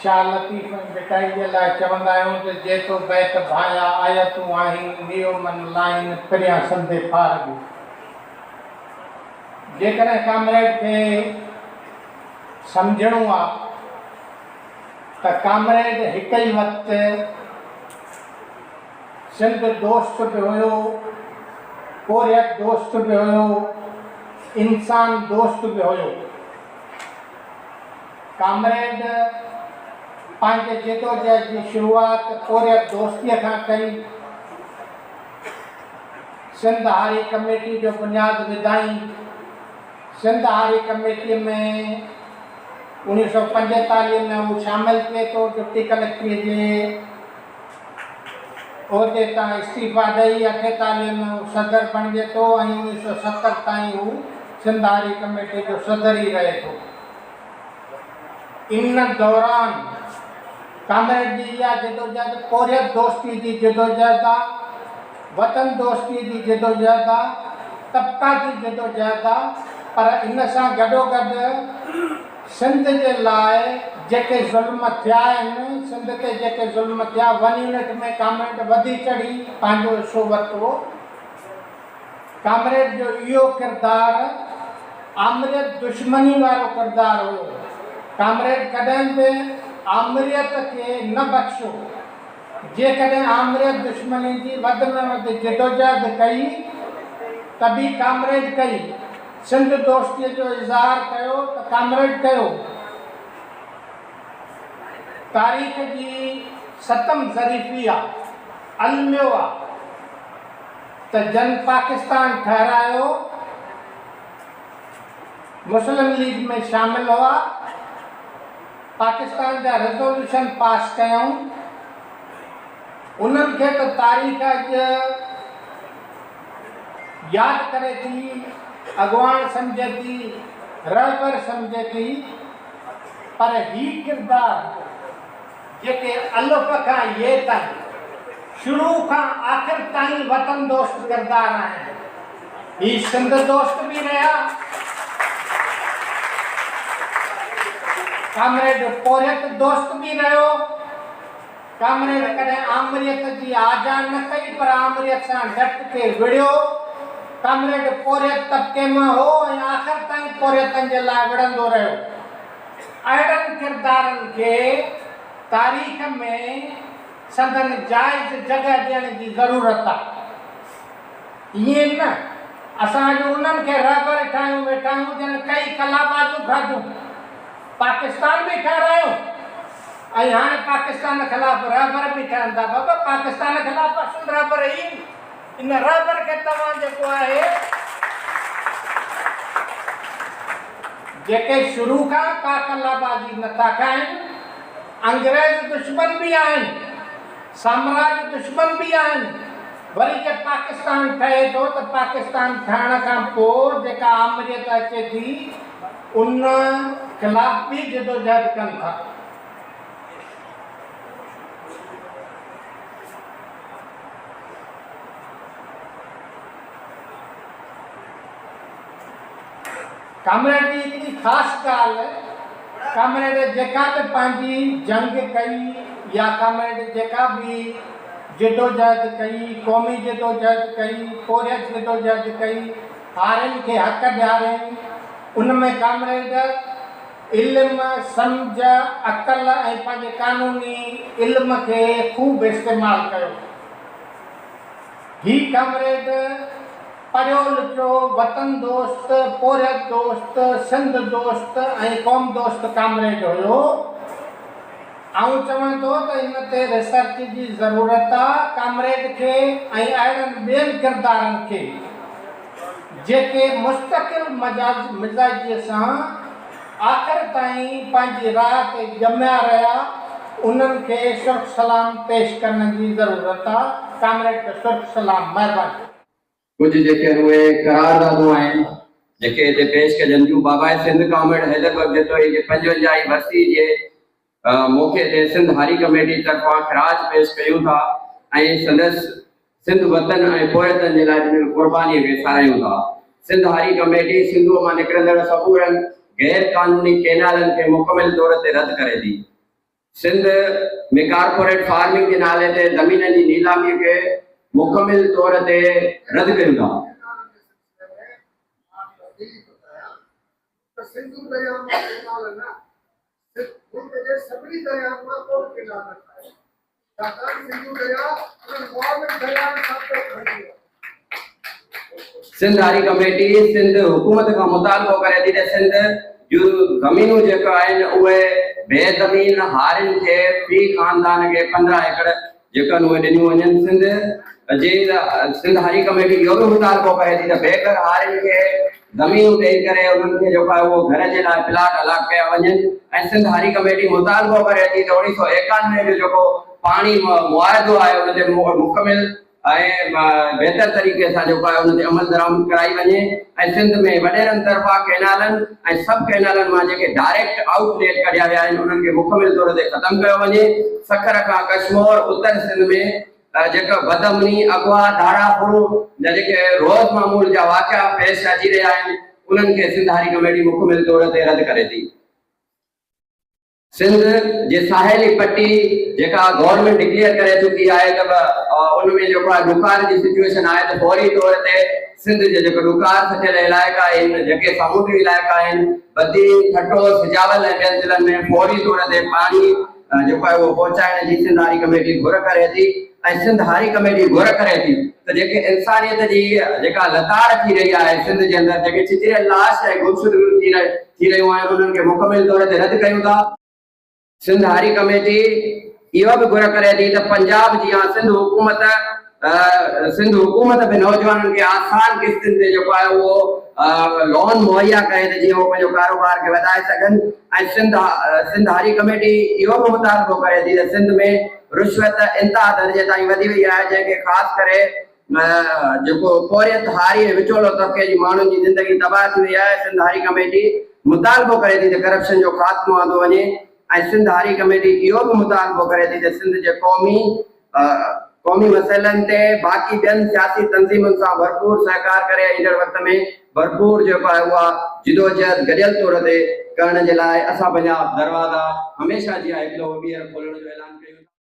शाह लतीफ़ बिटाई जे लाइ चवंदा आहियूं त जेतो बैत भाया आयतूं आहिनि, नियो मन लाइन परियां संदे पार बि। जेकॾहिं कॉमरेड खे सम्झणो आहे त कॉमरेड हिक ई वक़्तु सिंध दोस्त बि हुयो, कोरियत दोस्त बि हुयो, इंसान दोस्त बि हुयो। कॉमरेड पंहिंजे जदोजहद जी शुरूआत कोरियत दोस्तीअ खां कई। सिंध हारी कमेटी जो बुनियाद विधाई। सिंध हारी कमेटी में 1945 में वो शामिल थे तो डिप्टी कलेक्टर जे उहदे तां इस्तीफ़ा ॾेई 48 में वो सदर बणिजे थो ऐं 1970 ताईं हू सिंध हारी कमेटी जो सदर ही रहे थो। इन दौरान कामरेड जी इहा जदोजहद पोरियत दोस्ती जी जदोजहद आहे, वतन दोस्ती जी जदोजहद आहे, तबका जी जदोजहद आहे, पर इन सां गॾोगॾु सिंध जे लाइ जेके ज़ुल्म थिया आहिनि, सिंध ते जेके ज़ुल्म थिया, 1 यूनिट में कामरेड वधी चढ़ी पंहिंजो हिसो वरितो। कामरेड जो इहो किरदारु आमरियत दुश्मनी वारो किरदारु हुयो। कामरेड कॾहिं बि आमरियत खे न बख़्शो। जेकॾहिं आमरियत दुश्मनी जी वधि में वधि जदोजहद कई त बि कामरेड कई। सिंध दोस्तीअ जो इज़हार कयो त कामरेड कयो। तारीख़ जी सतम ज़रीफ़ी आहे, अलमियो आहे त जन पाकिस्तान ठहिरायो, मुस्लिम लीग में शामिल हुआ, पाकिस्तान जा रेज़ोल्यूशन पास कयूं। उन्हनि खे त तारीख़ यादि करे थी, अॻुवान सम्झे थी, रहबर सम्झे थी, पर ही किरदार जेके अलफ़ खां ये ताईं शुरू खां आख़िर ताईं वतन दोस्त किरदार आहिनि। ही सिंध दोस्त भी रहा, कामरेड पोरियत दोस्त भी रहो। कामरेड कॾहिं आमरियत जी आजा न कई पर आमरियत सां डट के विड़ियो। कामरेड पोरियत तबके में हो ऐं आख़िर ताईं पोरियतनि जे लाइ विड़ंदो रहियो। अहिड़नि किरदारनि खे तारीख़ में संदन जाइज़ जगह ॾियण जी ज़रूरत आहे। ईअं न असां अॼु उन्हनि खे रहबर ठाहियूं वेठा आहियूं जिन कई कलाबाजूं खाधियूं, पाकिस्तान भी ठाहिरायो ऐं हाणे पाकिस्तान ख़िलाफ़ रहबर भी ठहनि था। बाबा पाकिस्तान ख़िलाफ़ असुल रहबर ई इन रहबर खे तव्हां जेको आहे जेके शुरू खां का कलाबाजी नथा खाइनि, अंग्रेज दुश्मन भी आहिनि, साम्राज्य दुश्मन भी आहिनि, वरी जे पाकिस्तान ठहे थो त पाकिस्तान ठहण खां पोइ जेका आमरियत अचे थी उन खिलाफ़ भी जदोजहद कनि था। कामरेड जी हिकिड़ी ख़ासि ॻाल्हि आहे, कामरेड जेका बि पंहिंजी जंग कई या कामरेड जेका भी जदोजहद कई, क़ौमी जदोजहद कई, पोरियत जदोजहद कई, हारियुनि खे हक़ ॾियारियईं, उनमें कामरेड इल्म, सम्झ, अकल ऐं पंहिंजे कानूनी इल्म खे खूब इस्तेमालु कयो। ही कामरेड पढ़ियो लिखियो वतन दोस्त, पोरियत दोस्त, सिंध दोस्त ऐं क़ौम दोस्त कामरेड हुयो। आऊं चवां थो त इन ते रिसर्च जी ज़रूरत आहे। कामरेड खे ऐं अहिड़नि ॿियनि किरदारनि खे जेके मुस्तक़िल मिज़ाजीअ सां आख़िर ताईं पंहिंजी राह ते ॼमिया रहिया, उन्हनि खे सुर्ख सलाम पेश करण जी ज़रूरत आहे। कामरेड खे सुर्ख सलाम, महिरबानी। कुछ जेके हुए करारदादूं आहिनि जेके हिते पेश कजनि थियूं। बाबा सिंध कामरेड हैदर बख्श जतोई जे 55 वर्सी जे मौक़े ते सिंध हारी कमेटी तरफ़ां ख़राज पेश कयूं था ऐं संदसि सिंध वतन ऐं पोरियतनि जे लाइ ॾिनल क़ुर्बानीअ खे सारायूं था। सिंध हारी कमेटी सिंधूअ मां निकिरंदड़ सबूरनि गैर कानूनी कैनालनि खे मुकमिल तौर ते रद्द करे थी। सिंध में कारपोरेट फार्मिंग के नाले ते ज़मीननि जी नीलामीअ खे मुकमिल तौर ते रद्द कयूं था। सिंध हारी कमेटी सिंध हुकूमत का मुतालबो करे थी त सिंध जो ज़मीनूं जेका आहिनि उहे बेज़मीन हारियुनि खे फी ख़ानदान खे 15 एकड़ जेकन उहे ॾिनियूं वञनि। सिंध हारी कमेटी इहो बि मुतालबो करे थी त बेघर हारियुनि खे ज़मीनूं ॾेई करे उन्हनि खे जेको आहे उहो घर जे लाइ प्लाट अलाट कया वञनि। ऐं सिंध हारी कमेटी मुतालबो करे थी त 1991 जो जेको पाणी मुआवज़ो आहे उन ते मुकमिल ऐं बहितर तरीक़े सां जेको आहे उन ते अमल दरामद कराई वञे। ऐं सिंध में वॾेरनि तरफ़ां कैनालनि ऐं सब कैनालनि मां जेके डायरेक्ट आउटलेट कढिया विया आहिनि उन्हनि खे मुकमिल तौर ते ख़तमु कयो वञे। सखर खां कश्मीर उत्तर सिंध में जेका बदमनी अगवा धारापुर जा जेके रोज़ मामूल जा वाक़िया पेश अची रहिया आहिनि उन्हनि खे सिंध हारी कमेटी मुकमिल तौर ते रद्द करे थी। सिंध जे साहेली पट्टी जेका गवर्नमेंट डिक्लेयर करे चुकी आहे त उनमें जेको आहे ॾुकार जी सिचुएशन आहे त फौरी तौर ते सिंध जे जेको ॾुकार सटियल इलाइक़ा आहिनि जेके समुंडी इलाइक़ा आहिनि बदी ठटो सिजावल ऐं ॿियनि ज़िलनि में फौरी तौर ते पाणी जेको आहे उहो पहुचाइण जी सिंध हारी कमेटी घुर करे थी। ऐं सिंध हारी कमेटी घुर करे थी त जेके इंसानियत जी जेका लताड़ थी रही आहे सिंध जे अंदरि जेके चिचिरियल लाश ऐं गुमशुदगियूं थी रहियूं आहिनि उन्हनि खे मुकमिल तौर ते रद्द कयूं था। सिंध हारी कमेटी इहो बि घुर करे थी त पंजाब जी सिंध हुकूमत बि नौजवाननि खे आसान किस्तुनि ते जेको आहे उहो लोन मुहैया करे त जीअं उहो पंहिंजो कारोबार खे वधाए सघनि। ऐं सिंध हारी कमेटी इहो बि मुतालबो करे थी त सिंध में रिश्वत इंतहा दर्जे ताईं वधी वई आहे जंहिंखे ख़ासि करे जेको पोरियत हारी ऐं विचोलो तबिके जी माण्हुनि जी ज़िंदगी तबाह थी वई आहे। सिंध हारी कमेटी मुतालबो करे थी त करप्शन जो ख़ात्मो आंदो वञे। ऐं सिंध हारी कमेटी इहो बि मुतालबो करे थी त सिंध जे क़ौमी मसइलनि ते बाक़ी ॿियनि सियासी तंज़ीमुनि सां भरपूर सहकार करे ईंदड़ वक़्त में भरपूर जेको आहे उहा जिदोजहद गॾियल तौर ते करण जे लाइ असां पंहिंजा दरवाज़ा हमेशह जी आहे हिकिड़ो ॿीहर खोलण जो ऐलान कयूं।